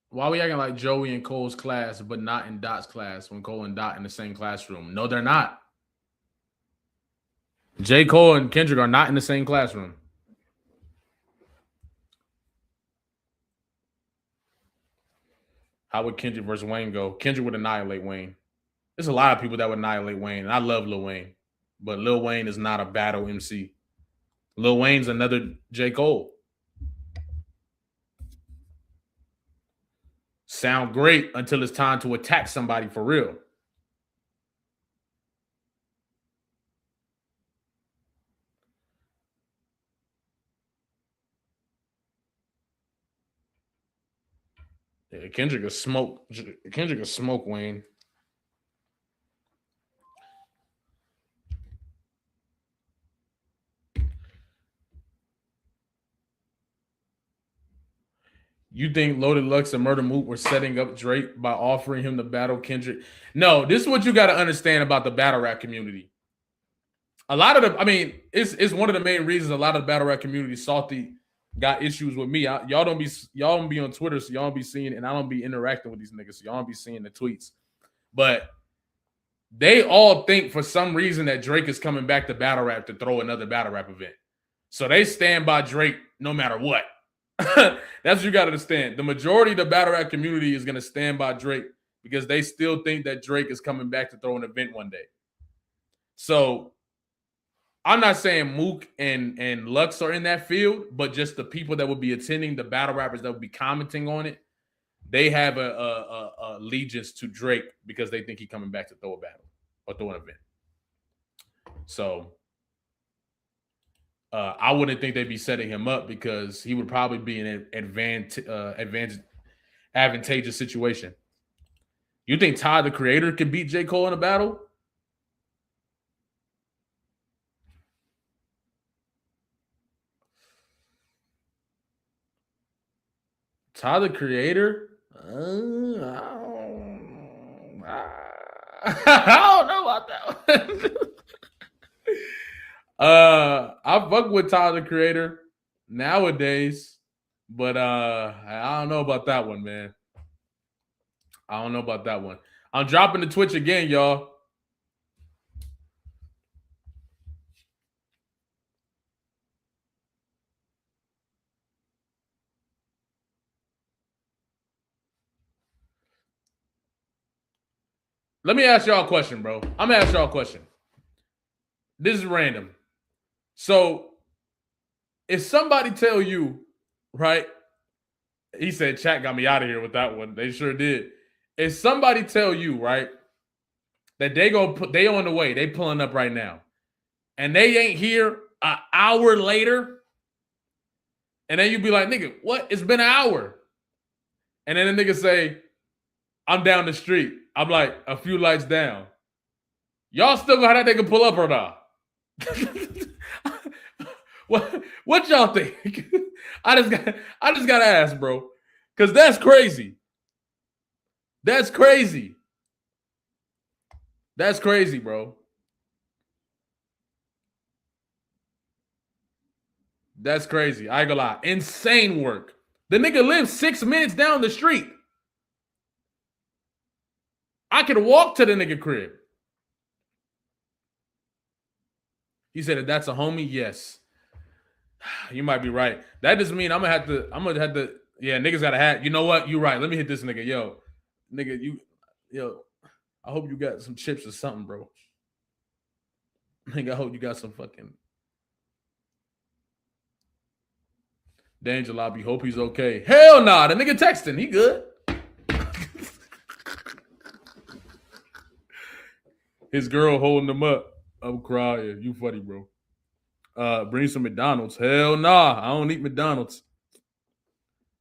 Why we acting like Joey and Cole's class, but not in Dot's class when Cole and Dot in the same classroom? No, they're not. J. Cole and Kendrick are not in the same classroom. How would Kendrick versus Wayne go? Kendrick would annihilate Wayne. There's a lot of people that would annihilate Wayne, and I love Lil Wayne, but Lil Wayne is not a battle MC. Lil Wayne's another J. Cole. Sound great until it's time to attack somebody for real. Yeah, Kendrick will smoke Wayne. You think Loaded Lux and Murder Mook were setting up Drake by offering him to battle Kendrick? No, this is what you got to understand about the battle rap community. A lot of the, I mean, it's one of the main reasons a lot of the battle rap community salty got issues with me. Y'all don't be on Twitter, so y'all don't be seeing, and I don't be interacting with these niggas, so y'all don't be seeing the tweets. But they all think for some reason that Drake is coming back to battle rap to throw another battle rap event. So they stand by Drake no matter what. That's what you got to understand. The majority of the battle rap community is going to stand by Drake because they still think that Drake is coming back to throw an event one day. So I'm not saying Mook and Lux are in that field, but just the people that would be attending, the battle rappers that would be commenting on it, they have a allegiance to Drake because they think he's coming back to throw a battle or throw an event. So I wouldn't think they'd be setting him up because he would probably be in an advantageous situation. You think Ty the Creator could beat J. Cole in a battle? Ty the Creator? I don't know about that one. I fuck with Tyler the Creator nowadays, but I don't know about that one, man. I don't know about that one. I'm dropping the Twitch again, y'all. Let me ask y'all a question, bro. I'm gonna ask y'all a question. This is random. So, if somebody tell you, right? He said, "Chat got me out of here with that one." They sure did. If somebody tell you, right, that they on the way, they pulling up right now, and they ain't here an hour later, and then you be like, "Nigga, what? It's been an hour," and then the nigga say, "I'm down the street." I'm like, a few lights down. Y'all still gonna have that nigga pull up or not? What y'all think? I just gotta ask, bro, because that's crazy. That's crazy. That's crazy, bro. That's crazy. I ain't gonna lie. Insane work. The nigga lives 6 minutes down the street. I could walk to the nigga crib. He said, if that's a homie, yes. You might be right. That doesn't mean I'm gonna have to. Yeah, niggas gotta have. You know what? You right. Let me hit this nigga. Yo, nigga, I hope you got some chips or something, bro. Nigga, I hope you got some fucking Danger Lobby. Hope he's okay. Hell nah. The nigga texting. He good. His girl holding him up. I'm crying. You funny, bro. Bring some McDonald's. Hell nah. I don't eat McDonald's.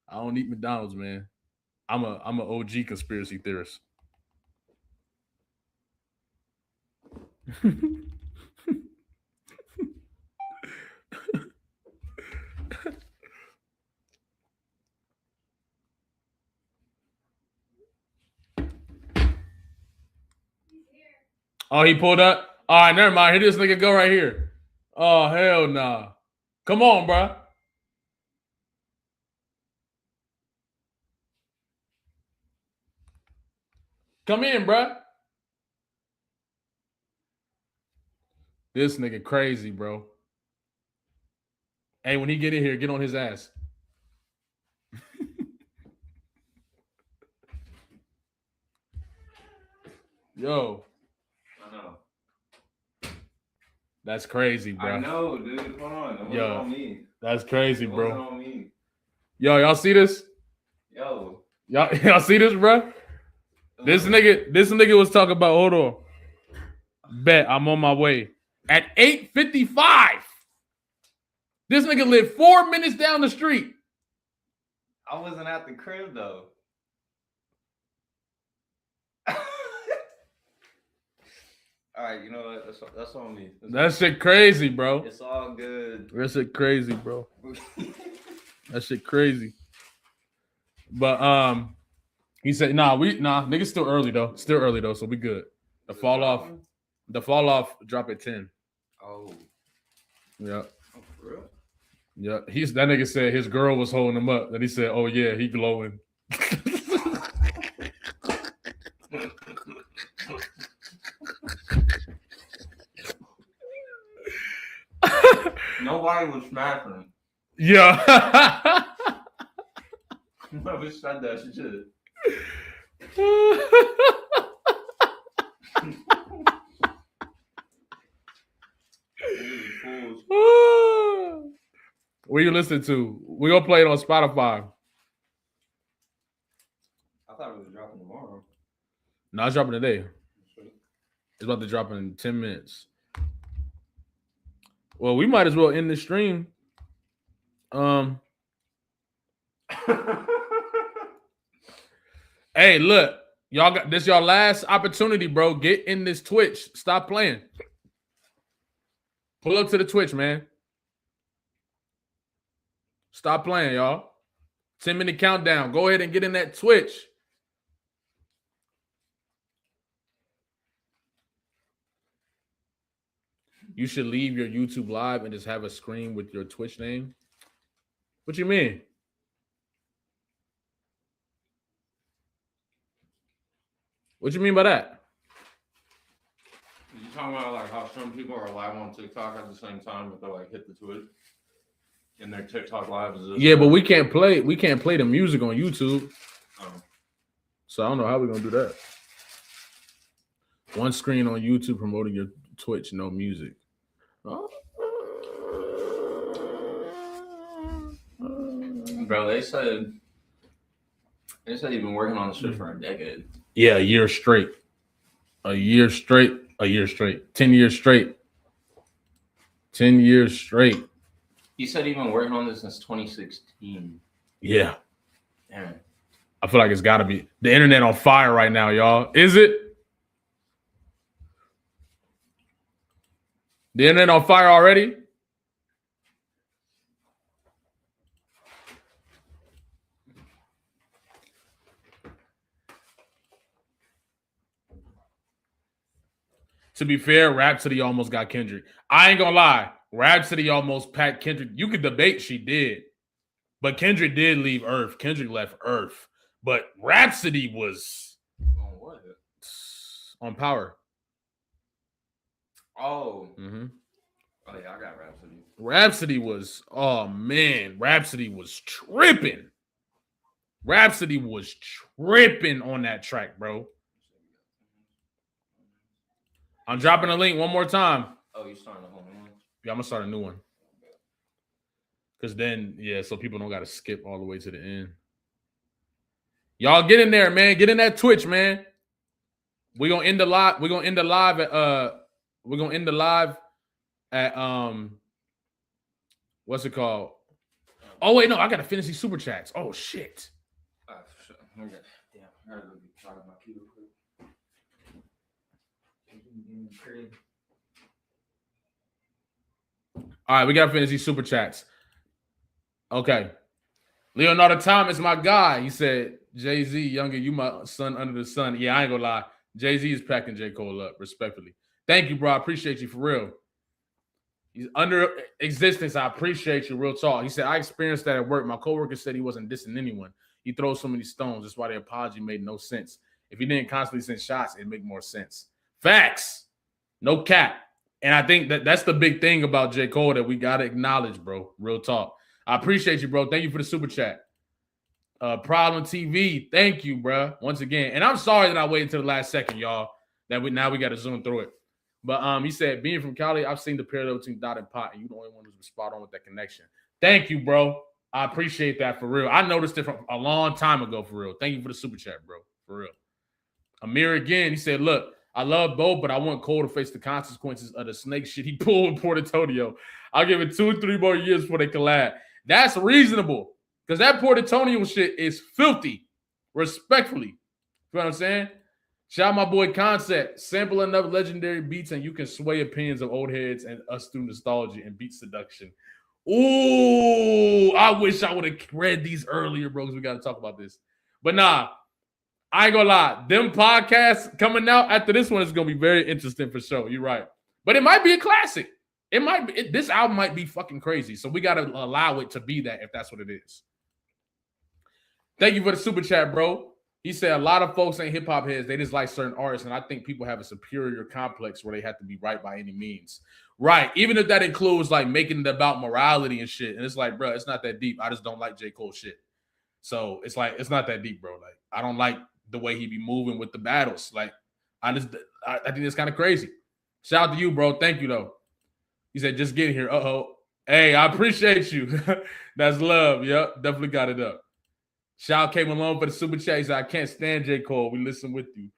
I don't eat McDonald's, man. I'm a OG conspiracy theorist. Oh, he pulled up? All right, never mind. Here this nigga go right here. Oh, hell nah. Come on, bro. Come in, bro. This nigga crazy, bro. Hey, when he get in here, get on his ass. Yo. I know. That's crazy, bro. I know, dude. Hold on. It wasn't on me. That's crazy, bro. It wasn't on me. Yo, y'all see this? Yo. Y'all see this, bro? This nigga was talking about, hold on. Bet I'm on my way. At 8:55. This nigga lived 4 minutes down the street. I wasn't at the crib though. All right, you know what? That's on me. That shit crazy, bro. It's all good. That shit crazy, bro. That shit crazy. But he said, niggas still early though. Still early though, so we good. The fall off drop at 10. Oh. Yeah. Oh, for real? Yeah. That nigga said his girl was holding him up. Then he said, oh yeah, he glowing. Nobody was smashing. Yeah. Whoever said that shit. What you listening to? We gonna play it on Spotify. I thought it was dropping tomorrow. No, it's dropping today. It's about to drop in 10 minutes. Well, we might as well end the stream. Hey, look, y'all got this. Your last opportunity, bro. Get in this Twitch. Stop playing. Pull up to the Twitch, man. Stop playing, y'all. 10-minute countdown. Go ahead and get in that Twitch. You should leave your YouTube live and just have a screen with your Twitch name. What you mean? What you mean by that? You talking about like how some people are live on TikTok at the same time, but they like hit the Twitch and their TikTok live is this. Yeah, but we can't play the music on YouTube. Oh. So I don't know how we're gonna do that. One screen on YouTube promoting your Twitch, no music. Bro, they said you've been working on this shit for a decade. Yeah, a year straight. 10 years straight. 10 years straight. He said he's been working on this since 2016. Yeah. Damn. I feel like it's got to be. The internet on fire right now, y'all. Is it? The internet on fire already? To be fair, Rhapsody almost got Kendrick. I ain't gonna lie. Rhapsody almost packed Kendrick. You could debate she did. But Kendrick did leave Earth. Kendrick left Earth. But Rhapsody was on what? On Power. Oh. Mm-hmm. Oh yeah, I got Rhapsody. Rhapsody was, oh man, Rhapsody was tripping. Rhapsody was tripping on that track, bro. I'm dropping a link one more time. Oh, you starting a whole new one? Yeah, I'm gonna start a new one. Because then, yeah, so people don't gotta skip all the way to the end. Y'all get in there, man. Get in that Twitch, man. We're gonna end the live. We're gonna end the live at what's it called? Oh wait, no, I gotta finish these super chats. Oh shit. Okay. Damn, I gotta go get charged my key real quick. All right, we gotta finish these super chats. Okay. Leonardo Thomas, my guy. He said, Jay-Z, younger, you my son under the sun. Yeah, I ain't gonna lie. Jay-Z is packing J. Cole up, respectfully. Thank you, bro. I appreciate you for real. He's under existence. I appreciate you, real talk. He said, I experienced that at work. My coworker said he wasn't dissing anyone. He throws so many stones. That's why the apology made no sense. If he didn't constantly send shots, it'd make more sense. Facts. No cap. And I think that's the big thing about J. Cole that we got to acknowledge, bro. Real talk. I appreciate you, bro. Thank you for the super chat. Problem TV. Thank you, bro. Once again. And I'm sorry that I waited until the last second, y'all. Now we got to zoom through it. But he said, being from Cali, I've seen the parallel between Dot and Pot, and you're the only one who's spot on with that connection. Thank you, bro. I appreciate that for real. I noticed it from a long time ago, for real. Thank you for the super chat, bro. For real. Amir again, he said, look, I love Bo, but I want Cole to face the consequences of the snake shit he pulled in Port Antonio. I'll give it 2 or 3 more years before they collab. That's reasonable. Because that Port Antonio shit is filthy. Respectfully. You know what I'm saying? Shout out my boy Concept. Sample enough legendary beats and you can sway opinions of old heads and us through nostalgia and beat seduction. Ooh, I wish I would have read these earlier, bro, because we got to talk about this. But nah, I ain't gonna lie. Them podcasts coming out after this one is gonna be very interesting for sure. You're right. But it might be a classic. It might be. This album might be fucking crazy. So we got to allow it to be that if that's what it is. Thank you for the super chat, bro. He said a lot of folks ain't hip-hop heads. They just like certain artists. And I think people have a superior complex where they have to be right by any means. Right. Even if that includes like making it about morality and shit. And it's like, bro, it's not that deep. I just don't like J. Cole shit. So it's like, it's not that deep, bro. Like, I don't like the way he be moving with the battles. Like, I think it's kind of crazy. Shout out to you, bro. Thank you, though. He said, just get here. Uh-oh. Hey, I appreciate you. That's love. Yep. Definitely got it up. Shout came along for the super chat. He said, I can't stand J. Cole. We listen with you.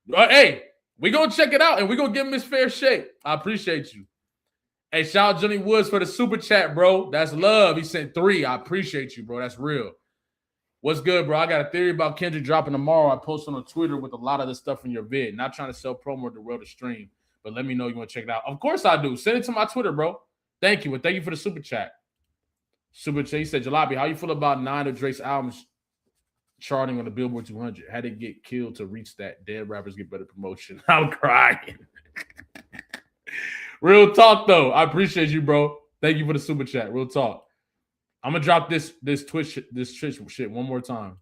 Hey, we going to check it out, and we going to give him his fair shake. I appreciate you. Hey, shout out Johnny Woods for the super chat, bro. That's love. He sent 3. I appreciate you, bro. That's real. What's good, bro? I got a theory about Kendrick dropping tomorrow. I posted on Twitter with a lot of the stuff in your vid. Not trying to sell promo to world to stream, but let me know you want to check it out. Of course I do. Send it to my Twitter, bro. Thank you. And thank you for the super chat. Super chat. He said, Jalabi, how you feel about 9 of Drake's albums charting on the Billboard 200? How did it get killed to reach that? Dead rappers get better promotion. I'm crying. Real talk, though. I appreciate you, bro. Thank you for the super chat. Real talk. I'm gonna drop this Twitch shit one more time.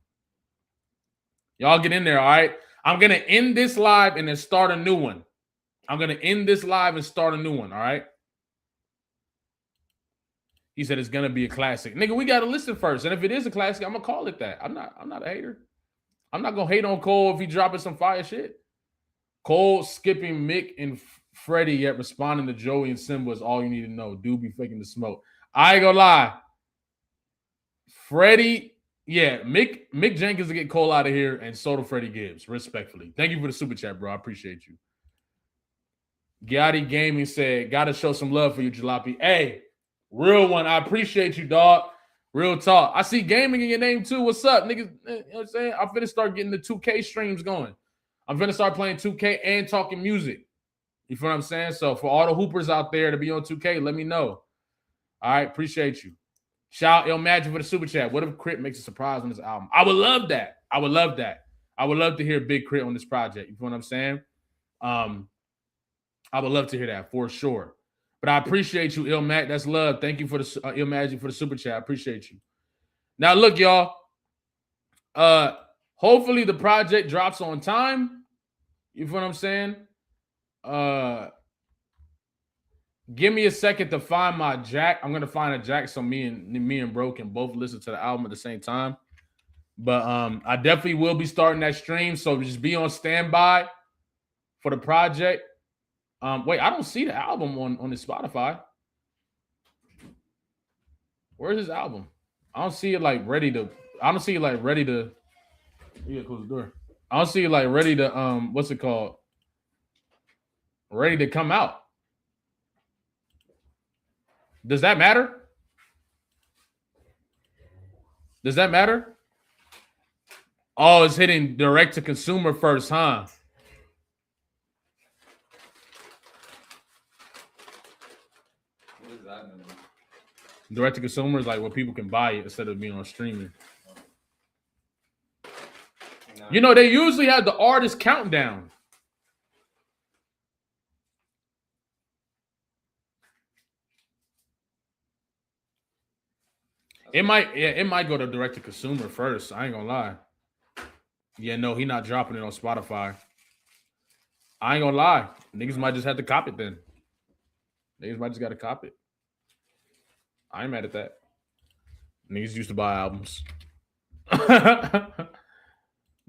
Y'all get in there, all right? I'm gonna end this live and then start a new one. I'm gonna end this live and start a new one, all right? He said it's gonna be a classic. Nigga, we gotta listen first. And if it is a classic, I'm gonna call it that. I'm not a hater. I'm not gonna hate on Cole if he dropping some fire shit. Cole skipping Mick and Freddie, yet responding to Joey and Simba is all you need to know. Dude be faking the smoke. I ain't gonna lie. Freddie, yeah, Mick Jenkins to get Cole out of here, and so do Freddie Gibbs, respectfully. Thank you for the super chat, bro. I appreciate you. Gatti Gaming said, gotta show some love for you, Jalopy. Hey, real one. I appreciate you, dog. Real talk. I see gaming in your name too. What's up, niggas? You know what I'm saying? I'm finna start getting the 2K streams going. I'm finna start playing 2K and talking music. You feel what I'm saying? So for all the hoopers out there to be on 2K, let me know. All right, appreciate you. Shout out Il Magic for the super chat. What if Crit makes a surprise on this album? I would love that. I would love that. I would love to hear Big Crit on this project. You feel what I'm saying? I would love to hear that for sure. But I appreciate you, Il Mac. That's love. Thank you for the Il Magic for the super chat. I appreciate you. Now look, y'all. Hopefully the project drops on time. You feel what I'm saying? Give me a second to find my jack. I'm gonna find a jack so me and bro can both listen to the album at the same time. But I definitely will be starting that stream. So just be on standby for the project. Wait, I don't see the album on his Spotify. Where's his album? I don't see it like ready to. I don't see it like ready to. Yeah, close the door. I don't see it like ready to. What's it called? Ready to come out. Does that matter? Does that matter? Oh, it's hitting direct to consumer first, huh? What does that mean? Direct to consumer is like where people can buy it instead of being on streaming. No. You know, they usually have the artist countdown. It might go to direct to consumer first. I ain't gonna lie. Yeah, no, he not dropping it on Spotify. I ain't gonna lie. Niggas might just have to cop it then. Niggas might just gotta cop it. I ain't mad at that. Niggas used to buy albums.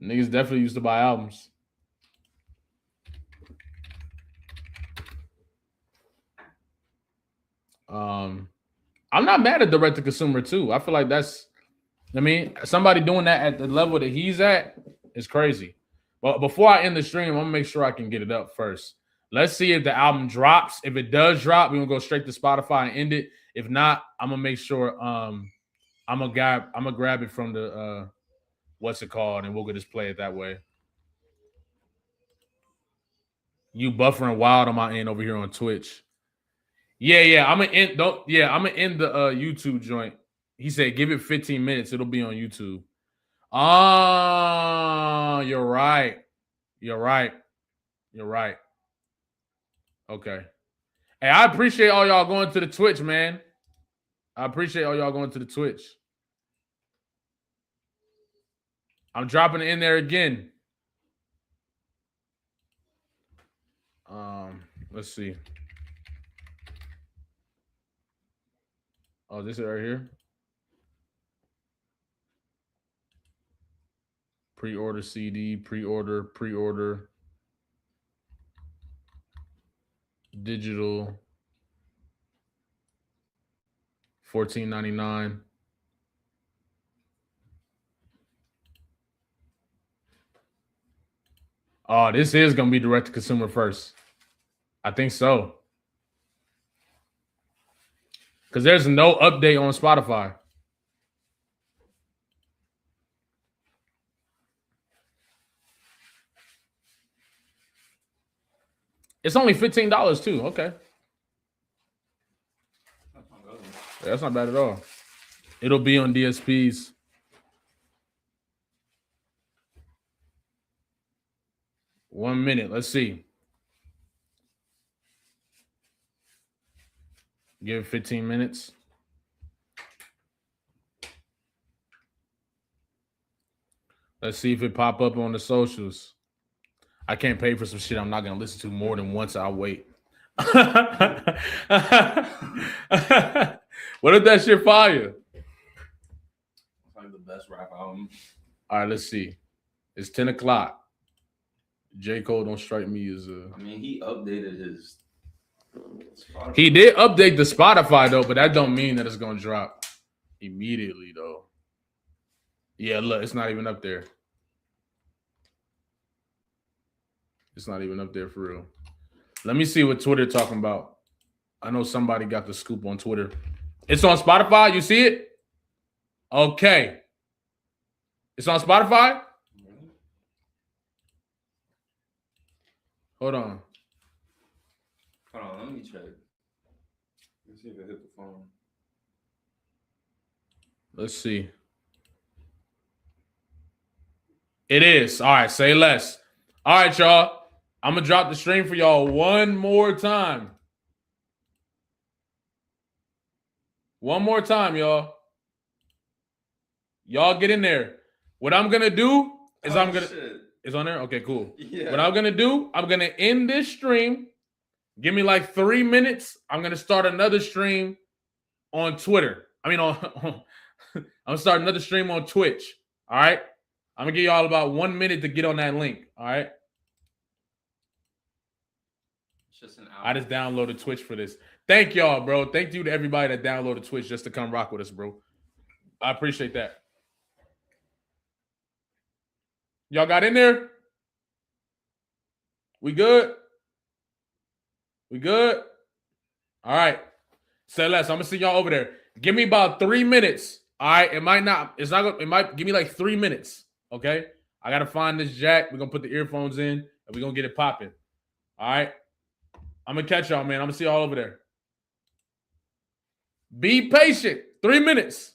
Niggas definitely used to buy albums. I'm not mad at direct to consumer too. I feel like somebody doing that at the level that he's at is crazy. But before I end the stream, I'm gonna make sure I can get it up first. Let's see if the album drops. If it does drop, we're gonna go straight to Spotify and end it. If not, I'm gonna make sure I'm gonna grab it from the what's it called, and we'll just play it that way. You buffering wild on my end over here on Twitch. Yeah, I'm gonna end. I'm gonna end the YouTube joint. He said, "Give it 15 minutes. It'll be on YouTube." Ah, you're right. Okay. Hey, I appreciate all y'all going to the Twitch, man. I appreciate all y'all going to the Twitch. I'm dropping it in there again. Let's see. Oh, this is right here. Pre-order CD, pre-order. Digital. $14.99. Oh, this is gonna be direct to consumer first. I think so. Because there's no update on Spotify. It's only $15 too. Okay. That's not bad at all. It'll be on DSPs. One minute. Let's see. Give it 15 minutes. Let's see if it pop up on the socials. I can't pay for some shit I'm not going to listen to more than once. I'll wait. What if that shit fire? It's like the best rap album. All right, let's see. It's 10 o'clock. J. Cole don't strike me as a. I mean, he updated his. Spotify. He did update the Spotify though, but that don't mean that it's gonna drop immediately though. Yeah, look, it's not even up there. It's not even up there for real. Let me see what Twitter talking about. I know somebody got the scoop on Twitter. It's on Spotify. You see it? Okay. It's on Spotify? Hold on. Hold on, let me check. Let's see if it hit the phone. Let's see. It is. All right, say less. All right, y'all. I'm going to drop the stream for y'all one more time. One more time, y'all. Y'all get in there. What I'm going to do is It's on there? Okay, cool. Yeah. What I'm going to do, I'm going to end this stream. Give me like 3 minutes. I'm going to start another stream on Twitter. I'm going to start another stream on Twitch. All right? I'm going to give y'all about 1 minute to get on that link. All right? It's just an hour. I just downloaded Twitch for this. Thank y'all, bro. Thank you to everybody that downloaded Twitch just to come rock with us, bro. I appreciate that. Y'all got in there? We good? We good? All right. Say less. I'm gonna see y'all over there. Give me about 3 minutes. All right. It might give me like 3 minutes. Okay. I gotta find this jack. We're gonna put the earphones in and we're gonna get it popping. All right. I'm gonna catch y'all, man. I'm gonna see y'all over there. Be patient. 3 minutes.